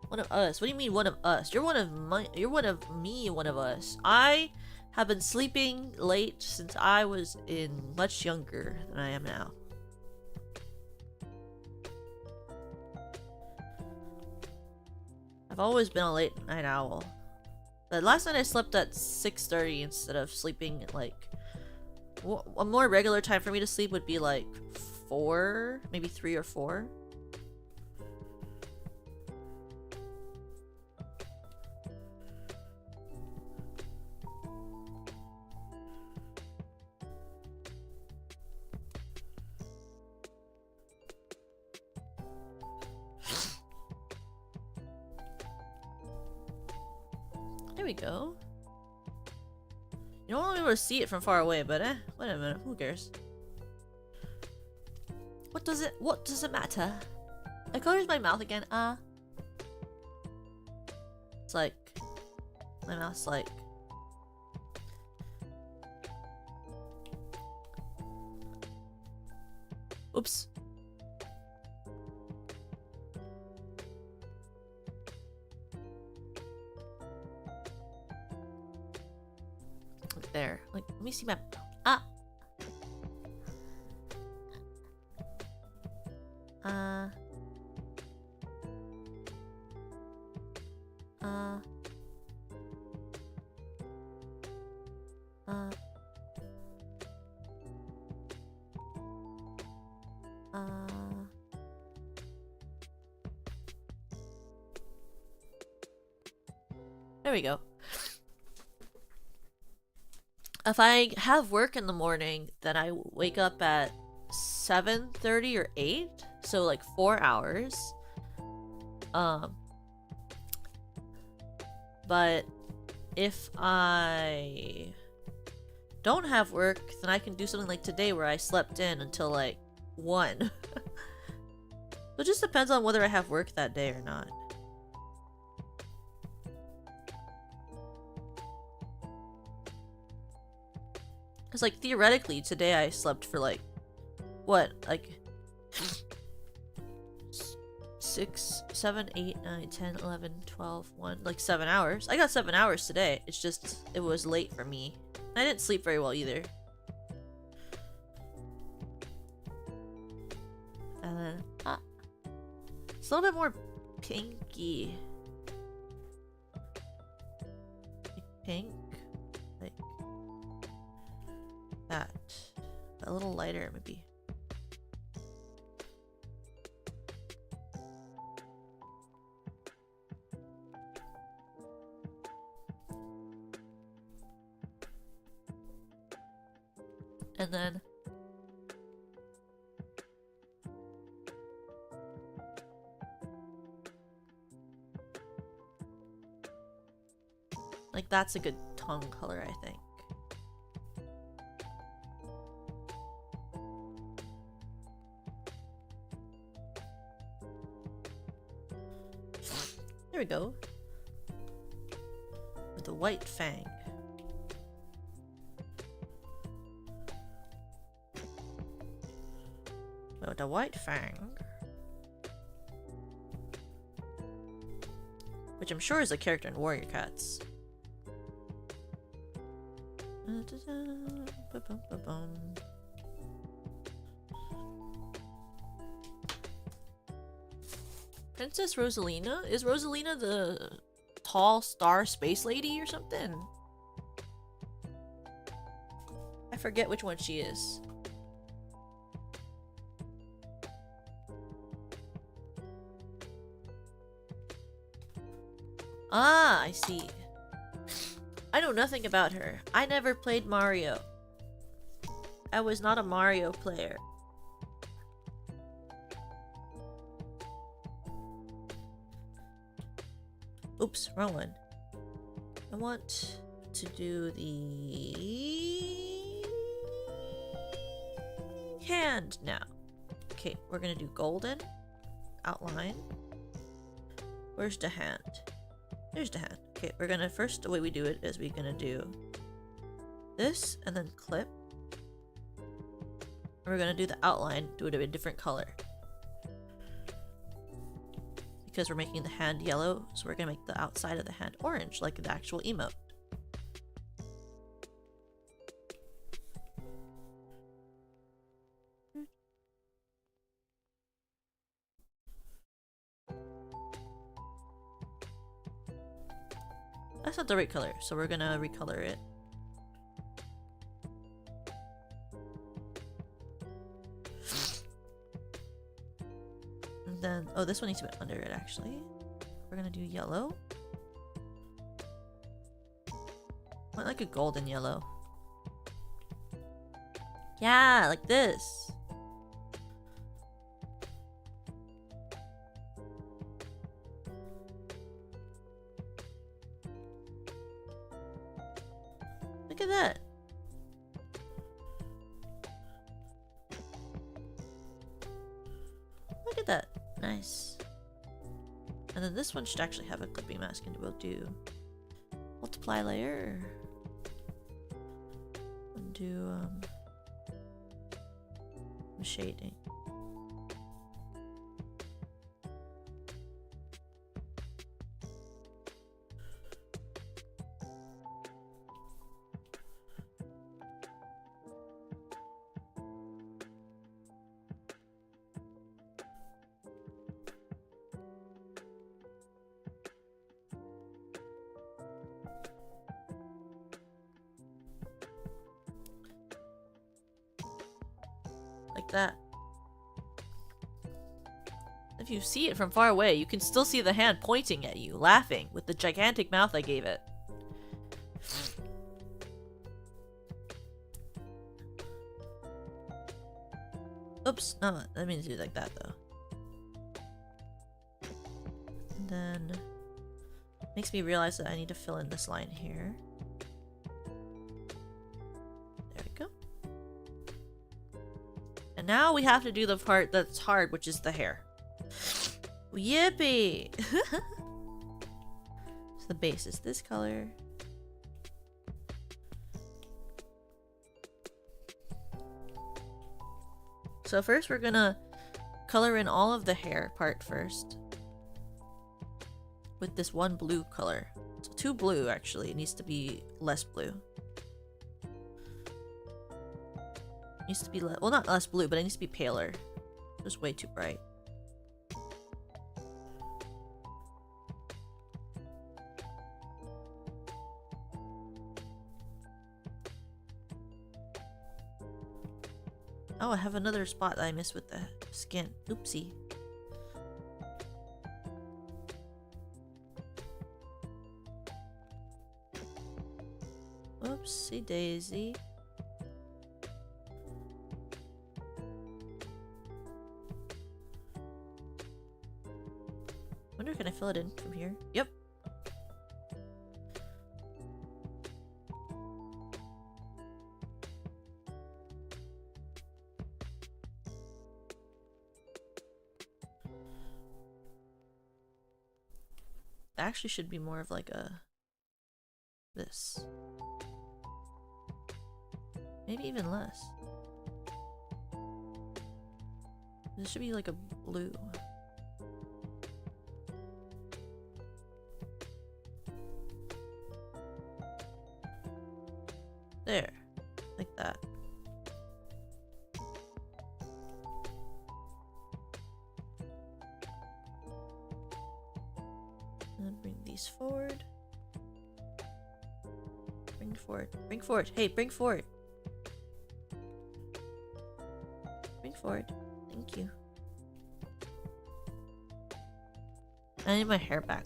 One of us. What do you mean one of us? You're one of me, one of us. I have been sleeping late since I was much younger than I am now. I've always been a late night owl. But last night I slept at 6:30 instead of sleeping at like... A more regular time for me to sleep would be like 4, maybe 3 or 4. There we go. You don't want to be able to see it from far away, but wait a minute, who cares? What does it matter? I colors my mouth again, It's like my mouth's like oops. There. Like, let me see my... There we go. If I have work in the morning, then I wake up at 7:30 or 8, so like 4 hours. But if I don't have work, then I can do something like today where I slept in until like 1. So it just depends on whether I have work that day or not. Because, like, theoretically, today I slept for, like, what? Like, 6, 7, 8, 9, 10, 11, 12, 1. Like, 7 hours. I got 7 hours today. It's just, it was late for me. I didn't sleep very well either. And then, It's a little bit more pinky. Like pink. Like that. A little lighter, maybe. And then like that's a good tongue color, I think. There we go. With the white fang. With a white fang, which I'm sure is a character in Warrior Cats. Princess Rosalina? Is Rosalina the tall star space lady or something? I forget which one she is. Ah, I see. I know nothing about her. I never played Mario. I was not a Mario player. Oops, wrong one. I want to do the hand now. Okay, we're gonna do golden outline. Where's the hand? There's the hand. Okay, we're gonna first, the way we do it is we're gonna do this and then clip. And we're gonna do the outline, do it a different color. Because we're making the hand yellow, so we're gonna make the outside of the hand orange, like the actual emote. That's not the right color, so we're gonna recolor it. And then, oh, this one needs to be under it actually. We're gonna do yellow. I like a golden yellow. Yeah, like this. Look at that. Look at that. Nice. And then this one should actually have a clipping mask, and we'll do multiply layer. And do shading. Like that. If you see it from far away, you can still see the hand pointing at you, laughing, with the gigantic mouth I gave it. Oops, no, I didn't mean to do it like that though. And then makes me realize that I need to fill in this line here. There we go. And now we have to do the part that's hard, which is the hair. Yippee! So the base is this color. So first we're gonna color in all of the hair part first. With this one blue color. So too blue actually, it needs to be less blue. It needs to be well, not less blue, but it needs to be paler. Just way too bright. Oh, I have another spot that I missed with the skin. Oopsie. Oopsie daisy. Wonder, can I fill it in from here? Yep. Actually should be more of like a this. Maybe even less. This should be like a blue. There. Like that. And then bring these forward. Bring forward. Bring forward. Hey, bring forward. Bring forward. Thank you. I need my hair back.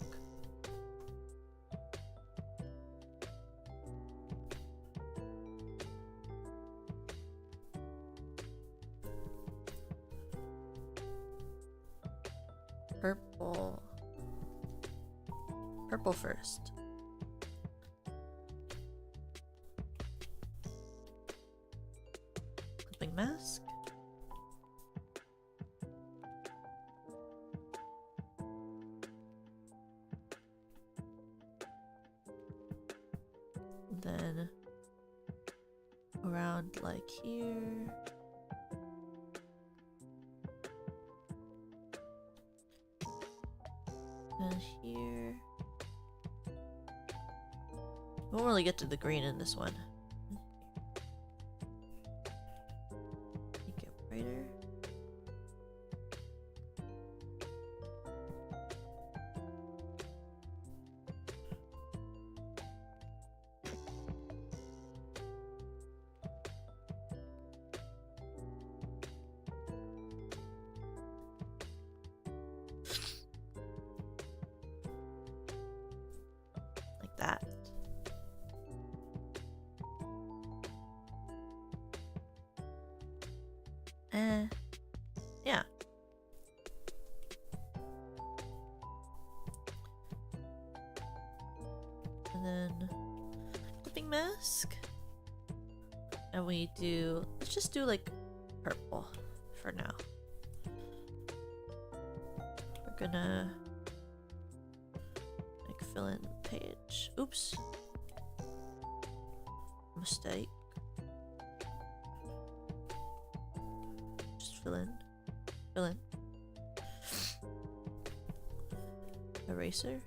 Purple. Purple first. Clipping mask. Then around like here. And here. We won't really get to the green in this one. Make it brighter. Like that. Yeah. And then clipping mask. And we do, let's just do like purple for now. We're gonna like fill in the page. Oops. Mistake. Just fill in. Fill in. Eraser.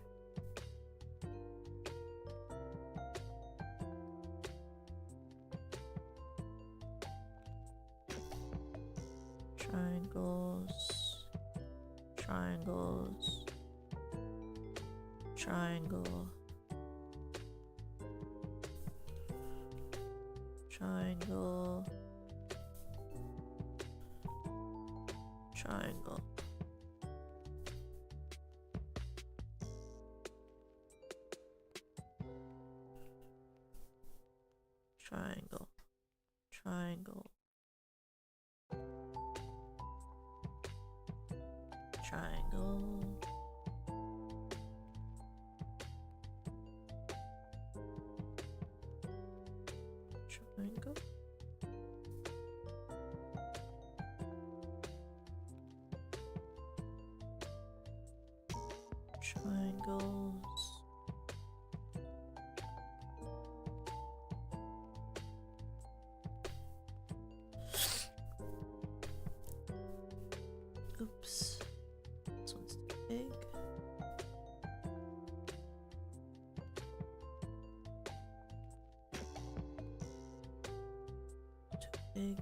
Triangles. Triangles. Triangle. Triangle. Triangle. Triangle. Triangle. Triangle. Triangle. Triangles. Oops. This one's too big. Too big.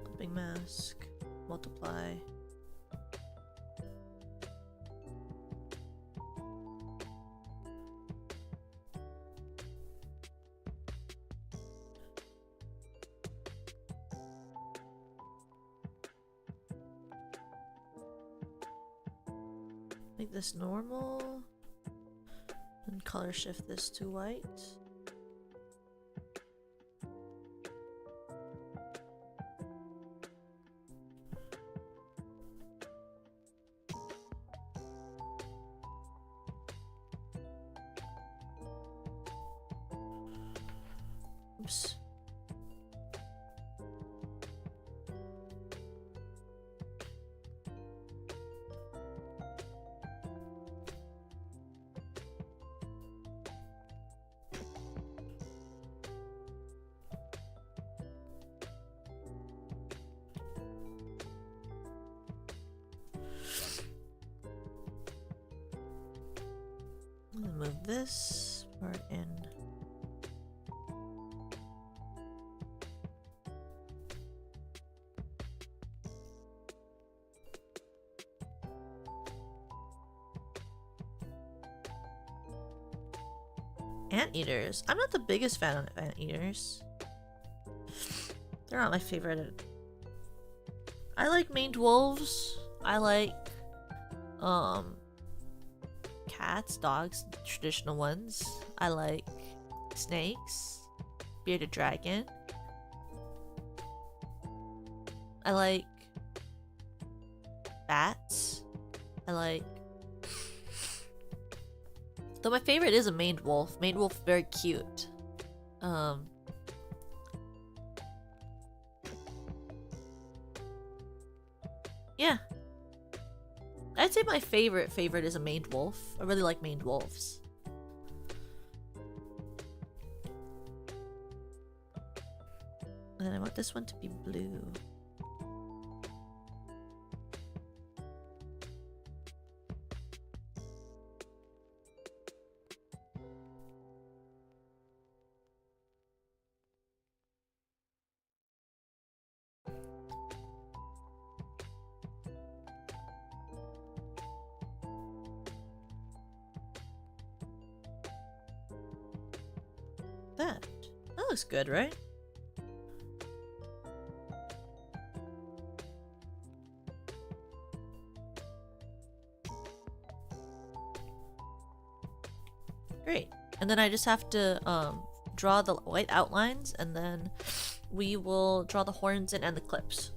Clipping mask. Multiply. Make this normal. And color shift this to white. Oops. Move this part in. Anteaters. I'm not the biggest fan of anteaters. They're not my favorite. I like maned wolves. I like cats, dogs, traditional ones. I like snakes, bearded dragon. I like bats. I like... Though my favorite is a maned wolf. Maned wolf, very cute. Yeah. I'd say my favorite is a maned wolf. I really like maned wolves. And then I want this one to be blue. That looks good, right? Great. And then I just have to draw the white outlines, and then we will draw the horns and the clips.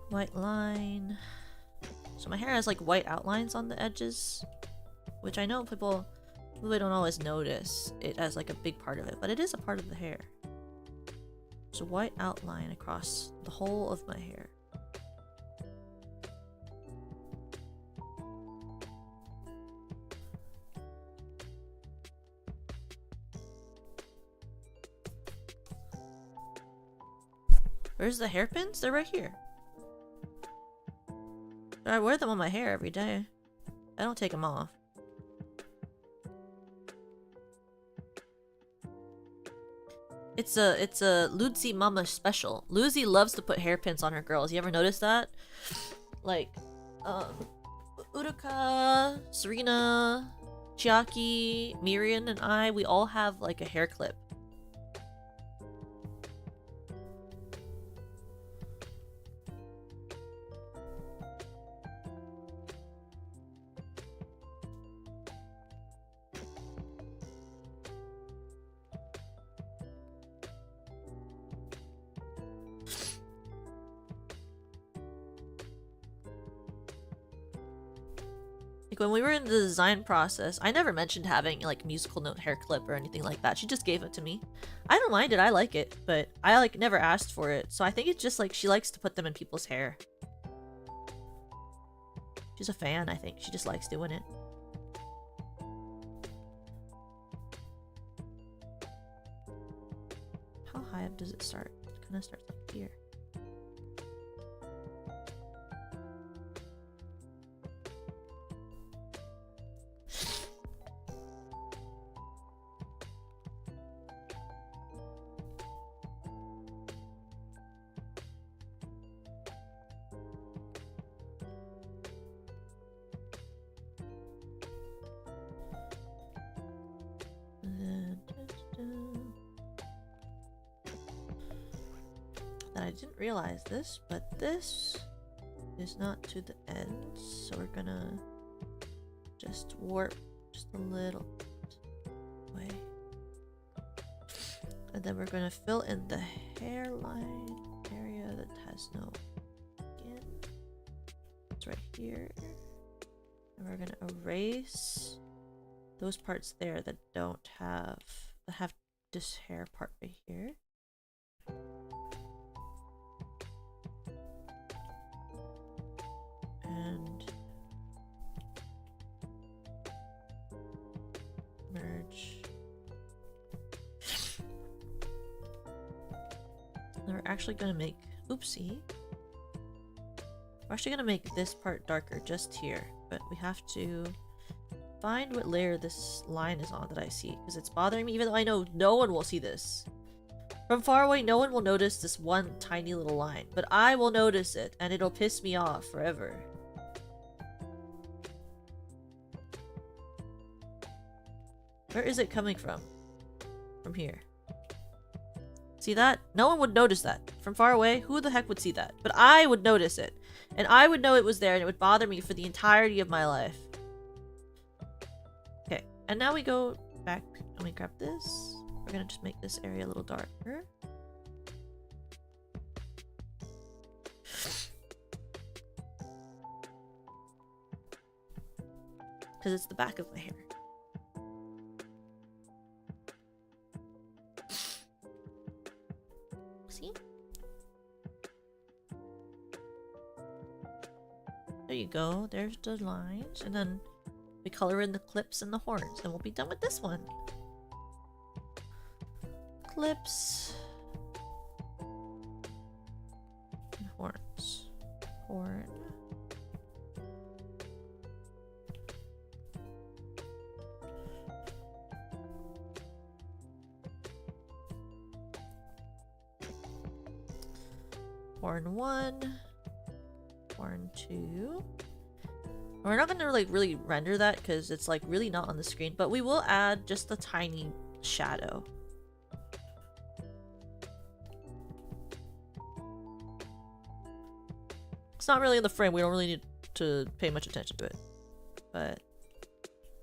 White line. So my hair has like white outlines on the edges, which I know people really don't always notice it as like a big part of it, but it is a part of the hair. So white outline across the whole of my hair. Where's the hairpins? They're right here. I wear them on my hair every day. I don't take them off. It's a Luzi Mama special. Luzi loves to put hairpins on her girls. You ever notice that? Like, Uruka, Serena, Chiaki, Miriam, and I, we all have like a hair clip. When we were in the design process, I never mentioned having like musical note hair clip or anything like that. She just gave it to me. I don't mind it, I like it, but I like never asked for it. So I think it's just like she likes to put them in people's hair. She's a fan, I think. She just likes doing it. How high up does it start? It kind of starts like here. that I didn't realize this, but this is not to the end, so we're gonna just warp just a little way. And then we're gonna fill in the hairline area that has no skin. It's right here. And we're gonna erase those parts there that don't have, that have this hair part right here. And merge. And we're actually gonna make, oopsie. We're actually gonna make this part darker just here, but we have to find what layer this line is on that I see, because it's bothering me, even though I know no one will see this. From far away, no one will notice this one tiny little line, but I will notice it, and it'll piss me off forever. Where is it coming from? From here. See that? No one would notice that. From far away, who the heck would see that? But I would notice it. And I would know it was there, and it would bother me for the entirety of my life. Okay, and now we go back and we grab this. We're gonna just make this area a little darker. Because it's the back of my hair. See? There you go. There's the lines. And then we color in the clips and the horns. And we'll be done with this one. Clips. And horns. Horn. Horn 1. Horn 2. We're not gonna like really render that because it's like really not on the screen, but we will add just a tiny shadow. It's not really in the frame, we don't really need to pay much attention to it. But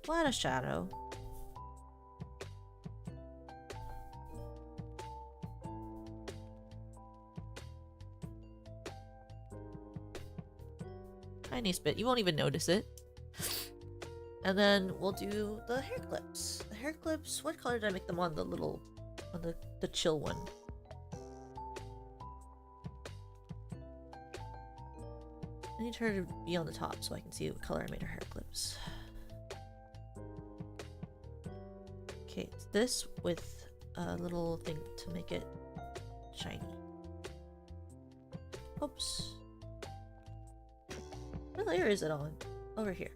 we'll add a shadow. Tiny bit, you won't even notice it. And then we'll do the hair clips. The hair clips, what color did I make them on the little, on the chill one? I need her to be on the top so I can see what color I made her hair clips. Okay, it's this with a little thing to make it shiny. Oops. What layer is it on? Over here.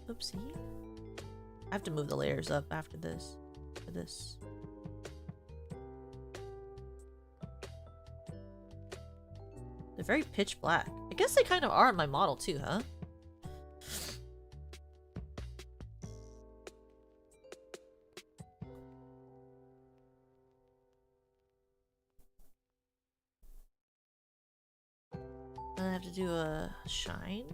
Oopsie. I have to move the layers up after this. For this. They're very pitch black. I guess they kind of are on my model too, huh? And I have to do a shine.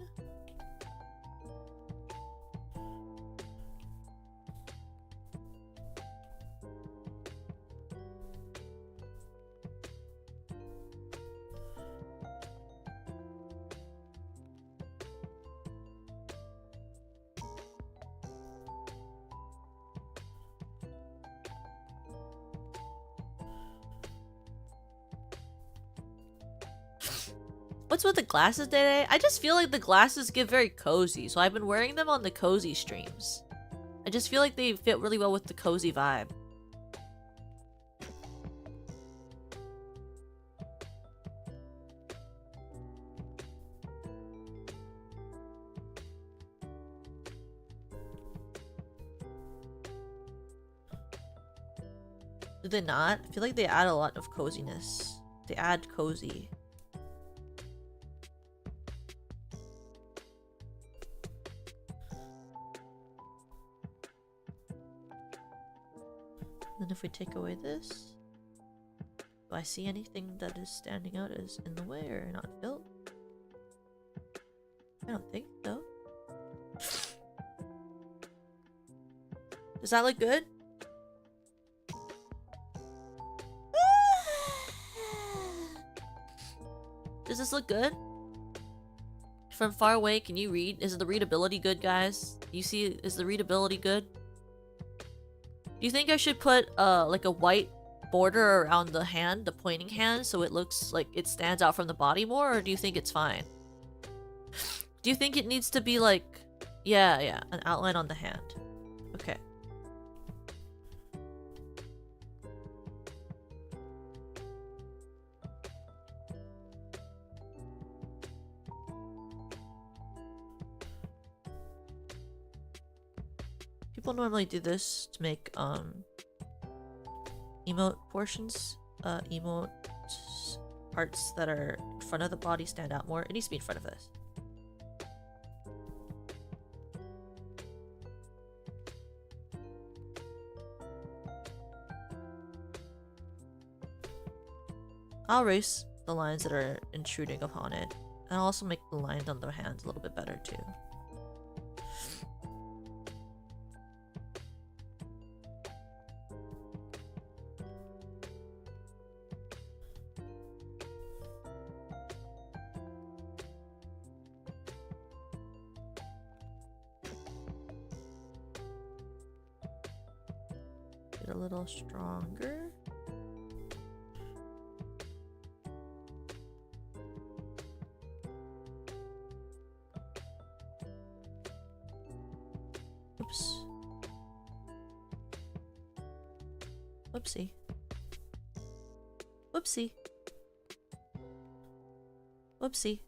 What's with the glasses today? I just feel like the glasses get very cozy, so I've been wearing them on the cozy streams. I just feel like they fit really well with the cozy vibe. Do they not? I feel like they add a lot of coziness. They add cozy. Then if we take away this, Do I see anything that is standing out as in the way or not filled? I don't think so. Does that look good? Does this look good? From far away, can you read? Is the readability good, guys? You see, is the readability good? Do you think I should put like a white border around the hand, the pointing hand, so it looks like it stands out from the body more, or do you think it's fine? Do you think it needs to be like, yeah, an outline on the hand? Okay. People normally do this to make emote portions, emote parts that are in front of the body stand out more. It needs to be in front of this. I'll erase the lines that are intruding upon it, and I'll also make the lines on the hands a little bit better too. Get a little stronger. Oops. Whoopsie. Whoopsie. Whoopsie.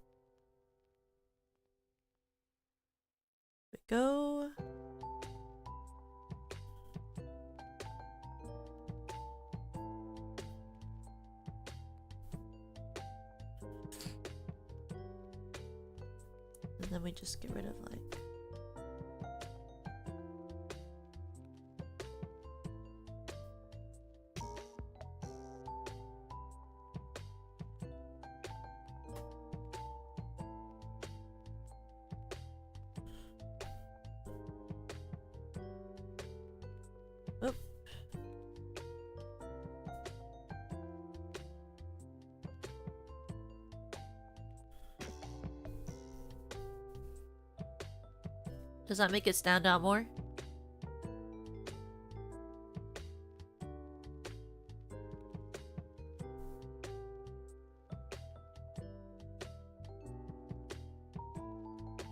There we go. And then we just get rid of like oop. Does that make it stand out more?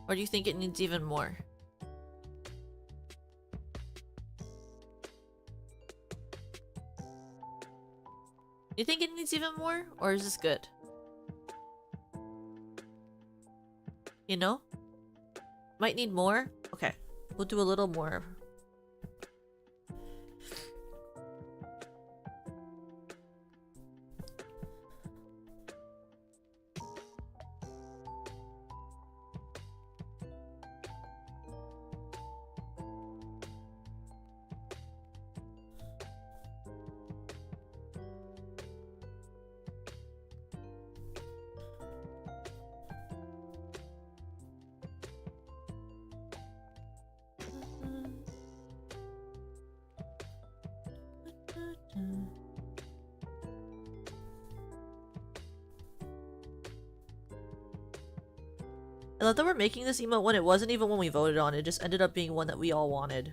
Or do you think it needs even more? You think it needs even more? Or is this good? You know? Might need more? Okay. We'll do a little more. I love that we're making this emote when it wasn't even one we voted on. It just ended up being one that we all wanted.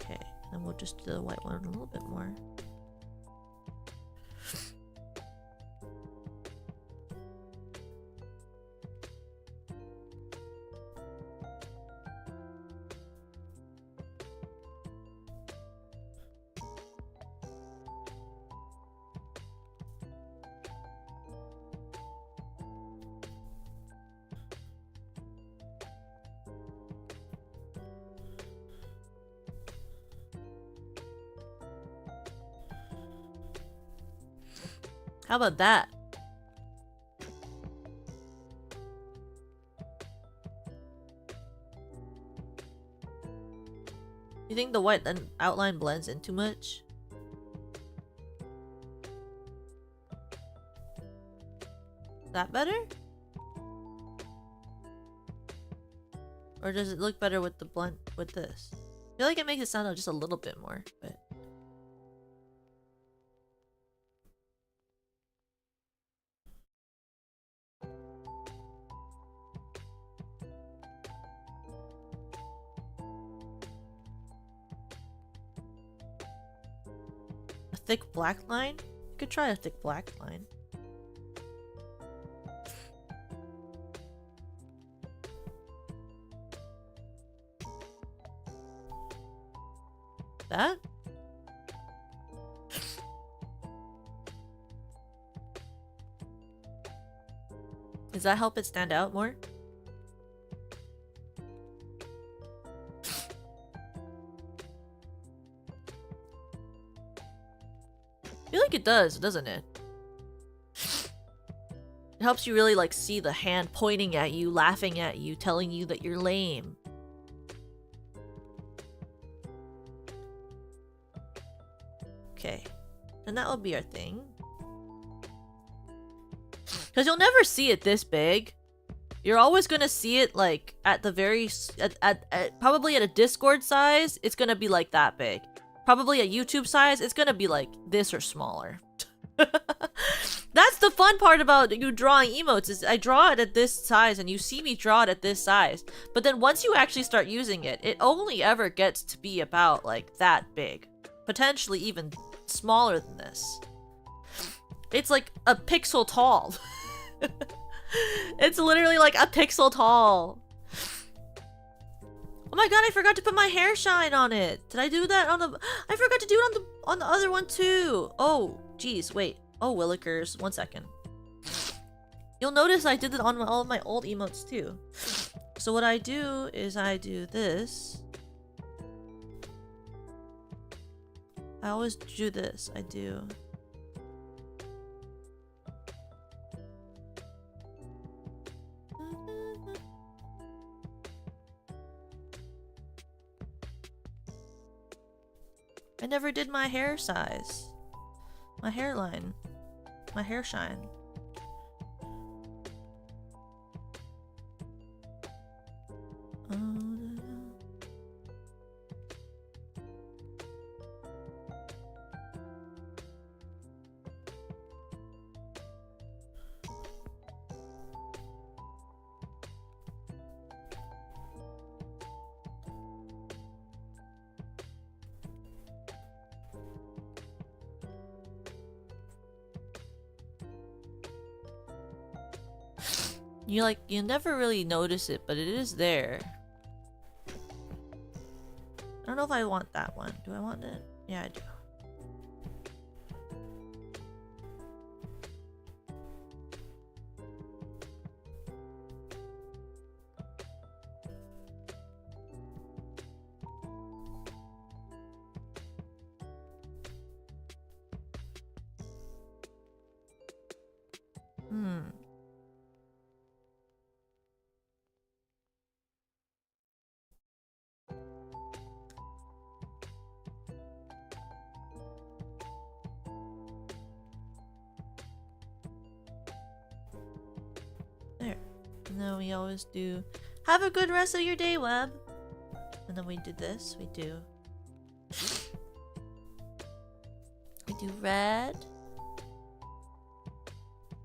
Okay, then we'll just do the white one a little bit more. How about that? think the white outline blends in too much? Is that better? Or does it look better with the blend with this? I feel like it makes it sound out just a little bit more, but a thick black line? You could try a thick black line. That? Does that help it stand out more? I feel like it does, doesn't it? It helps you really like see the hand pointing at you, laughing at you, telling you that you're lame. Okay, and that will be our thing. Because you'll never see it this big. You're always gonna see it like at the very probably at a Discord size. It's gonna be like that big. Probably at YouTube size. It's gonna be like this or smaller. That's the fun part about you drawing emotes is I draw it at this size and you see me draw it at this size. But then once you actually start using it, it only ever gets to be about like that big. Potentially even smaller than this. It's like a pixel tall. It's literally like a pixel tall. Oh my god, I forgot to put my hair shine on it. Did I do that on the... I forgot to do it on the other one too. Oh, geez, wait. Oh, Willikers. 1 second. You'll notice I did it on all of my old emotes too. So what I do is I do this. I always do this. I do... I never did my hair size. My hairline. My hair shine. You never really notice it, but it is there. I don't know if I want that one. Do I want it? Yeah, I do. We always do have a good rest of your day, Web. And then we do this. We do red,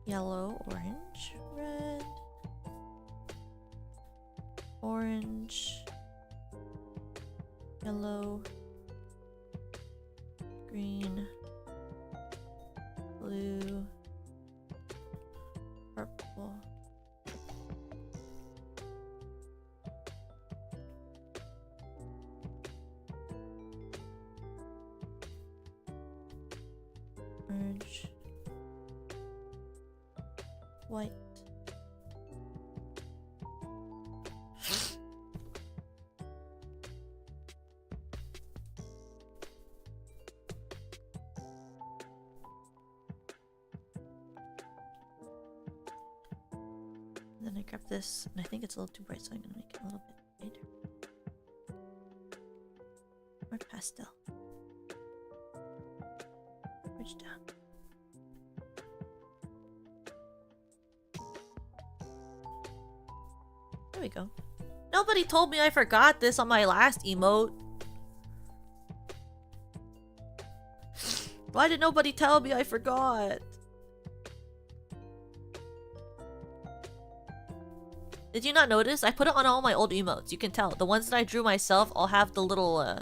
yellow, orange, red, orange, yellow, green, blue, purple. Orange, white, and then I grab this, and I think it's a little too bright, so I'm gonna make it a little bit lighter. Pastel. Bridge down. There we go. Nobody told me I forgot this on my last emote. Why did nobody tell me I forgot? Did you not notice? I put it on all my old emotes. You can tell. The ones that I drew myself all have the little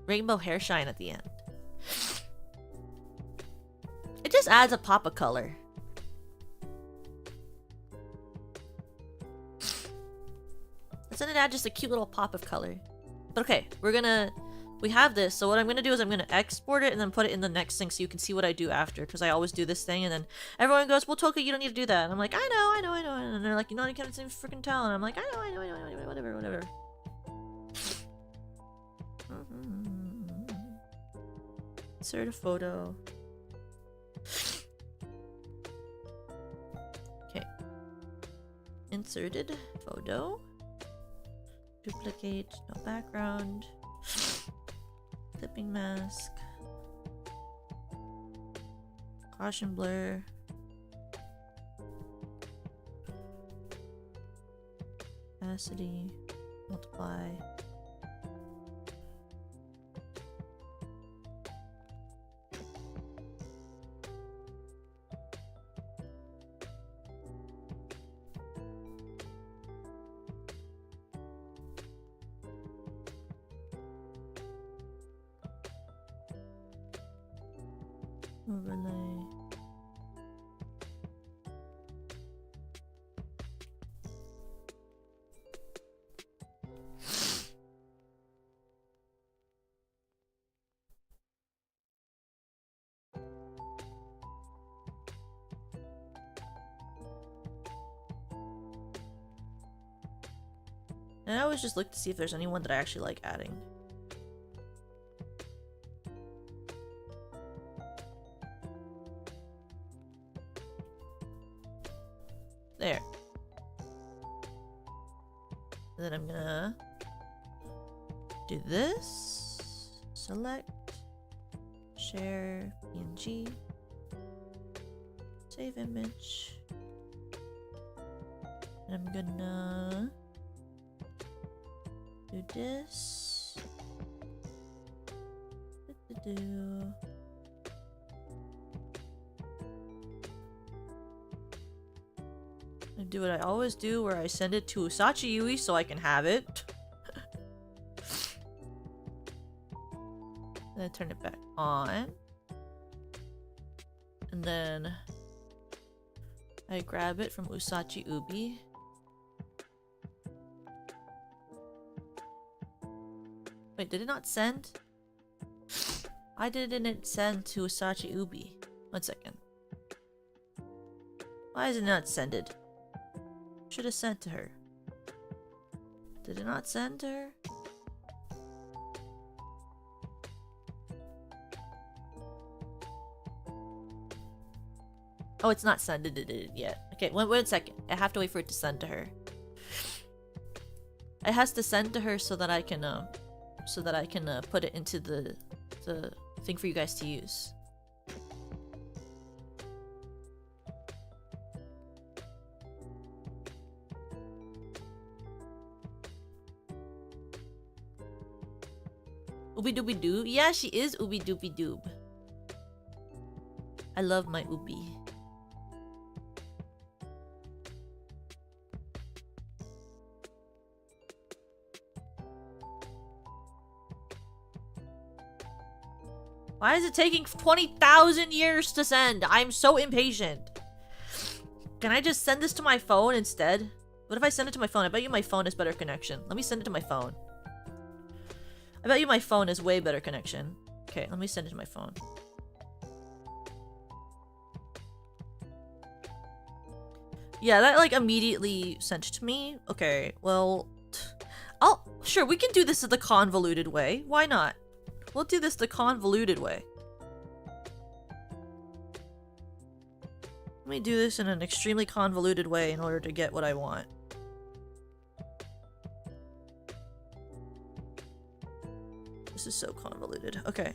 rainbow hair shine at the end. It just adds a pop of color. Doesn't it add just a cute little pop of color? But okay, we have this, so what I'm gonna do is I'm gonna export it and then put it in the next thing so you can see what I do after, because I always do this thing and then everyone goes, well, Toka, you don't need to do that. And I'm like, I know, and they're like, you know, you can't even freaking tell, and I'm like, I know, whatever. Insert a photo. Okay. Inserted photo. Duplicate, no background. Clipping mask. Caution blur. Opacity. Multiply. Overlay. And I always just look to see if there's anyone that I actually like adding. There. And then I'm gonna do this. Select. Share. PNG. Save image. And I'm gonna do this. I do what I always do, where I send it to Usachi Yui so I can have it. And then turn it back on. And then I grab it from Usachi Ubi. Wait, did it not send? Why didn't it send to Usachi Ubi? 1 second. Why is it not sended? Should have sent to her. Did it not send to her? Oh, it's not sent it yet. Okay, one second. I have to wait for it to send to her. It has to send to her so that I can put it into the thing for you guys to use. Ooby dooby doo? Yeah, she is ooby dooby doob. I love my Ubi. Why is it taking 20,000 years to send? I'm so impatient. Can I just send this to my phone instead? What if I send it to my phone? I bet you my phone has better connection. Let me send it to my phone. I bet you my phone has way better connection. Okay, let me send it to my phone. Yeah, that like immediately sent it to me. Okay, well, sure, we can do this the convoluted way. Why not? We'll do this the convoluted way. Let me do this in an extremely convoluted way in order to get what I want. This is so convoluted. Okay.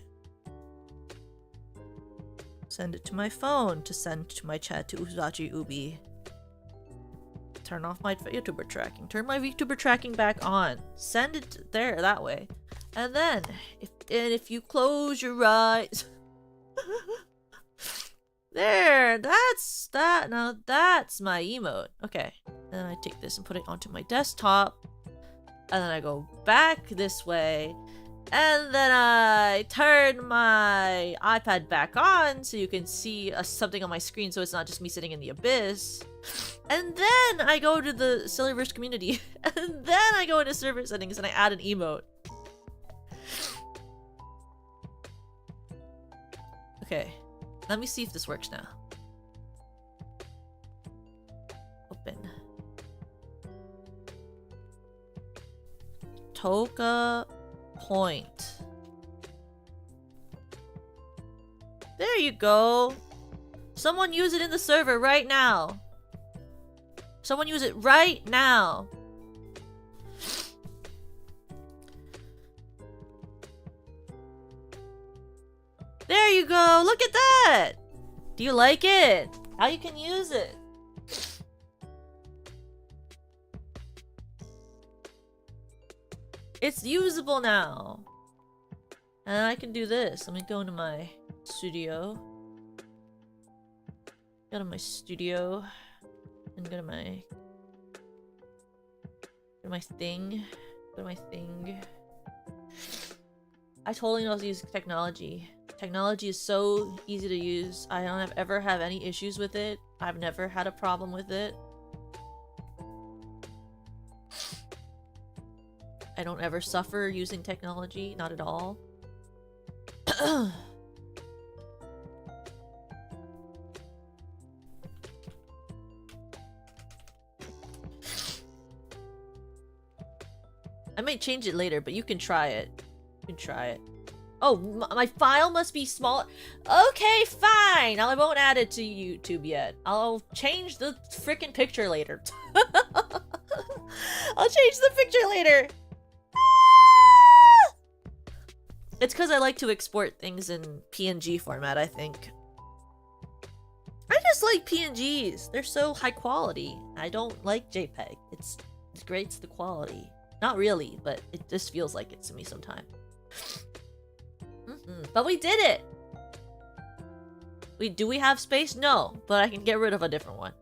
Send it to my phone to send to my chat to Uzachi Ubi. Turn off my VTuber tracking. Turn my VTuber tracking back on. Send it there, that way. And then, if you close your eyes... There, that's that. Now that's my emote. Okay. And then I take this and put it onto my desktop. And then I go back this way. And then I turn my iPad back on so you can see something on my screen so it's not just me sitting in the abyss. And then I go to the Silververse community. And then I go into server settings and I add an emote. Okay. Let me see if this works now. Open. Toka point. There you go. Someone use it in the server right now. Someone use it right now. There you go. Look at that. Do you like it? How you can use it? It's usable now. And I can do this. Let me go into my studio. Go to my studio. And go to my thing. Go to my thing. I totally know how to use technology. Technology is so easy to use. I don't ever have any issues with it. I've never had a problem with it. I don't ever suffer using technology, not at all. I might change it later, but you can try it. You can try it. Oh, my file must be smaller. Okay, fine. I won't add it to YouTube yet. I'll change the freaking picture later. I'll change the picture later. It's because I like to export things in PNG format, I think. I just like PNGs. They're so high quality. I don't like JPEG. It's great, the quality. Not really, but it just feels like it to me sometimes. But we did it! Do we have space? No, but I can get rid of a different one.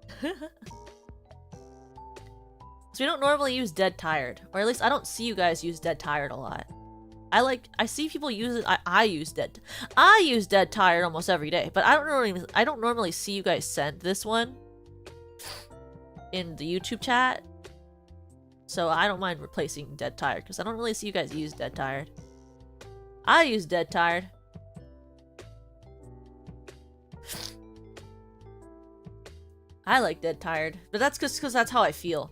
So we don't normally use dead tired. Or at least I don't see you guys use dead tired a lot. I see people use it. I use dead tired almost every day, but I don't normally see you guys send this one in the YouTube chat. So I don't mind replacing dead tired because I don't really see you guys use dead tired. I use dead tired. I like dead tired, but that's because that's how I feel.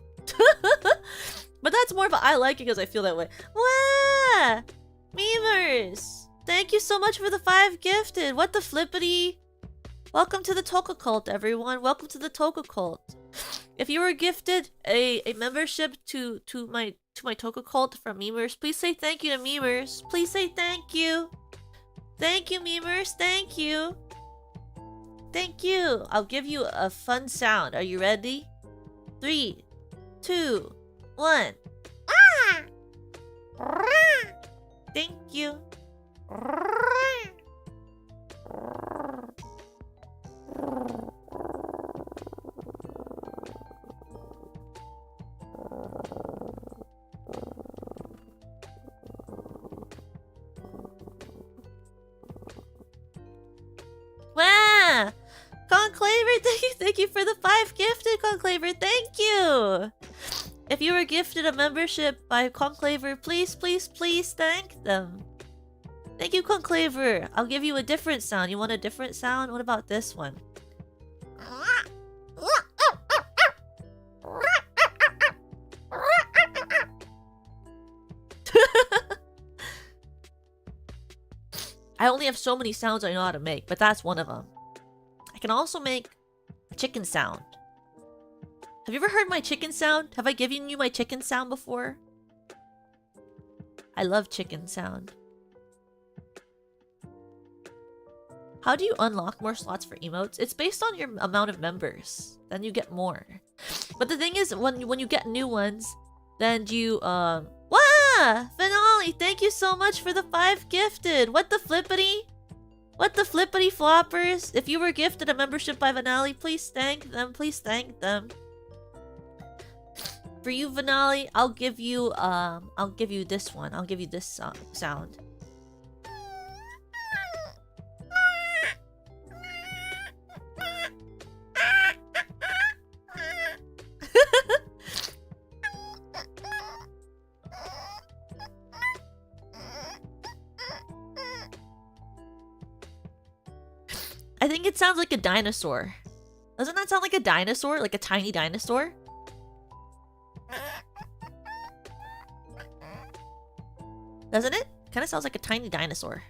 But that's more of a I like it because I feel that way. Wow! Memers! Thank you so much for the 5 gifted. What the flippity? Welcome to the Toka Cult, everyone. Welcome to the Toka Cult. If you were gifted a membership to my Toka Cult from Memers, please say thank you to Memers. Please say thank you. Thank you, Memers. Thank you. Thank you. I'll give you a fun sound. Are you ready? 3, 2, 1. Ah! Thank you. Wow! Conclaver, thank you for the 5 gifted, Conclaver. Thank you. If you were gifted a membership by Conclaver, please thank them. Thank you, Conclaver. I'll give you a different sound. You want a different sound? What about this one? I only have so many sounds I know how to make, but that's one of them. I can also make a chicken sound. Have you ever heard my chicken sound? Have I given you my chicken sound before? I love chicken sound. How do you unlock more slots for emotes? It's based on your amount of members. Then you get more. But the thing is, when you get new ones, then you Wow! Finale, thank you so much for the 5 gifted. What the flippity? What the flippity floppers? If you were gifted a membership by Finale, please thank them. Please thank them. For you, Finale, I'll give you this one. I'll give you this sound. I think it sounds like a dinosaur. Doesn't that sound like a dinosaur? Like a tiny dinosaur? Doesn't it? Kind of sounds like a tiny dinosaur.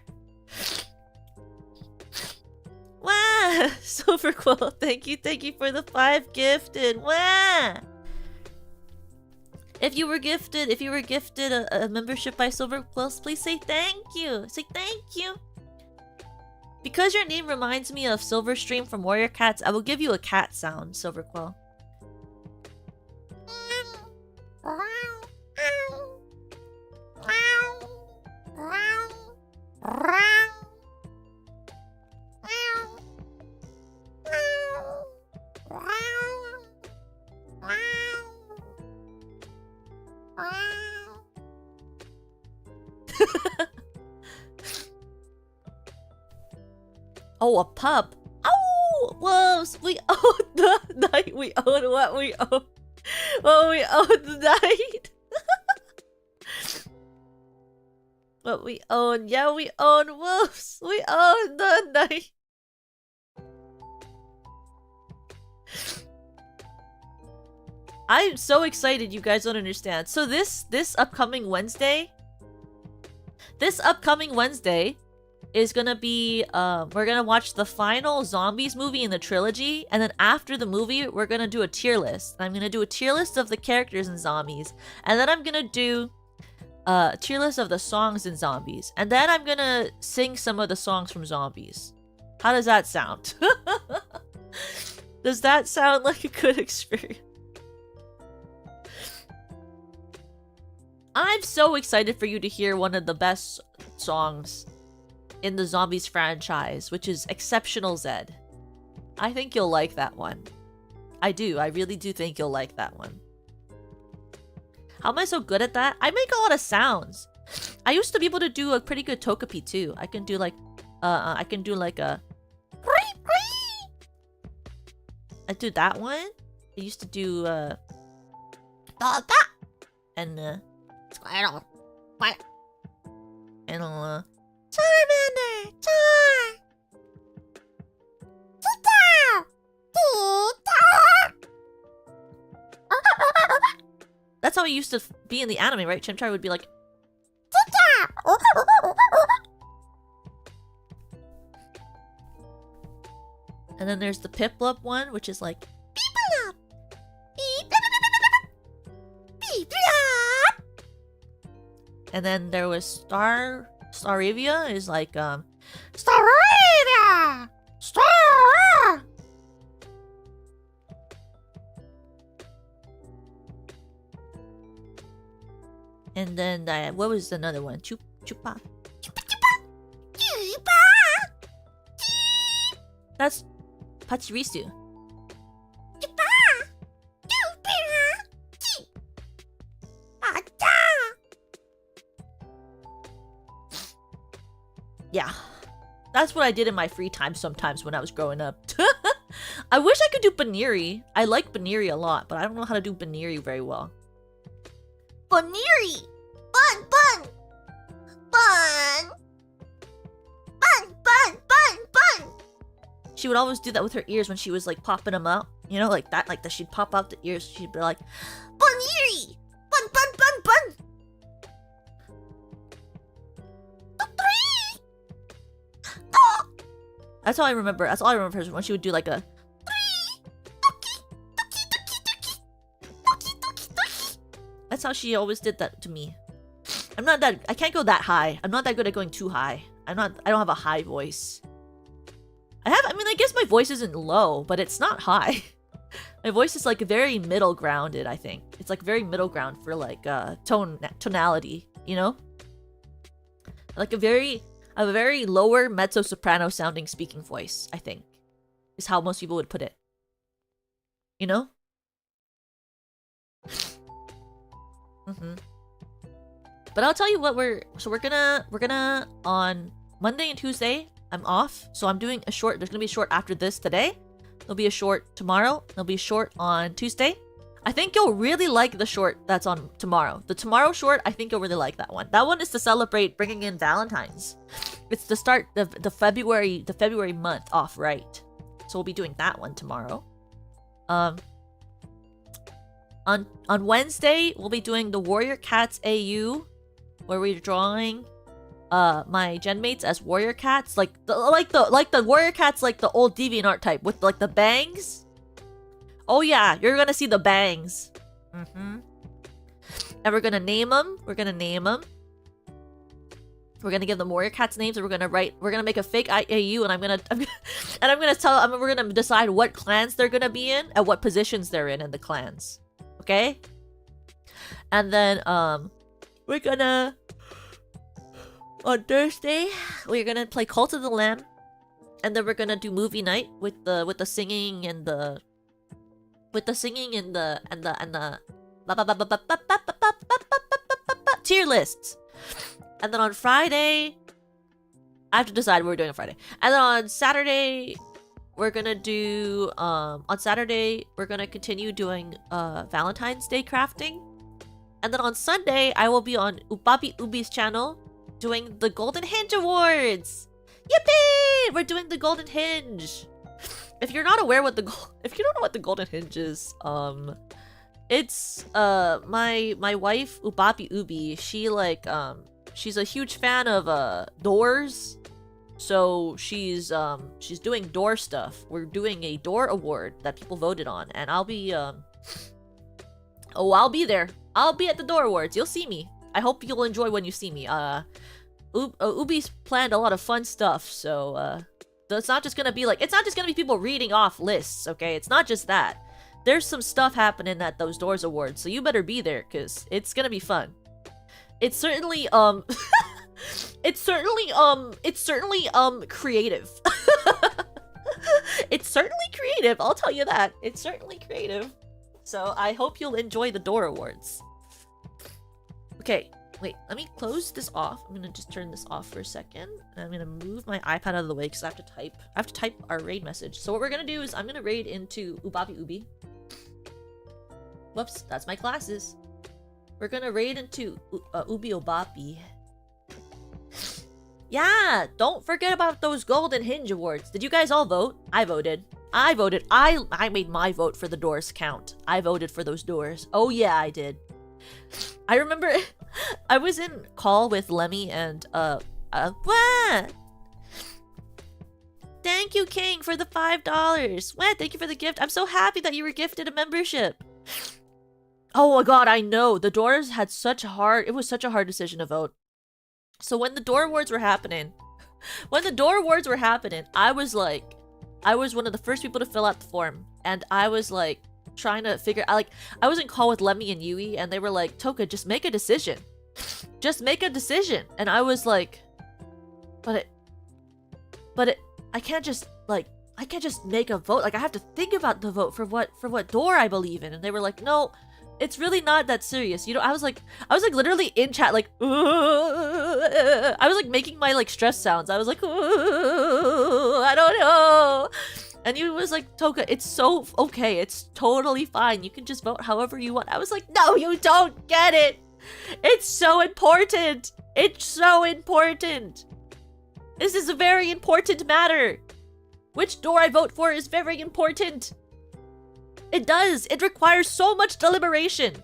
Wow! Silver Quill, thank you for the 5 gifted. Wow! If you were gifted a membership by Silver Quill, please say thank you. Say thank you. Because your name reminds me of Silverstream from Warrior Cats, I will give you a cat sound, Silver Quill. Oh, a pup. Oh, wolves. We own the night. We own what we own. Oh, we own the night. What we own. Yeah, we own wolves. We own the night. I'm so excited, you guys don't understand. So this upcoming Wednesday is gonna be we're gonna watch the final zombies movie in the trilogy, and then after the movie we're gonna do a tier list. I'm gonna do a tier list of the characters in zombies, and then I'm gonna do a tier list of the songs in zombies, and then I'm gonna sing some of the songs from zombies. How does that sound? Does that sound like a good experience? I'm so excited for you to hear one of the best songs in the Zombies franchise, which is Exceptional Zed. I think you'll like that one. I do. I really do think you'll like that one. How am I so good at that? I make a lot of sounds. I used to be able to do a pretty good Togepi too. I can do like I do that one. I used to do and Charmander! Char! That's how he used to be in the anime, right? Chimchar would be like... And then there's the Piplup one, which is like... And then there was Staravia is like, Staravia! Star! And then, what was another one? Chupa. Chupa. That's Pachirisu. Yeah, that's what I did in my free time sometimes when I was growing up. I wish I could do Baniri. I like Baniri a lot, but I don't know how to do Baniri very well. Baniri! Bun! Bun! Bun! Bun! Bun! Bun! Bun! She would always do that with her ears when she was like popping them out. You know, like that. Like that. She'd pop out the ears. She'd be like, Baniri! Bun! Bun! Bun! Bun! That's all I remember. That's all I remember when she would do like a... That's how she always did that to me. I'm not that... I can't go that high. I'm not that good at going too high. I don't have a high voice. I mean, I guess my voice isn't low, but it's not high. My voice is like very middle grounded, I think. It's like very middle ground for like tonality, you know? Like a very lower mezzo soprano sounding speaking voice, I think. Is how most people would put it. You know? But I'll tell you what we're gonna on Monday and Tuesday, I'm off. So I'm doing a short, there's gonna be a short after this today. There'll be a short tomorrow. There'll be a short on Tuesday. I think you'll really like the short that's on tomorrow. The tomorrow short, I think you'll really like that one. That one is to celebrate bringing in Valentine's. It's the start of the February month off, right? So we'll be doing that one tomorrow. On Wednesday, we'll be doing the Warrior Cats AU, where we're drawing my genmates as warrior cats, like the warrior cats, like the old DeviantArt type with like the bangs. Oh yeah, you're gonna see the bangs. And we're gonna name them. We're gonna give them warrior cats names, and we're gonna make a fake AU, and we're gonna decide what clans they're gonna be in and what positions they're in the clans. Okay? And then we're gonna on Thursday, we're gonna play Cult of the Lamb, and then we're gonna do movie night with the singing and the tier lists. And then on Friday, I have to decide what we're doing on Friday. And then on Saturday, we're gonna do we're gonna continue doing Valentine's Day crafting. And then on Sunday, I will be on Ubabi Ubi's channel doing the Golden Hinge Awards. Yippee! We're doing the Golden Hinge. If you're not aware what you don't know what the Golden Hinge is, it's my wife Ubabi Ubi. She's a huge fan of doors. So she's doing door stuff. We're doing a door award that people voted on, and I'll be I'll be there. I'll be at the door awards. You'll see me. I hope you'll enjoy when you see me. Ubi's planned a lot of fun stuff, so it's not just gonna be people reading off lists, okay? It's not just that. There's some stuff happening at those doors awards, so you better be there, cause it's gonna be fun. It's certainly it's certainly creative. It's certainly creative, I'll tell you that. It's certainly creative. So I hope you'll enjoy the door awards. Okay, wait, let me close this off. I'm gonna just turn this off for a second. And I'm gonna move my iPad out of the way because I have to type our raid message. So what we're gonna do is I'm gonna raid into Ubabi Ubi. Whoops, that's my glasses. We're gonna raid into Ubi Obapi. Yeah, don't forget about those Golden Hinge Awards. Did you guys all vote? I voted. I made my vote for the doors count. I voted for those doors. Oh yeah, I did. I remember I was in call with Lemmy and what? Thank you, King, for the $5. What? Thank you for the gift. I'm so happy that you were gifted a membership. Oh my god, I know. The doors had it was such a hard decision to vote. So when the door awards were happening, I was one of the first people to fill out the form, and I was like trying to figure out, I was in call with Lemmy and Yui, and they were like, Toka, just make a decision. Just make a decision. And I was like, I can't just make a vote. Like, I have to think about the vote for what door I believe in. And they were like, no, it's really not that serious. You know, I was like literally in chat, like, I was like making my like stress sounds. I was like, I don't know. And he was like, Toka, it's so okay. It's totally fine. You can just vote however you want. I was like, no, you don't get it. It's so important. It's so important. This is a very important matter. Which door I vote for is very important. It does. It requires so much deliberation.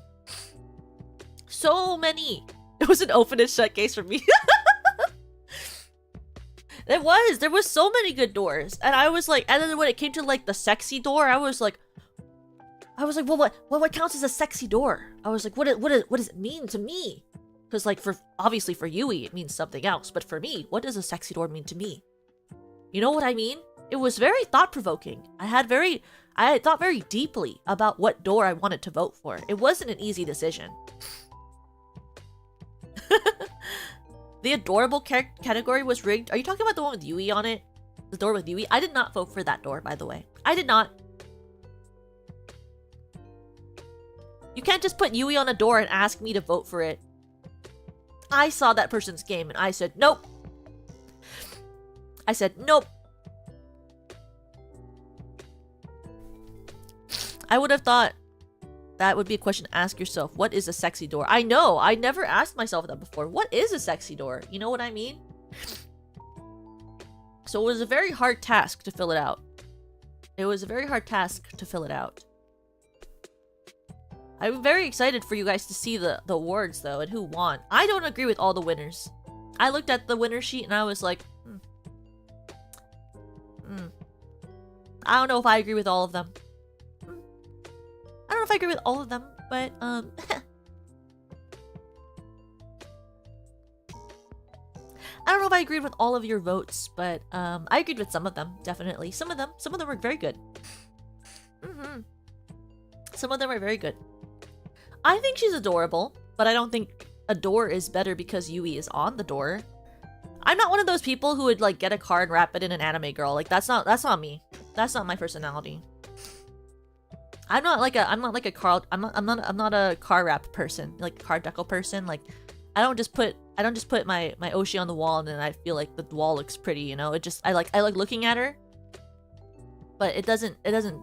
So many. It was an open and shut case for me. There was so many good doors. And I was like, and then when it came to like the sexy door, I was like, well, what counts as a sexy door? I was like, what does it mean to me? Because like obviously for Yui, it means something else. But for me, what does a sexy door mean to me? You know what I mean? It was very thought-provoking. I had thought very deeply about what door I wanted to vote for. It wasn't an easy decision. The adorable category was rigged. Are you talking about the one with Yui on it? The door with Yui? I did not vote for that door, by the way. I did not. You can't just put Yui on a door and ask me to vote for it. I saw that person's game and I said, nope. I said, nope. I would have thought that would be a question to ask yourself. What is a sexy door? I know. I never asked myself that before. What is a sexy door? You know what I mean? So it was a very hard task to fill it out. It was a very hard task to fill it out. I'm very excited for you guys to see the awards, though, and who won. I don't agree with all the winners. I looked at the winner sheet and I was like, I don't know if I agree with all of them. I don't know if I agree with all of them, but, I don't know if I agreed with all of your votes, but, I agreed with some of them, definitely. Some of them were very good. Some of them are very good. I think she's adorable, but I don't think a door is better because Yui is on the door. I'm not one of those people who would, like, get a car and wrap it in an anime girl. Like, that's not me. That's not my personality. I'm not a car wrap person, like a car deco person. Like, I don't just put my Oshi on the wall and then I feel like the wall looks pretty, you know? I like looking at her, but it doesn't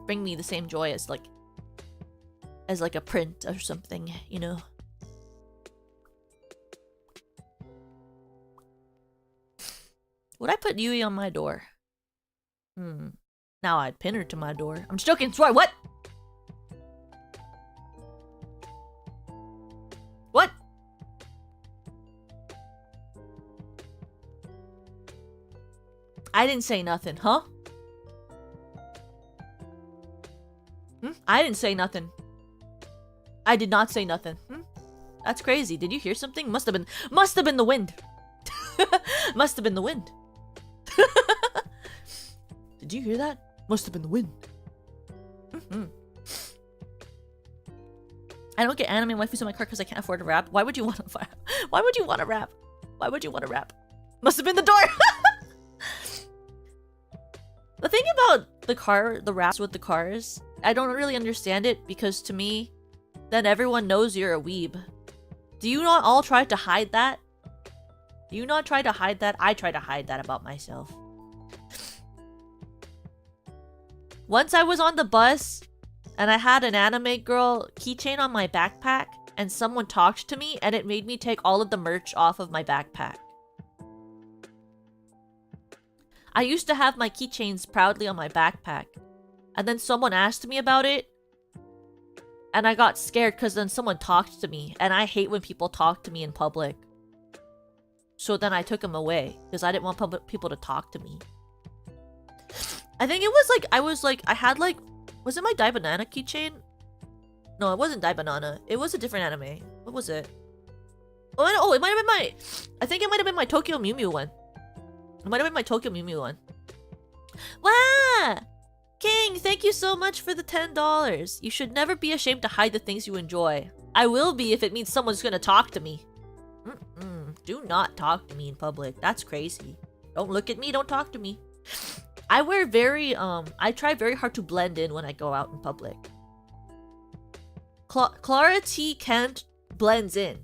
bring me the same joy as like a print or something, you know? Would I put Yui on my door? Now I'd pin her to my door. I'm just joking. Sorry, what? What? I didn't say nothing, huh? I didn't say nothing. I did not say nothing. That's crazy. Did you hear something? Must have been the wind. Must have been the wind. Did you hear that? Must have been the wind. I don't get anime waifus in my car because I can't afford to rap. Why would you want to rap? Why would you want to rap? Why would you want to rap? Must have been the door. The thing about the raps with the cars, I don't really understand it because to me, then everyone knows you're a weeb. Do you not all try to hide that? Do you not try to hide that? I try to hide that about myself. Once I was on the bus and I had an anime girl keychain on my backpack and someone talked to me and it made me take all of the merch off of my backpack. I used to have my keychains proudly on my backpack and then someone asked me about it and I got scared because then someone talked to me and I hate when people talk to me in public. So then I took them away because I didn't want people to talk to me. I think it was like, I had like, was it my Dai Banana keychain? No, it wasn't Dai Banana. It was a different anime. What was it? Oh, it might have been I think it might have been my Tokyo Mew Mew one. It might have been my Tokyo Mew Mew one. Wow! King, thank you so much for the $10. You should never be ashamed to hide the things you enjoy. I will be if it means someone's gonna talk to me. Do not talk to me in public. That's crazy. Don't look at me, don't talk to me. I try very hard to blend in when I go out in public. Clara T. Kent blends in.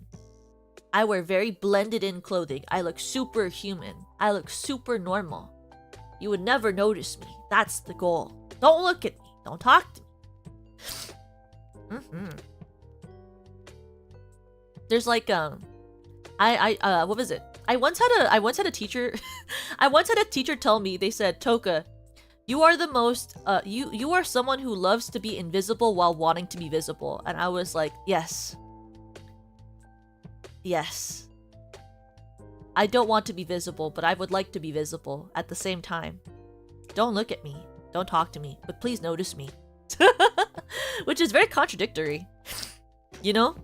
I wear very blended in clothing. I look super human. I look super normal. You would never notice me. That's the goal. Don't look at me. Don't talk to me. There's like what was it? I once had a teacher tell me, they said, Toka, you are the most you are someone who loves to be invisible while wanting to be visible. And I was like, yes. Yes. I don't want to be visible, but I would like to be visible at the same time. Don't look at me. Don't talk to me, but please notice me. Which is very contradictory. You know?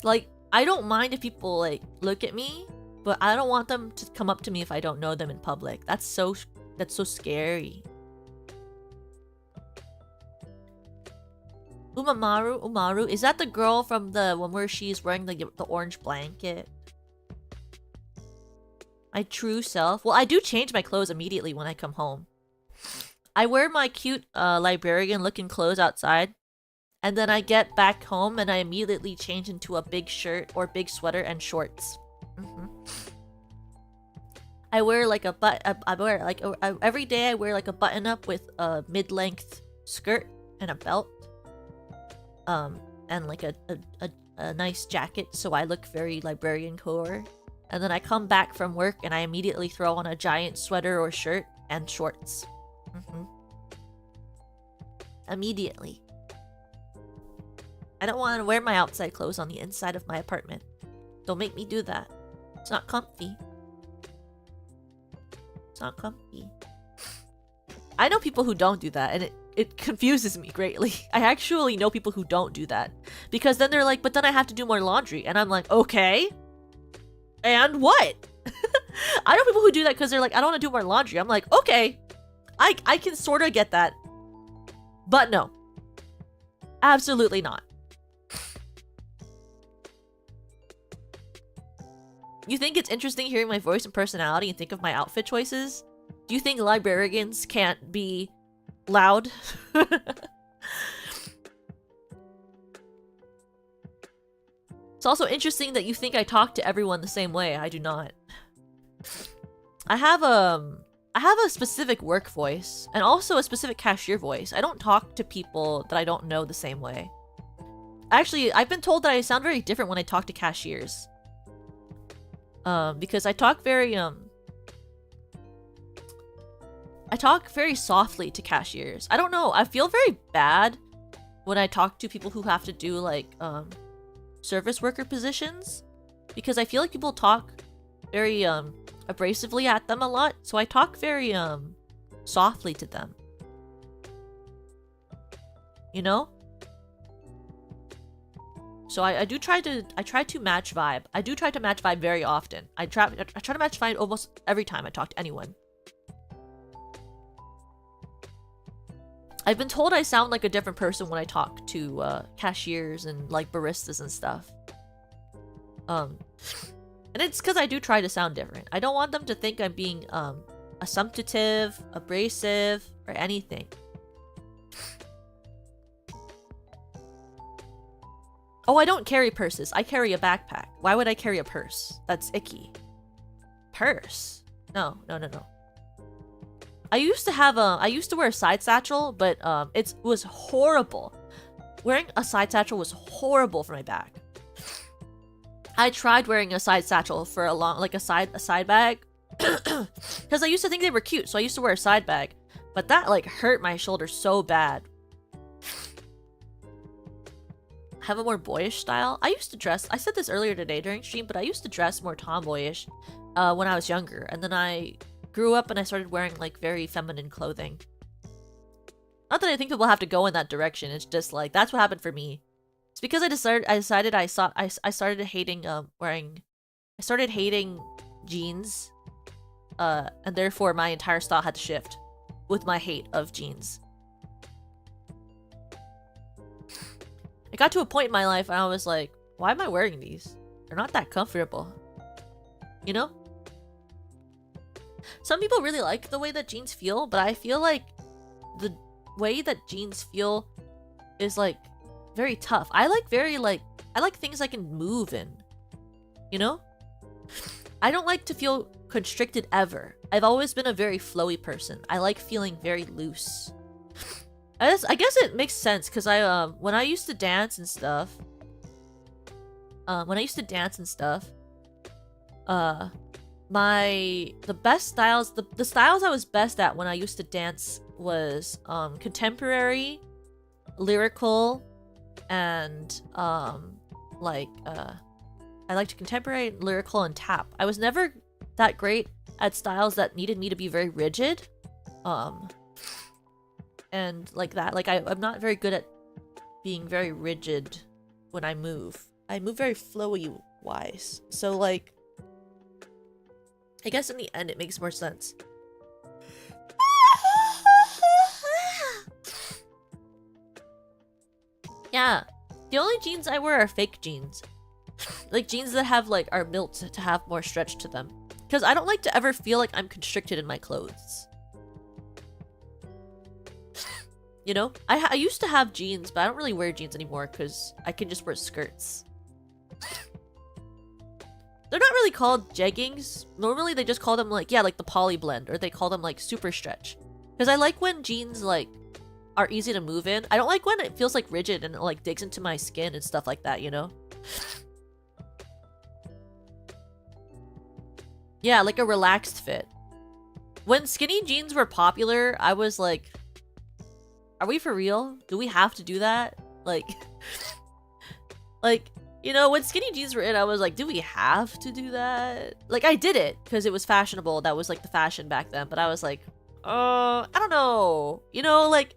Like, I don't mind if people, like, look at me, But I don't want them to come up to me if I don't know them in public. That's so scary. Umaru, is that the girl from the one where she's wearing the orange blanket? My true self? Well, I do change my clothes immediately when I come home. I wear my cute librarian-looking clothes outside, and then I get back home and I immediately change into a big shirt or big sweater and shorts. I wear like every day I wear like a button-up with a mid-length skirt and a belt. And like a nice jacket, so I look very librarian core. And then I come back from work and I immediately throw on a giant sweater or shirt and shorts. Immediately. I don't want to wear my outside clothes on the inside of my apartment. Don't make me do that. It's not comfy. It's not comfy. I know people who don't do that, and it confuses me greatly. I actually know people who don't do that. Because then they're like, but then I have to do more laundry. And I'm like, okay. And what? I know people who do that because they're like, I don't want to do more laundry. I'm like, okay. I can sort of get that. But no. Absolutely not. You think it's interesting hearing my voice and personality and think of my outfit choices? Do you think librarians can't be loud? It's also interesting that you think I talk to everyone the same way. I do not. I have a specific work voice and also a specific cashier voice. I don't talk to people that I don't know the same way. Actually, I've been told that I sound very different when I talk to cashiers. Because I talk very softly to cashiers. I don't know. I feel very bad when I talk to people who have to do like service worker positions, because I feel like people talk very abrasively at them a lot. So I talk very softly to them. You know? So I try to match vibe. I do try to match vibe very often. I try to match vibe almost every time I talk to anyone. I've been told I sound like a different person when I talk to cashiers and like baristas and stuff. And it's because I do try to sound different. I don't want them to think I'm being assumptive, abrasive, or anything. Oh, I don't carry purses. I carry a backpack. Why would I carry a purse? That's icky. Purse? No. I used to wear a side satchel, but it was horrible. Wearing a side satchel was horrible for my back. I tried wearing a side satchel for a long, like a side bag, because I used to think they were cute, so I used to wear a side bag, but that like hurt my shoulder so bad. Have a more boyish style. I used to dress, I said this earlier today during stream, but I used to dress more tomboyish when I was younger, and then I grew up and I started wearing like very feminine clothing. Not that I think people have to go in that direction, it's just like that's what happened for me. It's because I decided I started hating jeans, and therefore my entire style had to shift with my hate of jeans. It got to a point in my life and I was like, why am I wearing these? They're not that comfortable. You know? Some people really like the way that jeans feel, but I feel like the way that jeans feel is like very tough. I like things I can move in. You know? I don't like to feel constricted ever. I've always been a very flowy person. I like feeling very loose. I guess it makes sense because when I used to dance and stuff, the styles I was best at when I used to dance was contemporary, lyrical, and I liked contemporary, lyrical, and tap. I was never that great at styles that needed me to be very rigid, and like that. Like I'm not very good at being very rigid when I move. I move very flowy wise. So like I guess in the end it makes more sense. Yeah, the only jeans I wear are fake jeans. Like jeans that have like are built to have more stretch to them. Because I don't like to ever feel like I'm constricted in my clothes. You know? I used to have jeans, but I don't really wear jeans anymore because I can just wear skirts. They're not really called jeggings. Normally they just call them like, yeah, like the poly blend, or they call them like super stretch. Because I like when jeans like are easy to move in. I don't like when it feels like rigid and it like digs into my skin and stuff like that, you know? Yeah, like a relaxed fit. When skinny jeans were popular, I was like, are we for real? Do we have to do that? Like, like, you know, when skinny jeans were in, I was like, do we have to do that? Like, I did it because it was fashionable. That was like the fashion back then. But I was like, I don't know. You know, like,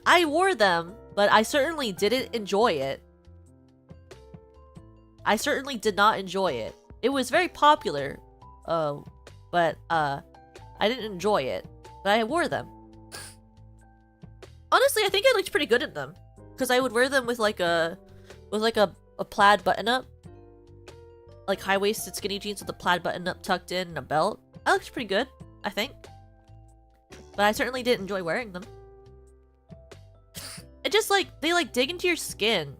I wore them, but I certainly didn't enjoy it. I certainly did not enjoy it. It was very popular. But I didn't enjoy it. But I wore them. Honestly, I think I looked pretty good in them. Because I would wear them with like a plaid button-up. Like high-waisted skinny jeans with a plaid button-up tucked in and a belt. I looked pretty good, I think. But I certainly didn't enjoy wearing them. It just like, they like dig into your skin.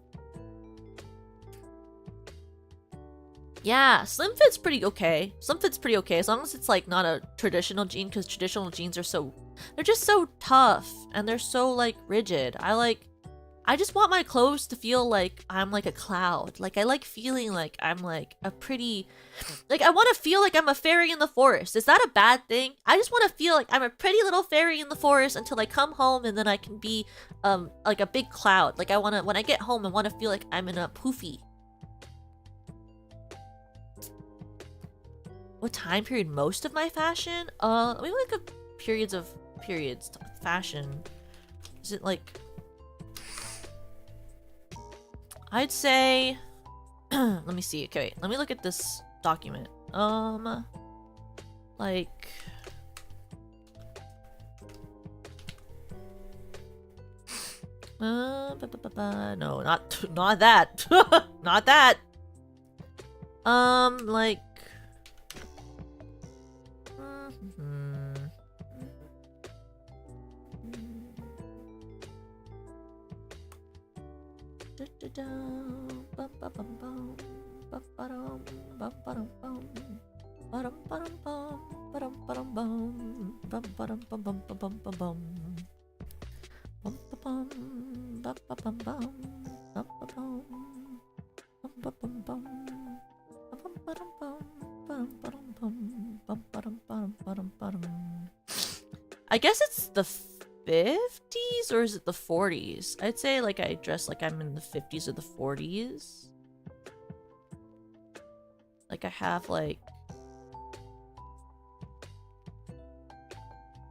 Yeah, slim fit's pretty okay. Slim fit's pretty okay as long as it's like not a traditional jean, because traditional jeans are so, they're just so tough and they're so like rigid. I just want my clothes to feel like I'm like a cloud. Like I like feeling like I'm like a pretty, like I want to feel like I'm a fairy in the forest. Is that a bad thing? I just want to feel like I'm a pretty little fairy in the forest until I come home and then I can be like a big cloud. Like I want to, when I get home, I want to feel like I'm in a poofy. What time period let me look at periods fashion. Is it like, I'd say let me see. Okay, wait. Let me look at this document. Like no, not that. Not that. Like I guess it's the 50s, or is it the 40s? I'd say like I dress like I'm in the 50s or the 40s. Like I have like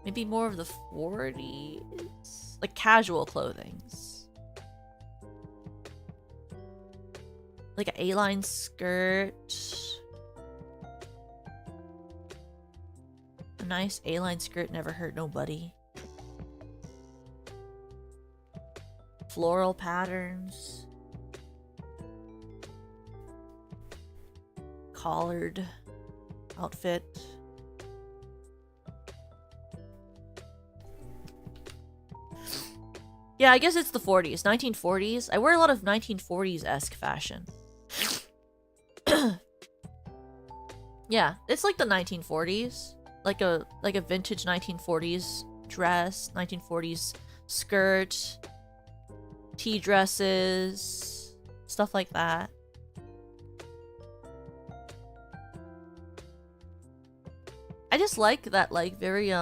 maybe more of the 40s, like casual clothings, like an A-line skirt, a nice A-line skirt never hurt nobody. Floral patterns, collared outfit. Yeah, I guess it's the 40s, 1940s. I wear a lot of 1940s-esque fashion. Yeah, it's like the 1940s, like a vintage 1940s dress, 1940s skirt, tea dresses, stuff like that. I just like that, like, very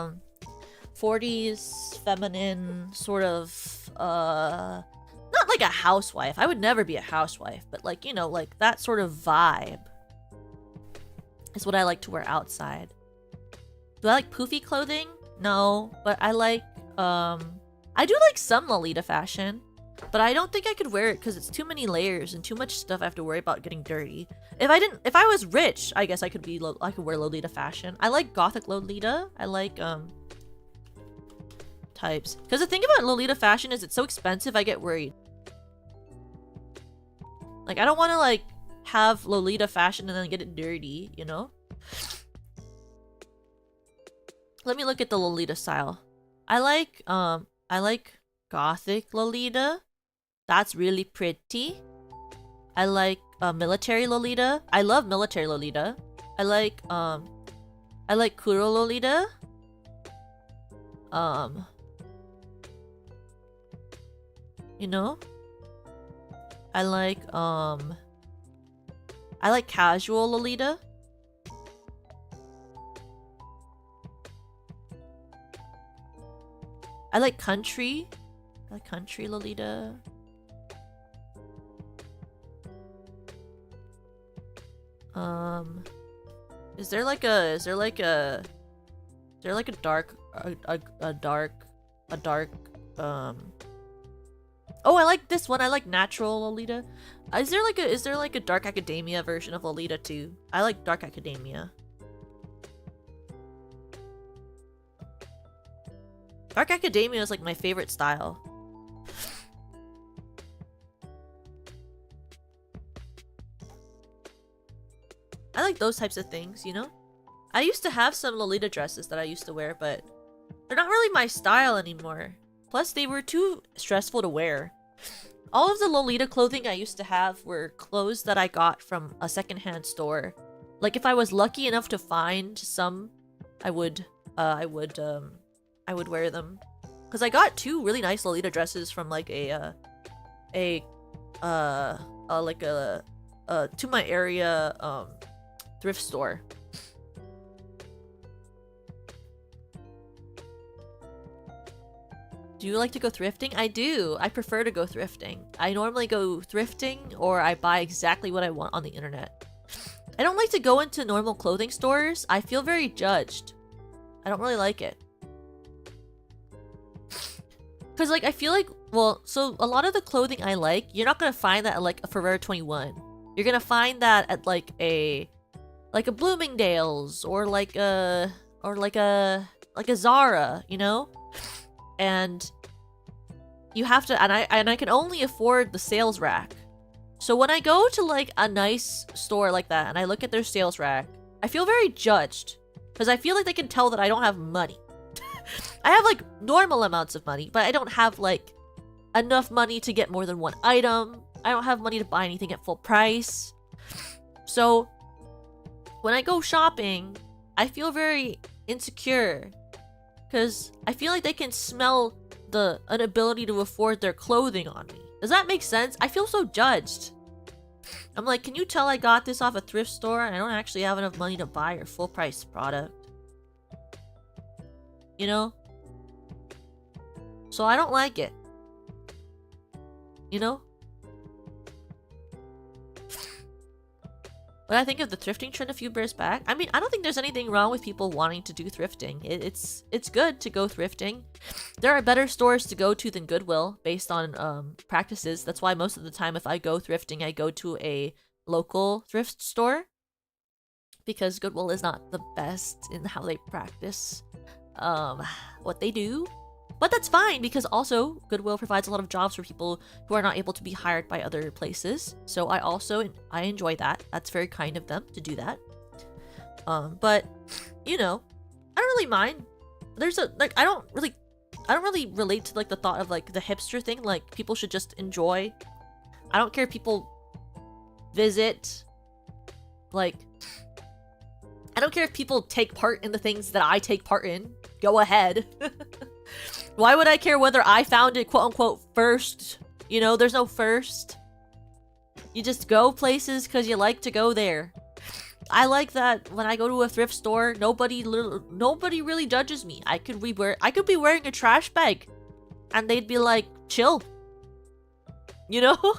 40s feminine sort of not like a housewife. I would never be a housewife, but like, you know, like that sort of vibe is what I like to wear outside. Do I like poofy clothing? No, but I like I do like some Lolita fashion. But I don't think I could wear it because it's too many layers and too much stuff I have to worry about getting dirty. If I was rich, I guess I could wear Lolita fashion. I like gothic Lolita. I like types. Because the thing about Lolita fashion is it's so expensive, I get worried. Like, I don't want to like have Lolita fashion and then get it dirty, you know? Let me look at the Lolita style. I like gothic Lolita. That's really pretty. I like military Lolita. I love military Lolita. I like Kuro Lolita. You know? I like casual Lolita. I like country. I like country Lolita. Is there like a dark Oh, I like this one. I like natural Lolita. Is there like a dark academia version of Lolita too? I like dark academia. Dark academia is like my favorite style. I like those types of things, you know? I used to have some Lolita dresses that I used to wear, but they're not really my style anymore. Plus, they were too stressful to wear. All of the Lolita clothing I used to have were clothes that I got from a secondhand store. Like, if I was lucky enough to find some, I would wear them. Because I got two really nice Lolita dresses from like to my area thrift store. Do you like to go thrifting? I do. I prefer to go thrifting. I normally go thrifting or I buy exactly what I want on the internet. I don't like to go into normal clothing stores. I feel very judged. I don't really like it. Because like I feel like, well, so a lot of the clothing I like, you're not going to find that at like a Forever 21. You're going to find that at like a Bloomingdale's or like a Zara, you know? And you have to, and I can only afford the sales rack. So when I go to like a nice store like that and I look at their sales rack, I feel very judged because I feel like they can tell that I don't have money. I have like normal amounts of money, but I don't have like enough money to get more than one item. I don't have money to buy anything at full price. So when I go shopping, I feel very insecure because I feel like they can smell the inability to afford their clothing on me. Does that make sense? I feel so judged. I'm like, can you tell I got this off a thrift store and I don't actually have enough money to buy your full price product? You know? So I don't like it. You know? When I think of the thrifting trend a few years back, I mean, I don't think there's anything wrong with people wanting to do thrifting. It's good to go thrifting. There are better stores to go to than Goodwill based on practices. That's why most of the time if I go thrifting, I go to a local thrift store. Because Goodwill is not the best in how they practice what they do. But that's fine because also Goodwill provides a lot of jobs for people who are not able to be hired by other places. So I enjoy that. That's very kind of them to do that. But you know, I don't really mind. I don't really relate to like the thought of like the hipster thing. Like people should just enjoy. I don't care if people visit. Like I don't care if people take part in the things that I take part in. Go ahead. Why would I care whether I found it quote unquote first? You know, there's no first. You just go places because you like to go there. I like that when I go to a thrift store, nobody really judges me. I could be wearing a trash bag and they'd be like, chill. You know?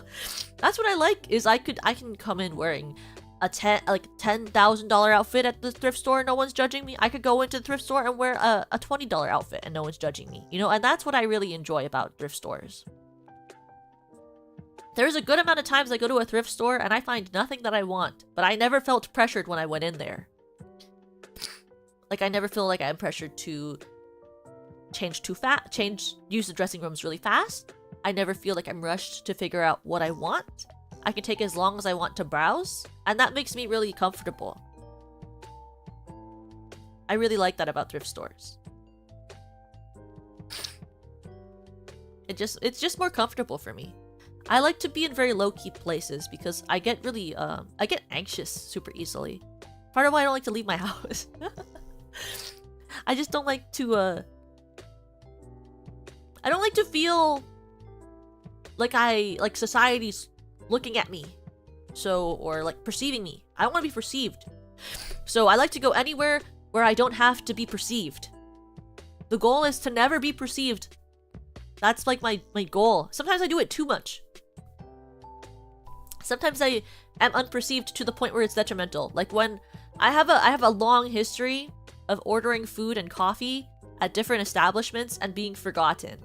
That's what I like is I can come in wearing a $10,000 outfit at the thrift store and no one's judging me. I could go into the thrift store and wear a $20 outfit and no one's judging me. You know, and that's what I really enjoy about thrift stores. There's a good amount of times I go to a thrift store and I find nothing that I want, but I never felt pressured when I went in there. Like, I never feel like I'm pressured to use the dressing rooms really fast. I never feel like I'm rushed to figure out what I want. I can take as long as I want to browse, and that makes me really comfortable. I really like that about thrift stores. It's just more comfortable for me. I like to be in very low-key places because I get really, I get anxious super easily. Part of why I don't like to leave my house. I just don't like to, I don't like to feel like society's looking at me. So, or like perceiving me. I don't want to be perceived. So I like to go anywhere where I don't have to be perceived. The goal is to never be perceived. That's like my goal. Sometimes I do it too much. Sometimes I am unperceived to the point where it's detrimental. Like when I have a long history of ordering food and coffee at different establishments and being forgotten.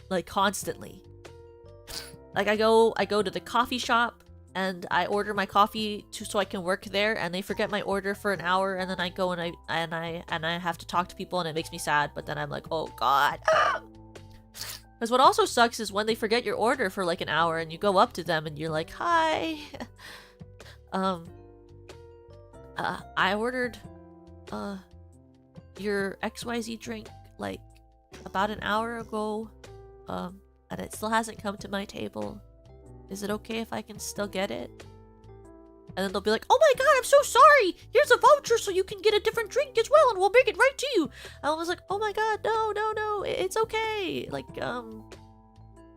Like constantly. Like I go to the coffee shop and I order my coffee so I can work there, and they forget my order for an hour, and then I go and I have to talk to people, and it makes me sad, but then I'm like, "Oh god." Because what also sucks is when they forget your order for like an hour and you go up to them and you're like, "Hi. I ordered your XYZ drink like about an hour ago, and it still hasn't come to my table. Is it okay if I can still get it?" And then they'll be like, "Oh my god, I'm so sorry! Here's a voucher so you can get a different drink as well, and we'll bring it right to you." And I was like, "Oh my god, no, it's okay. Like,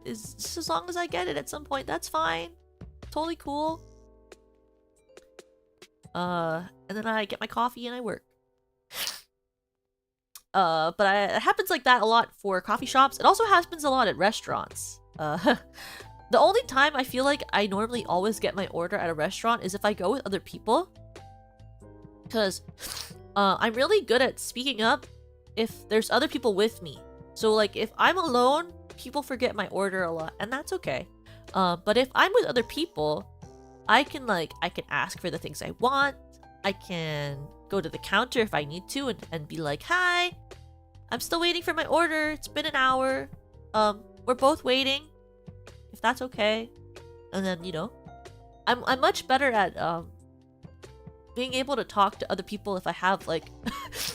just as long as I get it at some point, that's fine. Totally cool." And then I get my coffee and I work. But it happens like that a lot for coffee shops. It also happens a lot at restaurants. The only time I feel like I normally always get my order at a restaurant is if I go with other people. Because I'm really good at speaking up if there's other people with me. So like if I'm alone, people forget my order a lot, and that's okay. But if I'm with other people, I can ask for the things I want. I can go to the counter if I need to and be like, "Hi, I'm still waiting for my order. It's been an hour. We're both waiting. If that's okay." And then, you know, I'm much better at being able to talk to other people if I have like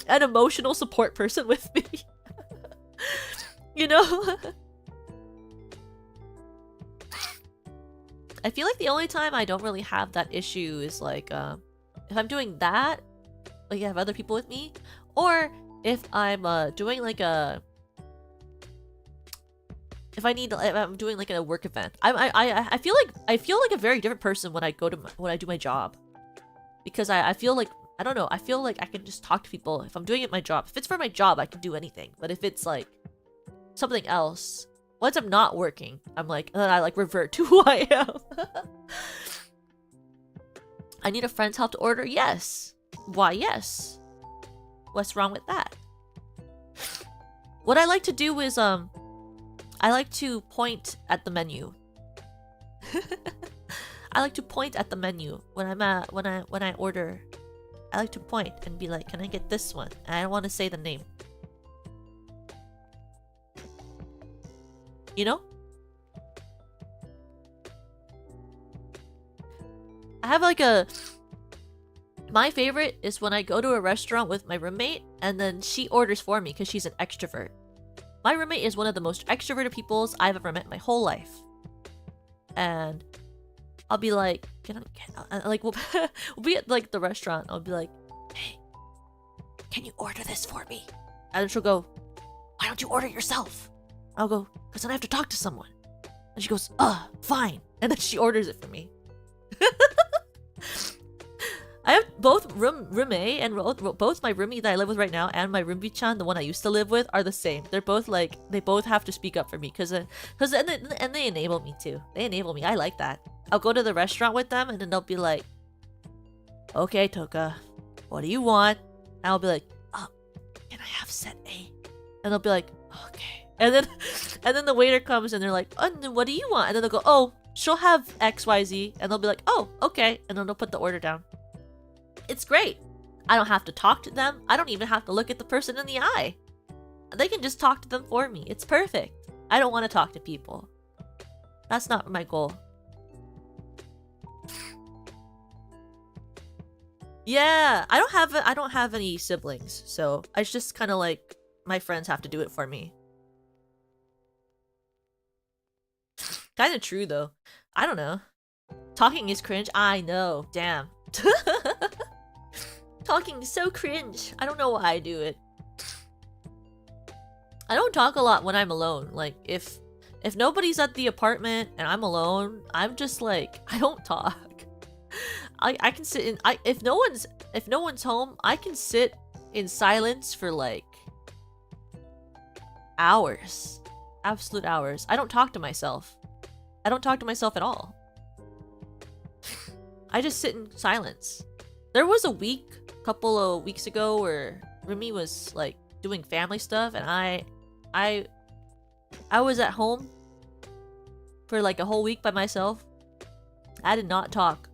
an emotional support person with me. You know? I feel like the only time I don't really have that issue is like if I'm doing that, like I have other people with me, or if I'm doing like a if I'm doing like a work event. I feel like a very different person when I do my job, because I feel like, I don't know, I feel like I can just talk to people if I'm doing it my job. If it's for my job, I can do anything. But if it's like something else, once I'm not working, I'm like, then I like revert to who I am. I need a friend's help to order. Yes. Why, yes. What's wrong with that? What I like to do is I like to point at the menu. I like to point at the menu when I order. I like to point and be like, "Can I get this one?" And I don't want to say the name. You know? I have like my favorite is when I go to a restaurant with my roommate and then she orders for me because she's an extrovert. My roommate is one of the most extroverted peoples I've ever met in my whole life. And I'll be like, we'll be at like the restaurant. I'll be like, "Hey, can you order this for me?" And then she'll go, "Why don't you order it yourself?" I'll go, "Because then I have to talk to someone." And she goes, "Fine." And then she orders it for me. I have both roommate and both my roomie that I live with right now and my roomie-chan, the one I used to live with, are the same. They're both like, they both have to speak up for me and they enable me too. They enable me. I like that. I'll go to the restaurant with them and then they'll be like, "Okay, Toka, what do you want?" And I'll be like, "Can I have set A?" And they'll be like, "Okay." And then the waiter comes and they're like, "What do you want?" And then they'll go, "Oh, she'll have XYZ and they'll be like, oh, okay. And then they'll put the order down. It's great. I don't have to talk to them. I don't even have to look at the person in the eye. They can just talk to them for me. It's perfect. I don't want to talk to people. That's not my goal. Yeah, I don't have any siblings, so I just kind of like my friends have to do it for me. Kind of true though. I don't know. Talking is cringe. I know. Damn. Talking is so cringe. I don't know why I do it. I don't talk a lot when I'm alone. Like if nobody's at the apartment and I'm alone, I'm just like I don't talk. I can sit in if no one's home, I can sit in silence for like hours. Absolute hours. I don't talk to myself. I don't talk to myself at all. I just sit in silence. There was a couple of weeks ago where Remy was like doing family stuff and I was at home for like a whole week by myself. I did not talk.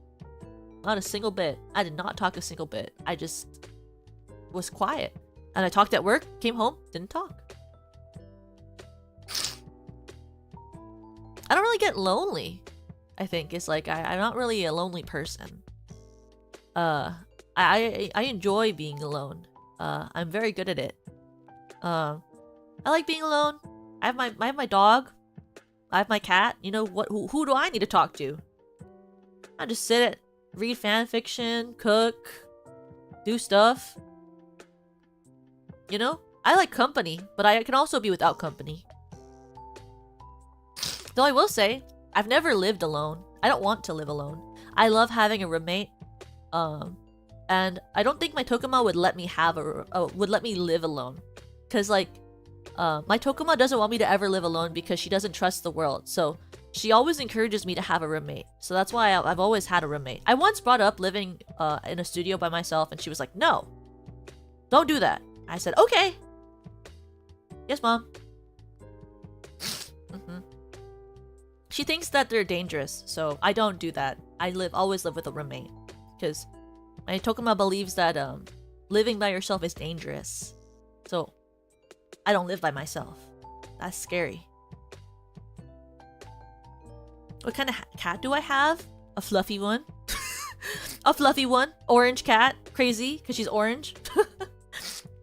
Not a single bit. I did not talk a single bit. I just was quiet. And I talked at work, came home, didn't talk. I don't really get lonely. I think it's like I'm not really a lonely person. I enjoy being alone. I'm very good at it. I like being alone. I have my dog. I have my cat. You know what? Who do I need to talk to? I just read fanfiction, cook, do stuff. You know? I like company, but I can also be without company. Though I will say, I've never lived alone. I don't want to live alone. I love having a roommate. And I don't think my Tokuma would let me live alone. Cause like, my Tokuma doesn't want me to ever live alone because she doesn't trust the world. So she always encourages me to have a roommate. So that's why I've always had a roommate. I once brought up living in a studio by myself and she was like, no, don't do that. I said, okay. Yes, mom. She thinks that they're dangerous, so I don't do that. I always live with a roommate. Because my Tokuma believes that living by yourself is dangerous. So I don't live by myself. That's scary. What kind of cat do I have? A fluffy one. A fluffy one. Orange cat. Crazy, because she's orange.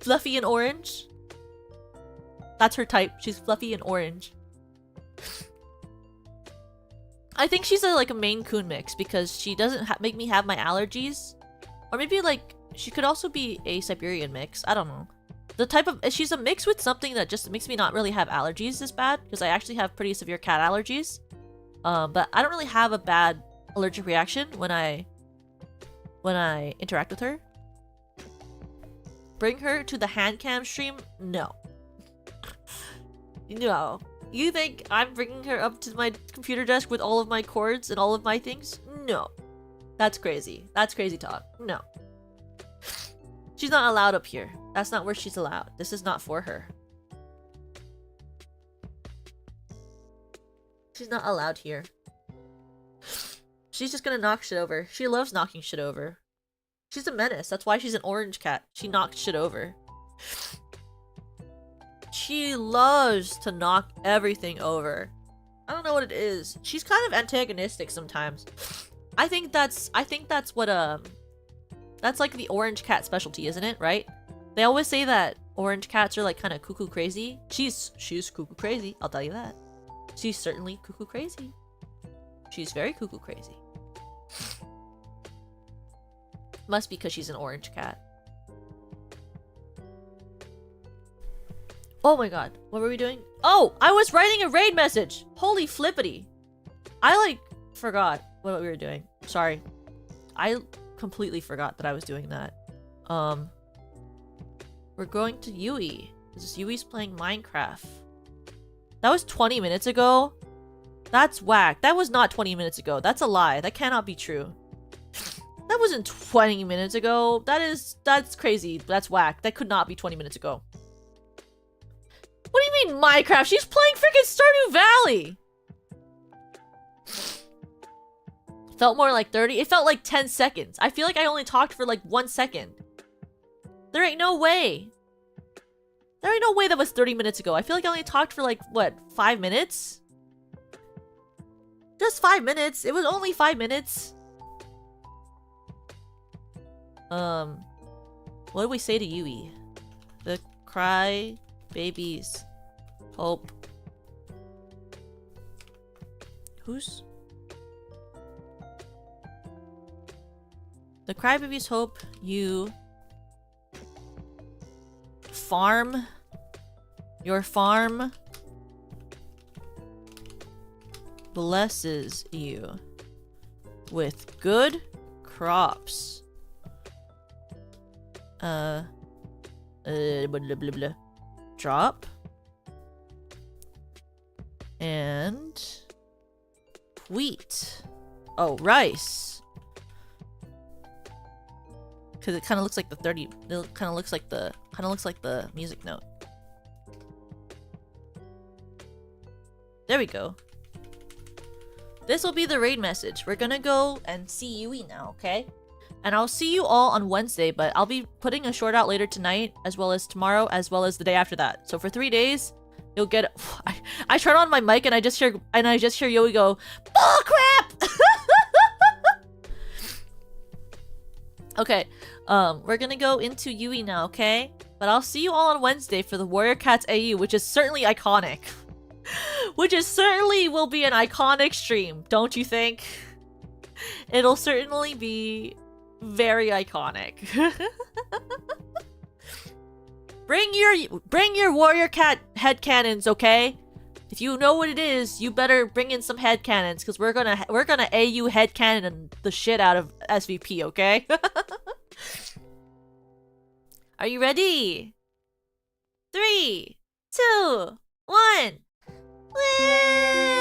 Fluffy and orange. That's her type. She's fluffy and orange. I think she's like a Maine Coon mix because she doesn't make me have my allergies. Or maybe like she could also be a Siberian mix. I don't know. The type of she's a mix with something that just makes me not really have allergies is bad because I actually have pretty severe cat allergies. But I don't really have a bad allergic reaction when I interact with her. Bring her to the hand cam stream? No. No. You think I'm bringing her up to my computer desk with all of my cords and all of my things? No. That's crazy. That's crazy talk. No. She's not allowed up here. That's not where she's allowed. This is not for her. She's not allowed here. She's just gonna knock shit over. She loves knocking shit over. She's a menace. That's why she's an orange cat. She knocks shit over. She loves to knock everything over. I don't know what it is. She's kind of antagonistic sometimes. I think that's what that's like the orange cat specialty, isn't it? Right? They always say that orange cats are like kind of cuckoo crazy. She's cuckoo crazy. I'll tell you that. She's certainly cuckoo crazy. She's very cuckoo crazy. Must be because she's an orange cat. Oh my god, what were we doing? Oh, I was writing a raid message! Holy flippity. I like forgot what we were doing. Sorry. I completely forgot that I was doing that. We're going to Yui. Yui's playing Minecraft. That was 20 minutes ago? That's whack. That was not 20 minutes ago. That's a lie. That cannot be true. That wasn't 20 minutes ago. That's crazy. That's whack. That could not be 20 minutes ago. What do you mean Minecraft? She's playing freaking Stardew Valley! Felt more like 30. It felt like 10 seconds. I feel like I only talked for like 1 second. There ain't no way. There ain't no way that was 30 minutes ago. I feel like I only talked for like, what, 5 minutes? Just 5 minutes. It was only 5 minutes. What do we say to Yui? The Crybabies hope. Who's? The Crybabies hope you farm your farm blesses you with good crops. Blah, blah, blah, blah. Drop and wheat. Oh, rice. Because it kind of looks like the 30. It kind of looks like the music note. There we go. This will be the raid message. We're gonna go and see Yui now, okay? And I'll see you all on Wednesday, but I'll be putting a short out later tonight, as well as tomorrow, as well as the day after that. So for 3 days, you'll get. I turn on my mic and I just hear Yui go, "Bull crap!" Okay, we're gonna go into Yui now, okay? But I'll see you all on Wednesday for the Warrior Cats AU, which is certainly iconic. Which is certainly will be an iconic stream, don't you think? It'll certainly be very iconic. Bring your Warrior Cat headcanons, okay? If you know what it is, you better bring in some headcanons, because we're gonna AU headcanon the shit out of SVP, okay? Are you ready? 3, 2, 1. Whee!